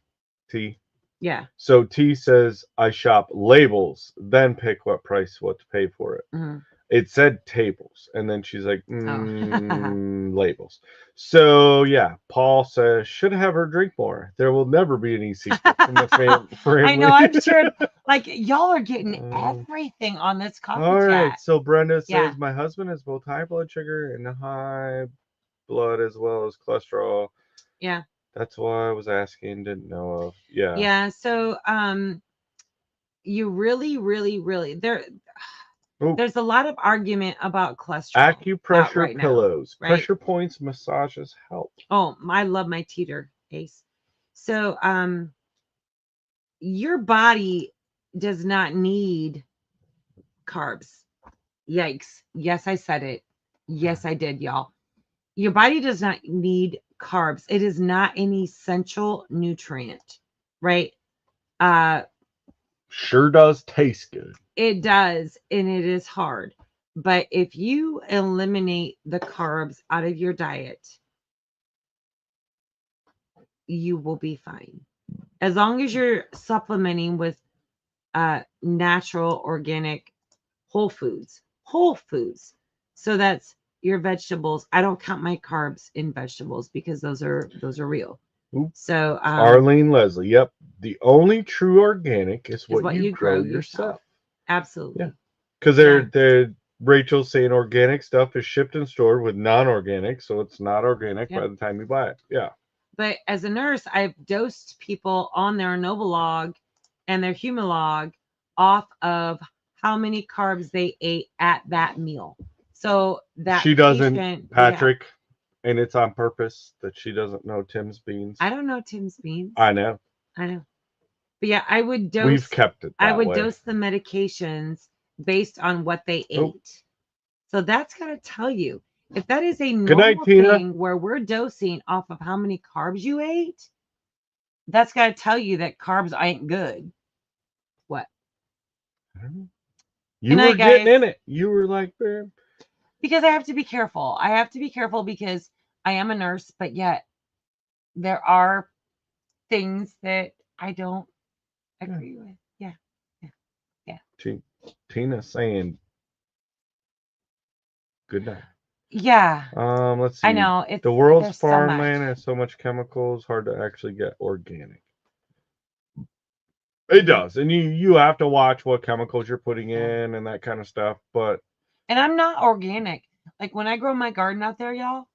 T. Yeah. So T says I shop labels, then pick what to pay for it. Mhm. It said tables, and then she's like, Oh. labels. So yeah, Paul says should have her drink more. There will never be any secrets in the family. I know. I'm sure. Like y'all are getting everything on this coffee All chat. right. So Brenda says Yeah. my husband has both high blood sugar and high blood as well as cholesterol. Yeah. That's why I was asking. Didn't know of. Yeah. Yeah. So you really there's a lot of argument about cholesterol. Acupressure right now, pillows, right? pressure points, massages help. Oh, I love my teeter, Ace. So your body does not need carbs. Yikes. Yes, I said it. Yes, I did, y'all. Your body does not need carbs. It is not an essential nutrient, right? Sure does taste good. It does, and it is hard. But if you eliminate the carbs out of your diet, you will be fine. As long as you're supplementing with natural, organic, whole foods. Whole foods. So that's your vegetables. I don't count my carbs in vegetables because those are real. Oop. So Arlene Leslie, yep. The only true organic is what you grow yourself. Absolutely. Yeah. Because they're Rachel's saying organic stuff is shipped and stored with non-organic, so it's not organic by the time you buy it. Yeah. But as a nurse, I've dosed people on their Novolog and their Humalog off of how many carbs they ate at that meal. So that she doesn't, Patrick, and it's on purpose that she doesn't know Tim's beans. I don't know Tim's beans. I know. But yeah, I would dose. We've kept it that I would way. dose the medications based on what they ate. So that's gonna tell you if that is a normal thing where we're dosing off of how many carbs you ate. That's gotta tell you that carbs ain't good. What? You were getting in it. You were like, man. Because I have to be careful. I have to be careful because I am a nurse, but yet there are things that I don't agree with. Yeah. Tina saying good night. Yeah. Let's see. I know. The world's farmland has so much chemicals, hard to actually get organic. It does. And you have to watch what chemicals you're putting in and that kind of stuff. But and I'm not organic. Like when I grow my garden out there, y'all,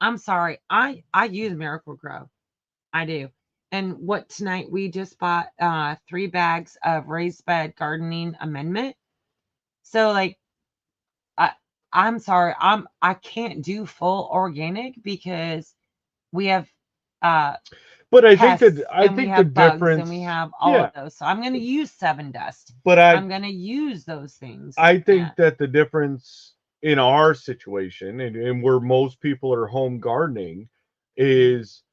I'm sorry. I use Miracle Grow. I do. And what tonight we just bought 3 bags of raised bed gardening amendment. So like I'm sorry, I can't do full organic because we have but I think the difference, and we have all of those. So I'm going to use 7 Dust. But I'm going to use those things. I think that the difference in our situation and where most people are home gardening is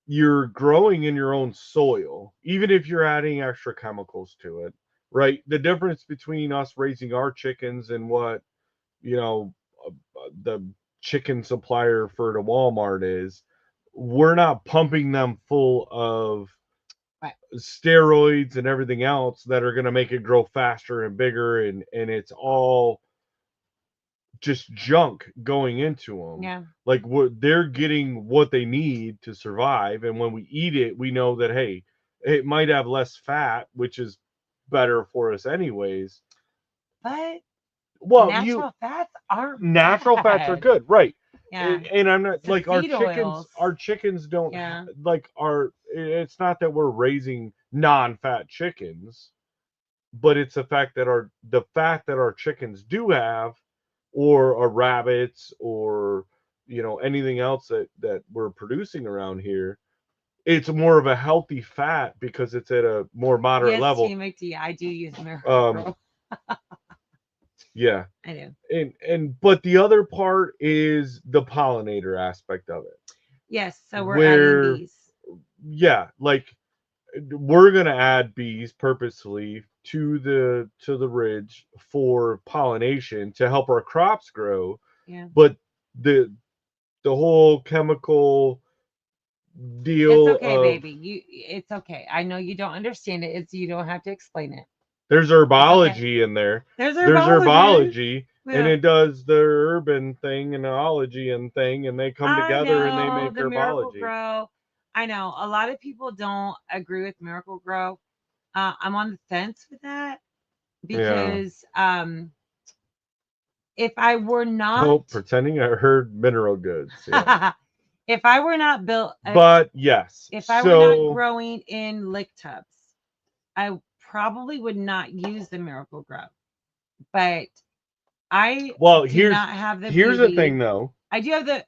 you're growing in your own soil, even if you're adding extra chemicals to it, right? The difference between us raising our chickens and what, the chicken supplier for the Walmart is, we're not pumping them full of Right. steroids and everything else that are going to make it grow faster and bigger, and it's all just junk going into them. Yeah. Like they're getting what they need to survive, and when we eat it, we know that hey, it might have less fat, which is better for us anyways. But Well, natural fats aren't natural fats are bad. good, right? Yeah. And I'm not The like seed oils. our chickens don't Yeah. like it's not that we're raising non-fat chickens, but it's the fact that the fat that our chickens do have, or our rabbits, or anything else that we're producing around here, it's more of a healthy fat because it's at a more moderate Yes, level. TMT, I do use Miracle-Gro. Yeah. I do. But the other part is the pollinator aspect of it. Yes, so we're adding bees. Yeah, like we're gonna add bees purposely to the ridge for pollination to help our crops grow. Yeah. But the whole chemical deal It's okay, of baby. It's okay. I know you don't understand it. You don't have to explain it. there's herbology in there. There's herbology. Yeah. And it does the urban thing and ology and thing, and they come together and they make the herbology. Miracle-Gro. I know a lot of people don't agree with Miracle-Gro. I'm on the fence with that because if I were not pretending I heard mineral goods. Yeah. if I were not built, but yes, if I were not growing in lick tubs, I probably would not use the Miracle-Gro. But I do not have the here's beauty. the thing though. I do have the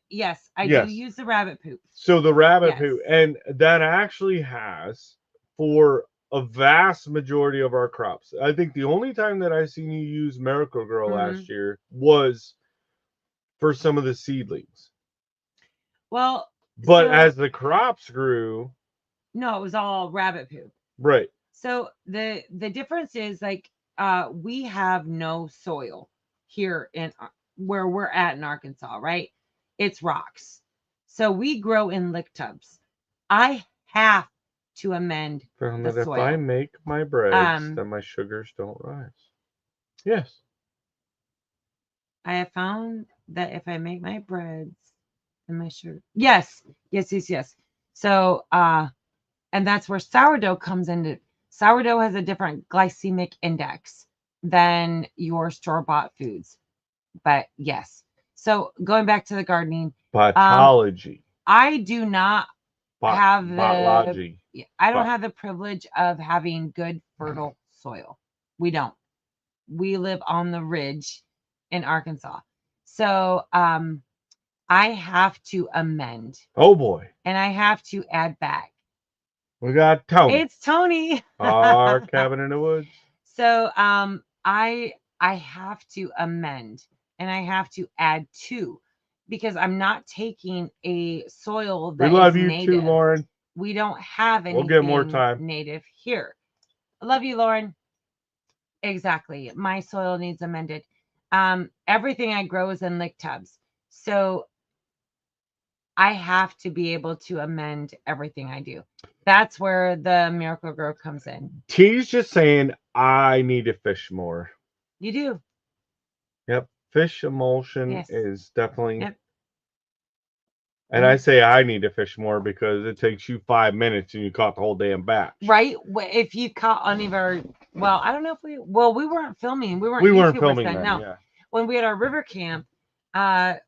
I do use the rabbit poop. So the rabbit poop, and that actually has for a vast majority of our crops. I think the only time that I seen you use Miracle-Gro last year was for some of the seedlings. Well, but as the crops grew, no, it was all rabbit poop. Right. So the difference is like we have no soil here in where we're at in Arkansas, right? It's rocks. So we grow in lick tubs. I have to amend the soil. If I make my breads, then my sugars don't rise. Yes. I have found that if I make my breads, then my sugar. Yes. So and that's where sourdough comes into. Sourdough has a different glycemic index than your store-bought foods. But yes. So going back to the gardening. Botology. I do not have botology. I don't have the privilege of having good fertile soil. We don't. We live on the ridge in Arkansas. So I have to amend. Oh boy. And I have to add back. We got Tony. It's Tony. Our cabin in the woods. So I have to amend and I have to add to because I'm not taking a soil that we love is you native. too, Lauren. We don't have anything we'll get more time. Native here. I love you, Lauren. Exactly. My soil needs amended. Everything I grow is in lick tubs. So I have to be able to amend everything I do. That's where the Miracle-Gro comes in. T's just saying I need to fish more. You do. Yep. Fish emulsion is definitely. Yep. And I say I need to fish more because it takes you 5 minutes and you caught the whole damn batch. Right? If you caught any of our, well, I don't know if we weren't filming. We weren't filming then, no. Yeah. When we had our river camp, I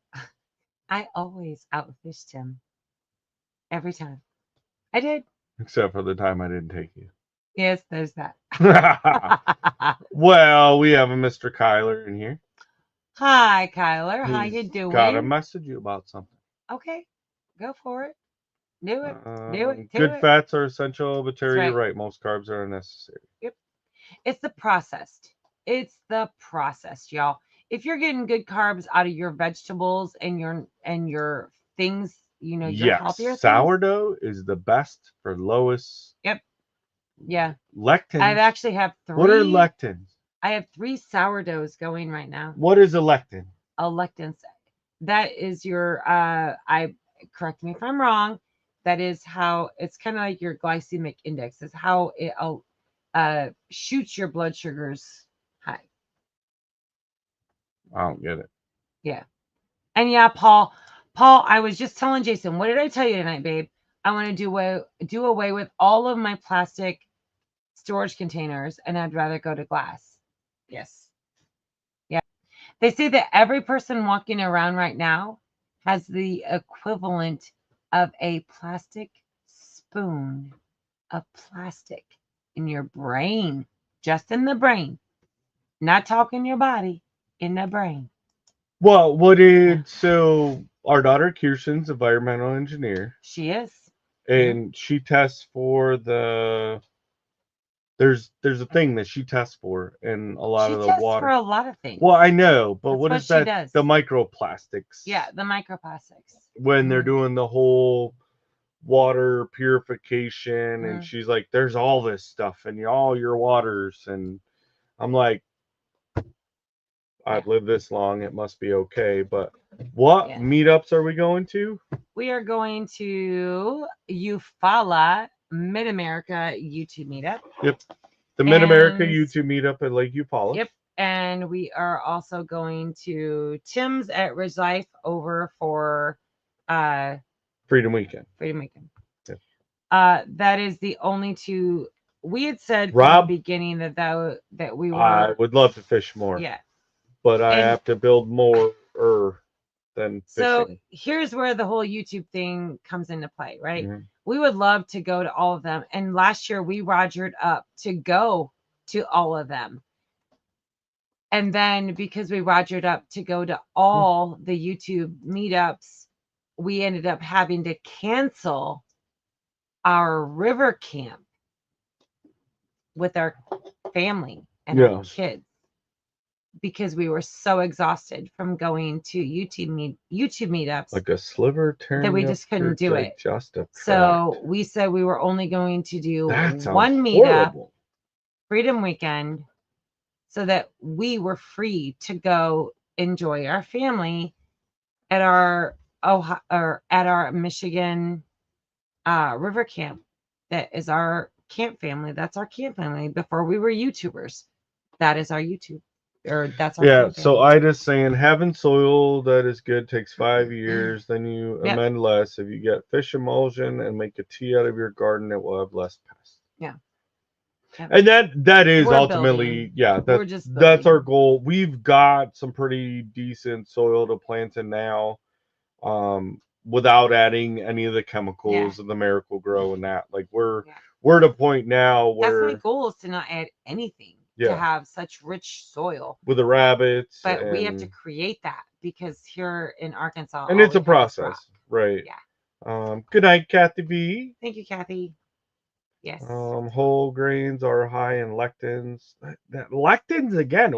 always outfished him. Every time. I did. Except for the time I didn't take you. Yes, there's that. Well, we have a Mr. Kyler in here. Hi, Kyler. How you doing? Got to message you about something. Okay. Go for it. Do it. Good fats are essential, but Terry, you're right. Most carbs are unnecessary. Yep. It's the processed. Y'all. If you're getting good carbs out of your vegetables and your things, your healthier things. Sourdough is the best for lowest. Yep. Yeah. Lectins. I actually have 3. What are lectins? I have 3 sourdoughs going right now. What is a lectin? A lectin. That is your correct me if I'm wrong. That is how it's kind of like your glycemic index. Is how it shoots your blood sugars high. I don't get it. Yeah. And yeah, Paul, I was just telling Jason, what did I tell you tonight, babe? I want to do away with all of my plastic storage containers, and I'd rather go to glass. Yes. Yeah. They say that every person walking around right now has the equivalent of a plastic spoon of plastic in your brain, just in the brain, not talking your body, in the brain. Well, so our daughter Kirsten's environmental engineer, She is. and she tests for there's a thing that she tests for in a lot She of the tests water. for a lot of things. Well, I know, but That's what what is she that? does. The microplastics. Yeah, the microplastics. When they're Mhm. doing the whole water purification, and Mhm. she's like, "There's all this stuff in all your waters," and I'm like, "I've lived this long, it must be okay." But what Yeah. meetups are we going to? We are going to Eufaula Mid America YouTube meetup. Yep, the Mid America And- YouTube meetup at Lake Eufaula. Yep. And we are also going to Tim's at Ridge Life over for Freedom Weekend. Freedom Weekend. Yep. That is the only two. We had said from Rob, the beginning that we were. I would love to fish more. Yeah. But I And- have to build more than So fishing. here's where the whole YouTube thing comes into play, right? Mhm. We would love to go to all of them. And last year we rogered up to go to all of them. And then because we rogered up to go to all the YouTube meetups, we ended up having to cancel our river camp with our family and our Yes. kids because we were so exhausted from going to YouTube meetups Like a sliver turn that we just couldn't do it. Just a So we said we were only going to do that sounds one meetup, horrible. Freedom Weekend, so that we were free to go enjoy our family at our Michigan river camp. That is our camp family. That's our camp family. Before we were YouTubers, that is our YouTube, or that's our Yeah, camp so family. I just saying having soil that is good takes 5 years. Then you Yep. amend less. If you get fish emulsion and make a tea out of your garden, it will have less pests. Yeah. Yep. And that is We're ultimately, building. We're just that's our building. goal. We've got some pretty decent soil to plant in now, without adding any of the chemicals of the Miracle Grow and that. Like we're at a point now where that's my goal is to not add anything to Yeah. have such rich soil. with the rabbits, But we have and- to create that because here in Arkansas, and all it's a we have is process, rock. right? Yeah. Good night, Kathy B. Thank you, Kathy. Yes. Whole grains are high in lectins. That lectins again.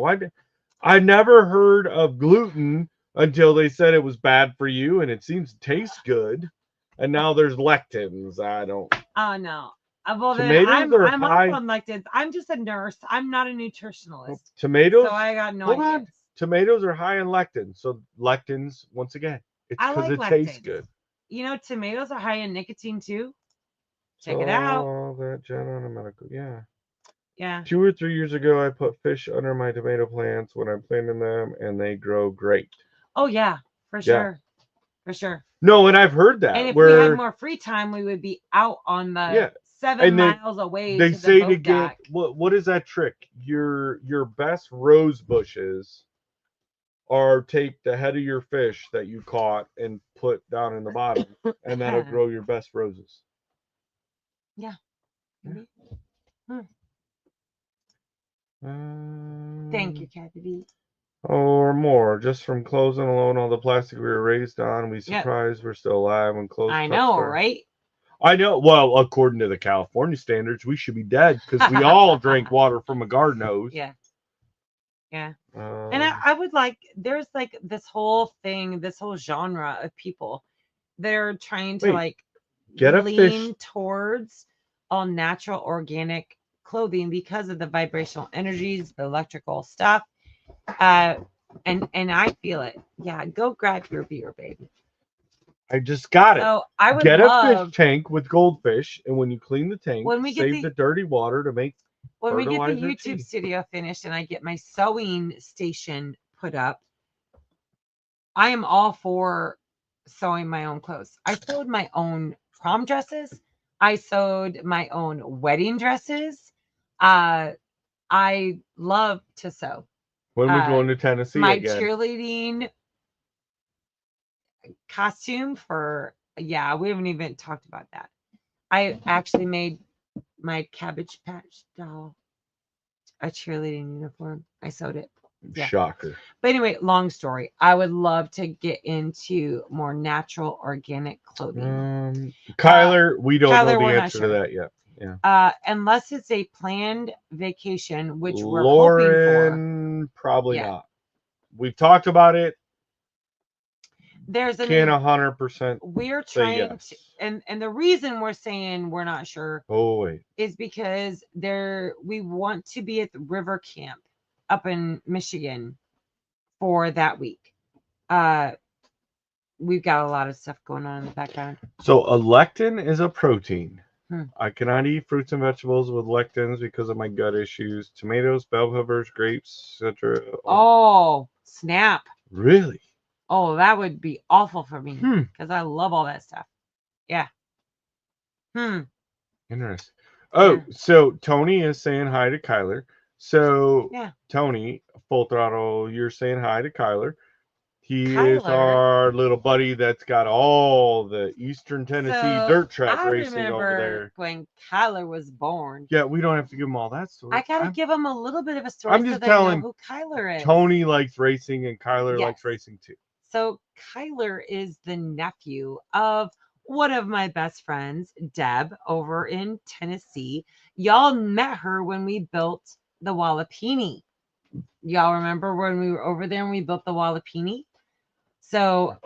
I never heard of gluten until they said it was bad for you, and it seems to taste good. And now there's lectins. I don't. Oh no. Well, Tomatoes then are I'm high- off on lectins. I'm just a nurse. I'm not a nutritionalist. Tomatoes. So I got no Hold idea. on. Tomatoes are high in lectins. So lectins, once again, it's I because like it tastes lectins. good. You know, tomatoes are high in nicotine too. Check it out. Oh, that Jenna medical. Yeah. Yeah. 2 or 3 years ago, I put fish under my tomato plants when I'm planting them, and they grow great. Oh yeah, for sure. For sure. No, and I've heard that. And if where we had more free time, we would be out on the 7 And they- miles away they to say the to boat get dock. what is that trick? Your best rose bushes are take the head of your fish that you caught and put down in the bottom, and that'll grow your best roses. Yeah. Yeah. Thank you, Kathy B. Or more, just from closing alone, all the plastic we were raised on. We surprised we're still alive when close. I know, right? I know. Well, according to the California standards, we should be dead because we all drink water from a garden hose. Yeah. Yeah. And And I would like, there's like this whole thing, this whole genre of people that are trying to get a lean fish. towards all natural organic clothing because of the vibrational energies, the electrical stuff. And I feel it. Yeah, go grab your beer, baby. I just got it. So I would Get a love fish tank with goldfish, and when you clean the tank, when we get save the dirty water to make when we get the fertilizer YouTube tea. studio finished and I get my sewing station put up, I am all for sewing my own clothes. I sewed my own prom dresses. I sewed my own wedding dresses. I love to sew. When we going to Tennessee My again? cheerleading costume for, yeah, we haven't even talked about that. I actually made my Cabbage Patch doll a cheerleading uniform. I sewed it. Yeah. Shocker. But anyway, long story. I would love to get into more natural, organic clothing. Kyler, we don't Kyler, know we're the not answer sure. to that yet. Yeah. Unless it's a planned vacation, which we're hoping Lauren, probably Yeah. not. We've talked about it. for. There's an Can 100%. we're say trying yes. to, and the reason we're saying we're not sure Oh wait. is because we want to be at the river camp up in Michigan for that week. We've got a lot of stuff going on in the background. So a lectin is a protein. Hmm. I cannot eat fruits and vegetables with lectins because of my gut issues. Tomatoes, bell peppers, grapes, etc. Oh, snap. Really? Oh, that would be awful for me Hmm. because I love all that stuff. Yeah. Interesting. Oh, Yeah. so Tony is saying hi to Kyler. So Yeah. Tony, full throttle, you're saying hi to Kyler. He is Kyler. our little buddy that's got all the Eastern Tennessee So, dirt track I racing over remember there. when Kyler was born. Yeah, we don't have to give him all that story. I gotta give him a little bit of a story I'm so just they know telling who Kyler is. Tony likes racing and Kyler Yes. likes racing too. So Kyler is the nephew of one of my best friends, Deb, over in Tennessee. Y'all met her when we built the Wallapini. Y'all remember when we were over there and we built the Wallapini? So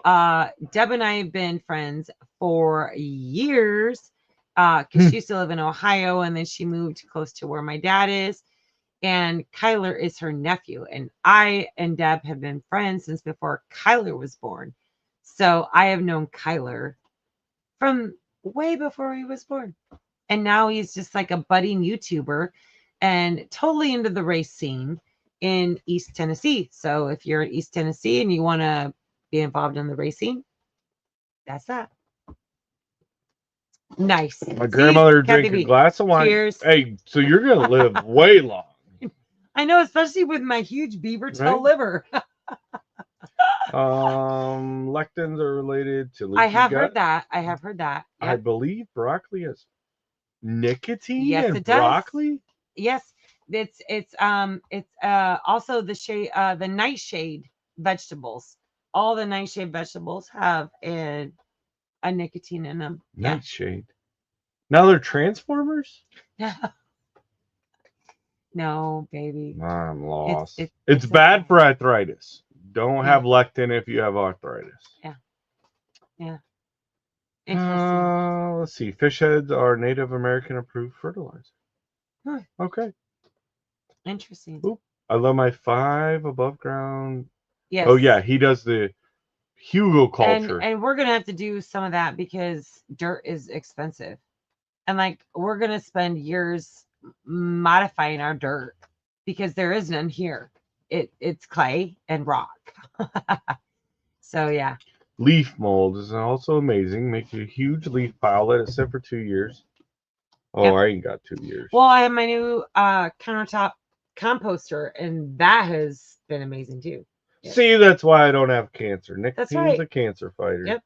Deb and I have been friends for years because she used to live in Ohio and then she moved close to where my dad is. And Kyler is her nephew. And I and Deb have been friends since before Kyler was born. So I have known Kyler from way before he was born. And now he's just like a budding YouTuber and totally into the race scene in East Tennessee. So if you're in East Tennessee and you want to be involved in the racing, that's that. Nice. My grandmother Kathy drank a B. glass of wine. Cheers. Hey, so you're gonna live way long. I know, especially with my huge beaver tail Right? liver. Lectins are related to leaky I have gut. heard that. I have heard that. I Yep. believe broccoli has nicotine Yes, in it does. broccoli. Yes, it's also the nightshade vegetables. All the nightshade vegetables have a nicotine in them. Yeah. Nightshade. Now they're transformers? No, baby. I'm lost. it's It's okay. bad for arthritis. Don't Yeah. have lectin if you have arthritis. Yeah. Interesting. Let's see. Fish heads are Native American approved fertilizer. Hmm. Okay. Interesting. Oop. I love my 5 above ground. Yes. Oh yeah, he does the Hugo culture. And we're gonna have to do some of that because dirt is expensive. And like we're gonna spend years modifying our dirt because there is none here. It's clay and rock. So yeah. Leaf mold is also amazing. Make a huge leaf pile, let it sit for 2 years. Oh, Yep. I ain't got 2 years. Well, I have my new countertop composter, and that has been amazing too. Yep. See, that's why I don't have cancer. That's Nicotine's right. a cancer fighter. Yep.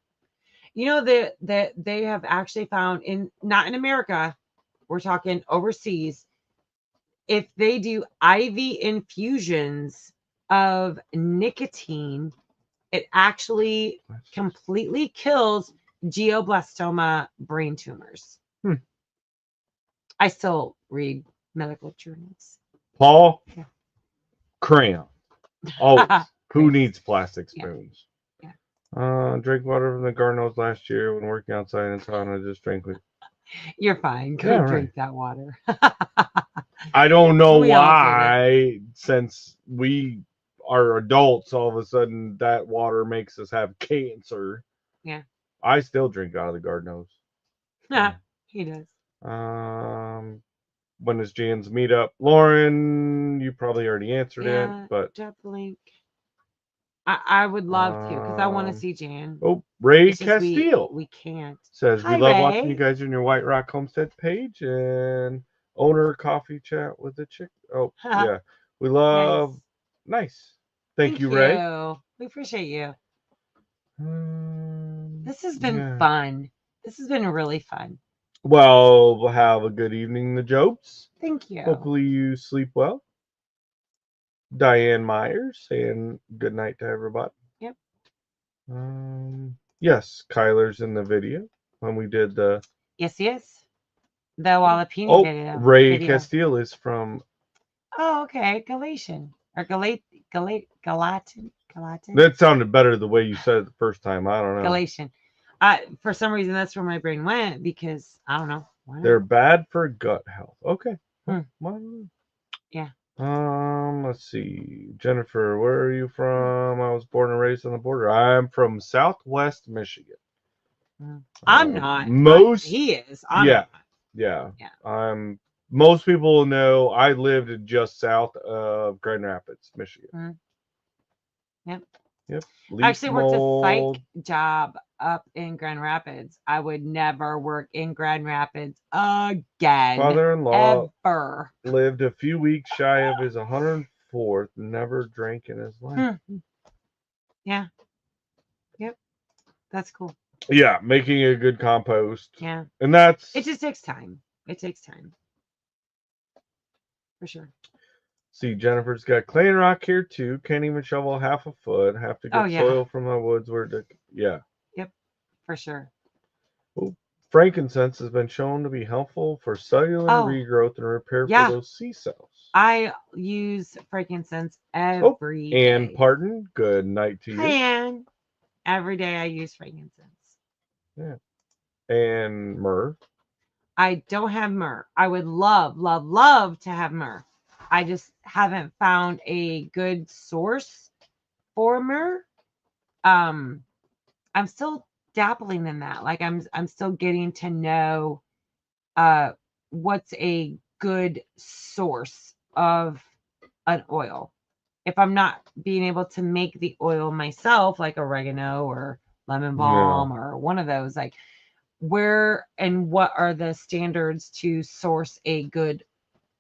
You know that they have actually found not in America, we're talking overseas, if they do IV infusions of nicotine, it actually completely kills glioblastoma brain tumors. I still read medical journals. Paul, Yeah. crayon. Always. Who Right. needs plastic Yeah. spoons? Yeah. Drink water from the garden hose last year when working outside in town. I just drank it. You're fine. Go Yeah, drink that water. I don't know We all did why, since we are adults, all of a sudden that water makes us have cancer. Yeah. I still drink out of the garden hose. Yeah, he does. When is Jan's meetup? Lauren, you probably already answered Yeah, it, but drop the link. I would love to because I want to um, see Jan. oh, Ray It's just Castile we can't. says Hi, we love watching you Ray. guys in your White Rock Homestead page and owner coffee chat with the chick. Oh yeah, we love. Nice. Thank you, Ray. We appreciate you. This has been Yeah. fun. This has been really fun. Well, have a good evening, the Jobs. Thank you. Hopefully you sleep well. Diane Myers saying good night to everybody. Yep. Yes, Kyler's in the video when we did the. Yes, the jalapeno video. Ray Castile is from. Oh, okay. Galatian or Galatian. That sounded better the way you said it the first time. I don't know. Galatian. For some reason, that's where my brain went because I don't know. They're bad for gut health. Okay. Yeah. Let's see. Jennifer, where are you from? I was born and raised on the border. I'm from Southwest Michigan. I'm not. He is. Yeah. Most people know I lived just south of Grand Rapids, Michigan. Yep. Leaf I actually worked mold. a psych job up in Grand Rapids. I would never work in Grand Rapids again. Father-in-law ever. lived a few weeks shy of his 104th. Never drank in his life. Yeah. Yep. That's cool. Yeah, making a good compost. Yeah. And it just takes time. It takes time. For sure. See, Jennifer's got clay and rock here too. Can't even shovel half a foot. Have to get soil from the woods Yep, for sure. Oh, frankincense has been shown to be helpful for cellular regrowth and repair for those C cells. I use frankincense every day. Ann Parton, good night to you. Hi, Ann. Every day I use frankincense. Yeah. And myrrh. I don't have myrrh. I would love to have myrrh. I just haven't found a good source for myrrh. I'm still dabbling in that. Like I'm still getting to know what's a good source of an oil. If I'm not being able to make the oil myself, like oregano or lemon balm or one of those, like where and what are the standards to source a good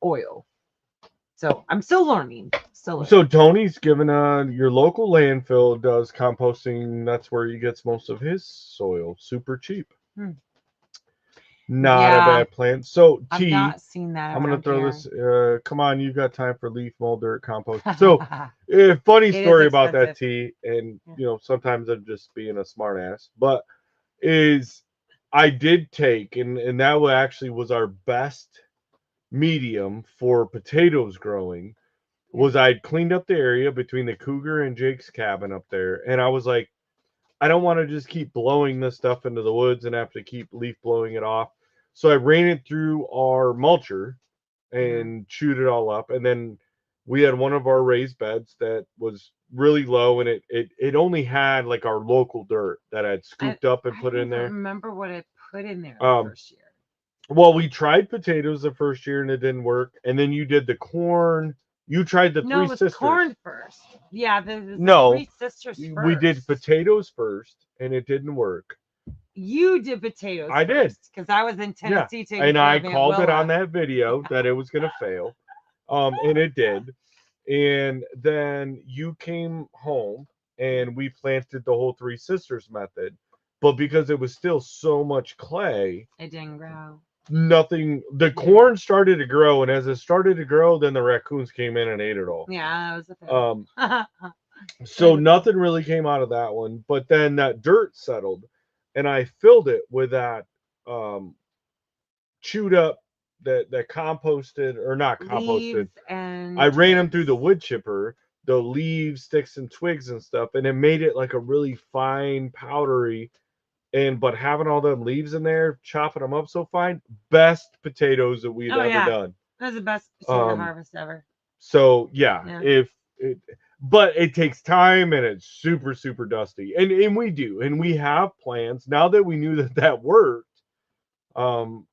oil? So I'm still learning. So Tony's given your local landfill does composting. That's where he gets most of his soil. Super cheap. Not a bad plan. So I've not seen that. I'm gonna throw this. Come on, you've got time for leaf mold dirt compost. So, funny story about that, T. And sometimes I'm just being a smart ass, but I did take and that actually was our best medium for potatoes growing. Was I'd cleaned up the area between the Cougar and Jake's cabin up there, and I was like, I don't want to just keep blowing this stuff into the woods and have to keep leaf blowing it off. So I ran it through our mulcher and chewed it all up, and then we had one of our raised beds that was really low, and it only had like our local dirt that I'd scooped up and put in there. I remember what I put in there the first year. Well, we tried potatoes the first year and it didn't work, and then you did the corn. You tried the Three Sisters. Corn first. Yeah, the Three Sisters first. We did potatoes first, and it didn't work. You did potatoes. I did because I was in Tennessee taking and I called it on that video that it was gonna fail, and it did. And then you came home, and we planted the whole Three Sisters method, but because it was still so much clay, it didn't grow. Nothing. The corn started to grow, and as it started to grow, then the raccoons came in and ate it all. Yeah, that was a fail. So nothing really came out of that one. But then that dirt settled, and I filled it with that chewed up, that composted or not composted. I ran them through the wood chipper, the leaves, sticks, and twigs and stuff, and it made it like a really fine powdery. But having all them leaves in there, chopping them up so fine, best potatoes that we've ever done. That was the best potato harvest ever. So but it takes time and it's super, super dusty. And we have plans now that we knew that worked. We And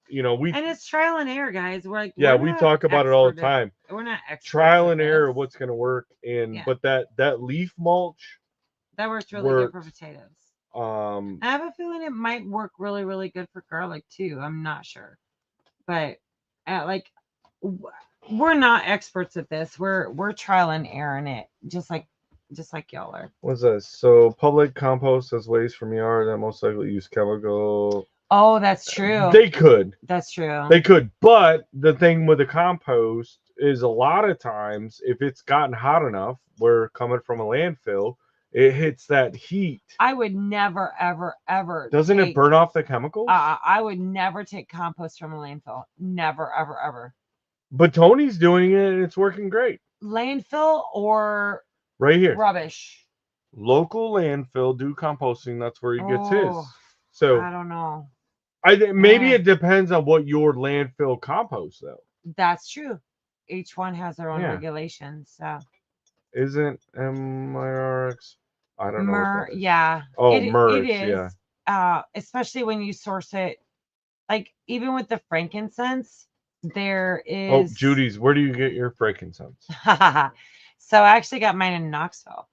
it's trial and error, guys. We're like, yeah, we're we not talk about it all the expert at- time. We're not experts Trial at and error, this. what's going to work Yeah. but that leaf mulch That works really good for works. potatoes. I I have a feeling it might work really, really good for garlic too. I'm not sure, but like we're not experts at this. We're trial and error in it, just like y'all are. What's this? So public compost has waste from yard that most likely use chemical. Oh, that's true. They could. That's true. They could. But the thing with the compost is a lot of times if it's gotten hot enough, we're coming from a landfill, it hits that heat. I would never, ever, ever. Doesn't it burn off the chemicals? I would never take compost from a landfill. Never, ever, ever. But Tony's doing it and it's working great. Landfill or right here. Rubbish. Local landfill do composting. That's where he gets Oh, his. So I don't know. maybe Yeah. it depends on what your landfill compost though. That's true. Each one has their own Yeah. regulations. So Isn't MIRX? I don't know. What that is. yeah. Oh, it merge. is. Yeah. Especially when you source it, like even with the frankincense, there is. Oh, Judy's. Where do you get your frankincense? So I actually got mine in Knoxville.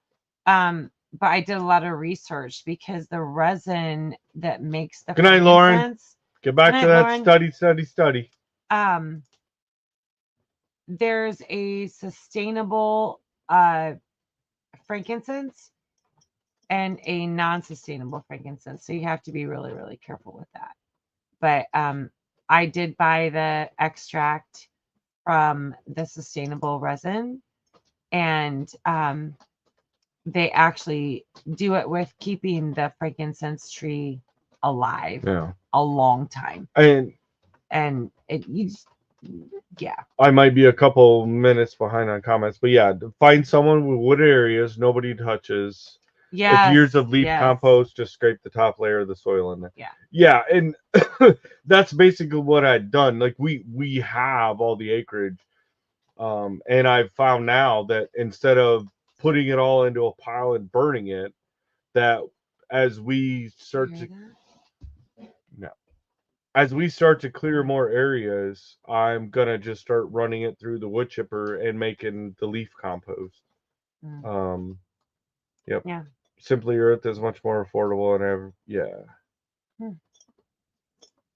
But I did a lot of research because the resin that makes the Good night, Lauren. frankincense, Get back Good to night, that Lauren. study. There's a sustainable frankincense and a non-sustainable frankincense. So you have to be really, really careful with that. But I did buy the extract from the sustainable resin, and they actually do it with keeping the frankincense tree alive a long time. And yeah. I might be a couple minutes behind on comments, but yeah, find someone with wood areas nobody touches. Yeah. With years of leaf compost, just scrape the top layer of the soil in there. Yeah. Yeah, and that's basically what I'd done. Like we have all the acreage. And I've found now that instead of putting it all into a pile and burning it, that as we start to clear more areas, I'm gonna just start running it through the wood chipper and making the leaf compost. Yep. Yeah. Simply Earth is much more affordable and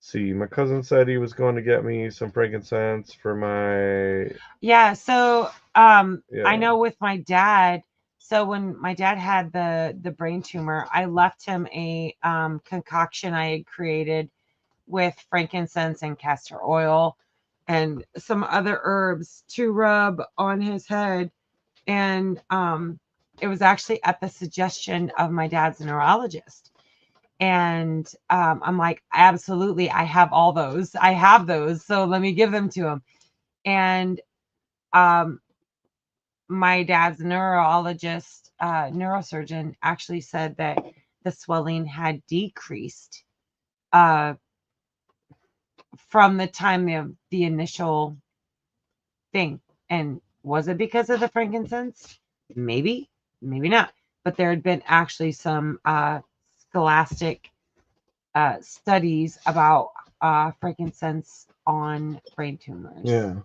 See, my cousin said he was going to get me some frankincense for my. Yeah. So I know with my dad. So when my dad had the brain tumor, I left him a concoction I had created with frankincense and castor oil and some other herbs to rub on his head. And it was actually at the suggestion of my dad's neurologist. And I'm like, absolutely, I have all those. I have those. So let me give them to him. And my dad's neurosurgeon actually said that the swelling had decreased from the time of the initial thing. And was it because of the frankincense? Maybe, maybe not. But there had been actually some scholastic studies about frankincense on brain tumors. Yeah.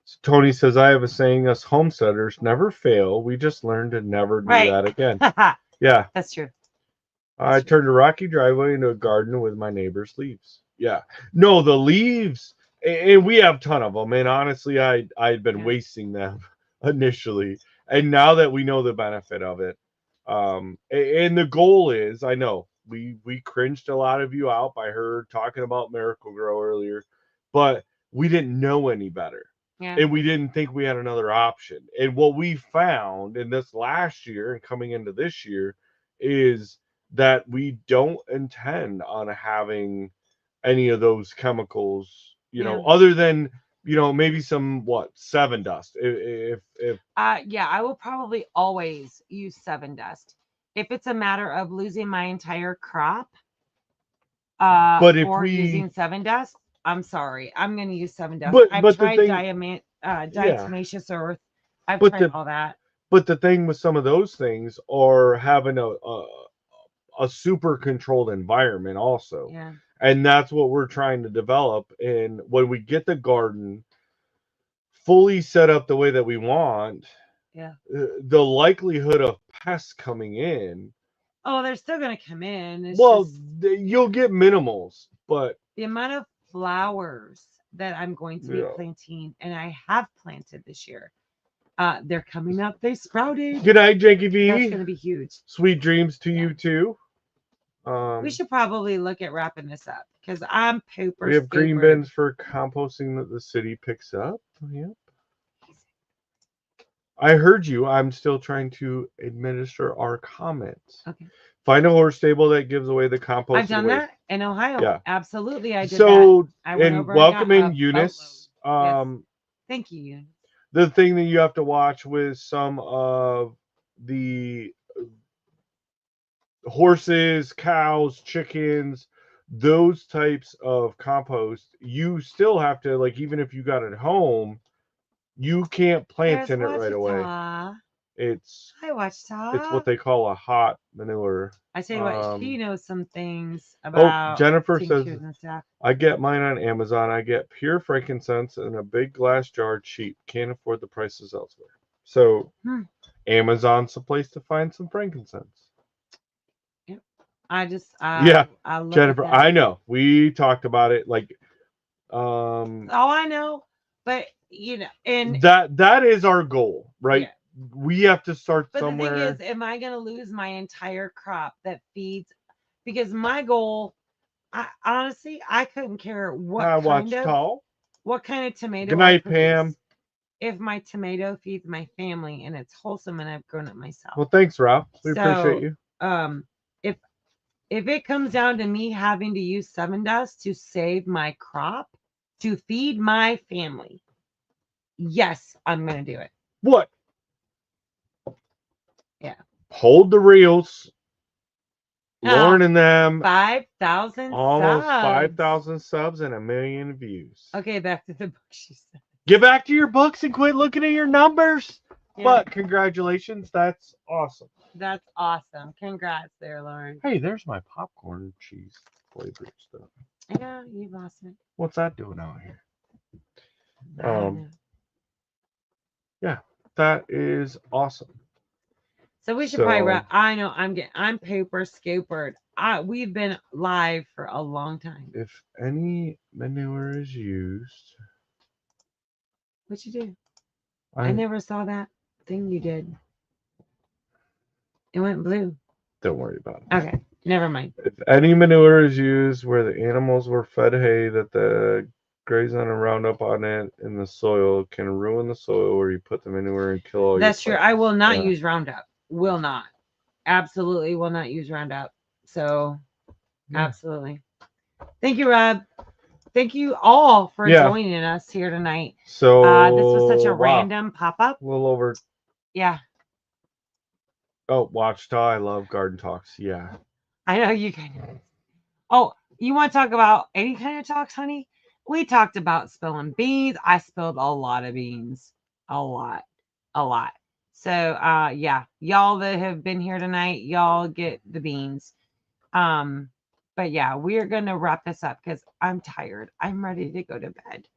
So Tony says, I have a saying, us homesteaders never fail. We just learn to never do that again. Yeah. That's true. I turned a rocky driveway into a garden with my neighbor's leaves. Yeah. No, the leaves, and we have a ton of them. And honestly, I'd been wasting them initially. And now that we know the benefit of it, and the goal is, I know we cringed a lot of you out by her talking about Miracle Grow earlier, but we didn't know any better. Yeah. And we didn't think we had another option. And what we found in this last year and coming into this year is that we don't intend on having any of those chemicals, other than, maybe some Sevin dust. If I will probably always use Sevin dust. If it's a matter of losing my entire crop, but if using Sevin dust, I'm sorry, I'm going to use Sevin dust. But I've tried diatomaceous earth. I've tried all that. But the thing with some of those things are having a super controlled environment also. Yeah. And that's what we're trying to develop. And when we get the garden fully set up the way that we want, Yeah. the likelihood of pests coming in, Oh, they're still gonna come in. It's well, just you'll get minimals, but the amount of flowers that I'm going to be yeah. planting, and I have planted this year. They're coming up. They sprouted. Good night, Janky That's V. gonna be huge. Sweet dreams to Yeah. you too. We should probably look at wrapping this up because I'm pooper. We have green scooper. bins for composting that the city picks up. Yep. I heard you. I'm still trying to administer our comments. Okay. Find a horse stable that gives away the compost. I've done that in Ohio. Yeah. Absolutely, I did So, that. I went in over and got welcoming a Eunice, boatload. Thank you, Eunice. the thing that you have to watch with some of the horses, cows, chickens, those types of compost, you still have to, like, even if you got it home, you can't plant There's in it right away. Wichita. It's Hi, Wichita. it's what they call a hot manure. I tell you what, she knows some things about Jennifer says, tinctures and stuff. I get mine on Amazon. I get pure frankincense in a big glass jar, cheap. Can't afford the prices elsewhere. So Amazon's the place to find some frankincense. Yep. I love Jennifer, that. I know. We talked about it. Like, Oh, I know, but you know, and that is our goal, right? Yeah. We have to start but somewhere. the thing is, am I going to lose my entire crop that feeds? Because my goal, I honestly, I couldn't care what kind of tomato. Good night, I Pam. produce. If my tomato feeds my family and it's wholesome and I've grown it myself. Well, thanks, Rob. We appreciate you. If it comes down to me having to use 7 dust to save my crop to feed my family, yes, I'm gonna do it. What? Yeah. Hold the reels. Lauren and them. 5,000 almost subs. 5,000 subs and 1 million views. Okay, back to the book. She said. Get back to your books and quit looking at your numbers. Yeah. But congratulations, that's awesome. That's awesome. Congrats there, Lauren. Hey, there's my popcorn cheese flavored stuff. Yeah, you lost it. What's that doing out here? Yeah, that is awesome. So we should probably wrap. I know I'm pooper scoopered. We've been live for a long time. If any manure is used, what'd you do? I never saw that thing you did. It went blue. Don't worry about it. Okay, never mind. If any manure is used where the animals were fed hay that the graze on and Roundup on it in the soil can ruin the soil where you put the manure and kill all. That's true. I will not use Roundup. Will not. Absolutely will not use Roundup. So, absolutely. Thank you, Rob. Thank you all for joining us here tonight. So this was such a random pop-up. A little over. Yeah. Oh, Watchtower. I love Garden Talks. Yeah. I know you kind of. Oh, you want to talk about any kind of talks, honey? We talked about spilling beans. I spilled a lot of beans. A lot. So, yeah, y'all that have been here tonight, y'all get the beans. But yeah, we're going to wrap this up because I'm tired. I'm ready to go to bed.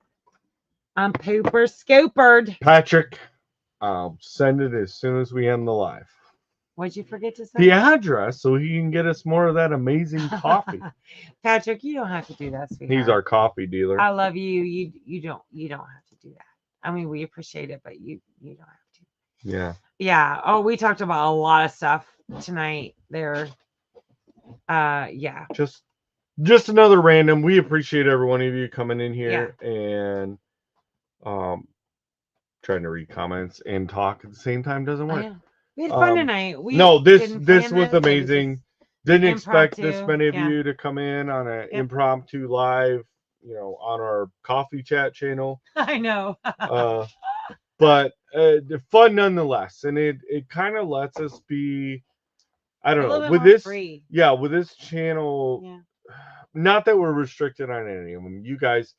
I'm pooper scoopered. Patrick, I'll send it as soon as we end the live. What'd you forget to say? The address so he can get us more of that amazing coffee. Patrick, you don't have to do that, sweetheart. He's our coffee dealer. I love you. You don't have to do that. I mean, we appreciate it, but you don't have to. Yeah. Yeah. Oh, we talked about a lot of stuff tonight there. Yeah. Just another random. We appreciate every one of you coming in here and trying to read comments and talk at the same time doesn't work. Yeah. We had fun tonight. This was amazing. Didn't expect this many of you to come in on an impromptu live, on our coffee chat channel. I know. But fun nonetheless, and it kind of lets us be. I don't know with this. Free. Yeah, with this channel. Yeah. Not that we're restricted on any of them. You guys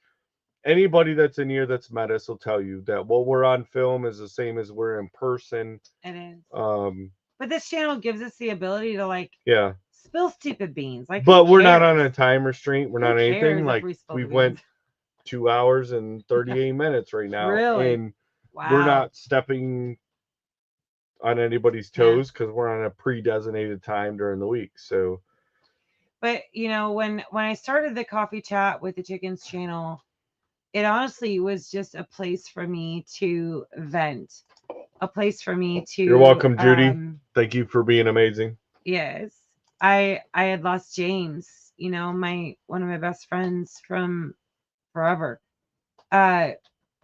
anybody that's in here that's met us will tell you that what we're on film is the same as we're in person. It is. Um, But this channel gives us the ability to like yeah. spill stupid beans. Like, But who we're not on a cares? time restraint. We're Who not cares anything. if Like we spill we the went beans? 2 hours and 38 minutes right now. Really? And Wow. we're not stepping on anybody's toes because we're on a pre-designated time during the week. So But you know, when I started the coffee chat with the chickens channel, it honestly was just a place for me to vent, a place for me to. you're welcome, Judy. Thank you for being amazing. Yes, I had lost James, you know, one of my best friends from forever, and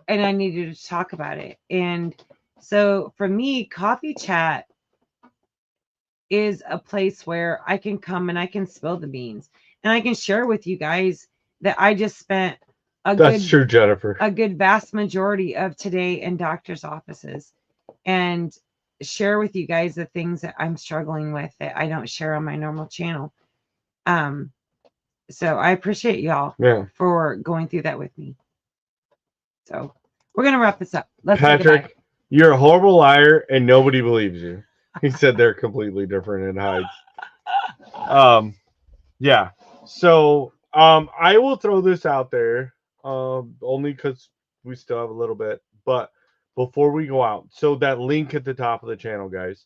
I needed to talk about it. And so for me, coffee chat is a place where I can come and I can spill the beans and I can share with you guys that I just spent That's true, Jennifer. a good vast majority of today in doctor's offices, and share with you guys the things that I'm struggling with that I don't share on my normal channel. So I appreciate y'all for going through that with me. So we're gonna wrap this up. Let's say goodbye. Patrick, you're a horrible liar and nobody believes you. He said they're completely different in heights. Yeah. So I will throw this out there. Only because we still have a little bit. But before we go out, so that link at the top of the channel, guys,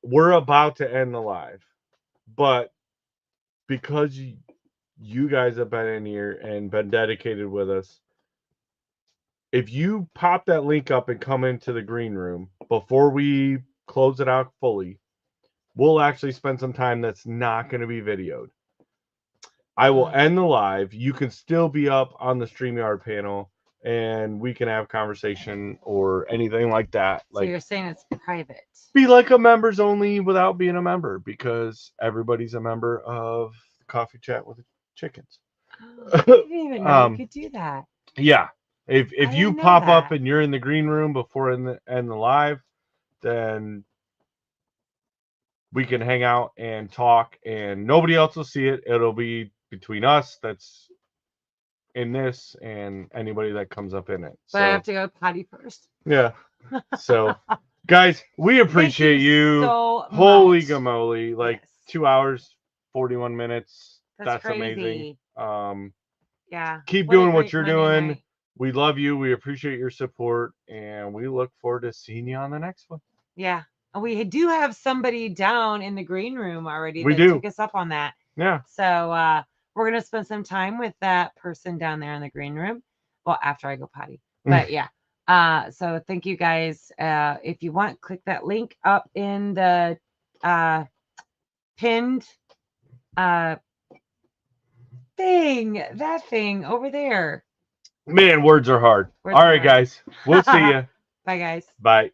we're about to end the live. But because you guys have been in here and been dedicated with us, if you pop that link up and come into the green room before we close it out fully, we'll actually spend some time that's not going to be videoed. I will end the live. You can still be up on the StreamYard panel and we can have conversation or anything like that. So you're saying it's private. Be like a members only without being a member, because everybody's a member of Coffee Chat with the Chickens. Oh, I didn't even know you could do that. Yeah. If I you didn't know pop up that. and you're in the green room before end the live, then we can hang out and talk and nobody else will see it. It'll be between us that's in this and anybody that comes up in it. But I have to go potty first. Yeah. So guys, we appreciate you. So holy much. gamoly. Like Yes. 2 hours, 41 minutes. That's crazy. amazing. Yeah. Keep What a doing what great you're Monday doing. night. We love you. We appreciate your support and we look forward to seeing you on the next one. Yeah. And we do have somebody down in the green room already We that do. took us up on that. Yeah. So we're gonna spend some time with that person down there in the green room. Well, after I go potty. But yeah. So thank you guys. If you want, click that link up in the pinned thing over there. Man, words are hard. All right, guys. We'll see you. Bye, guys. Bye.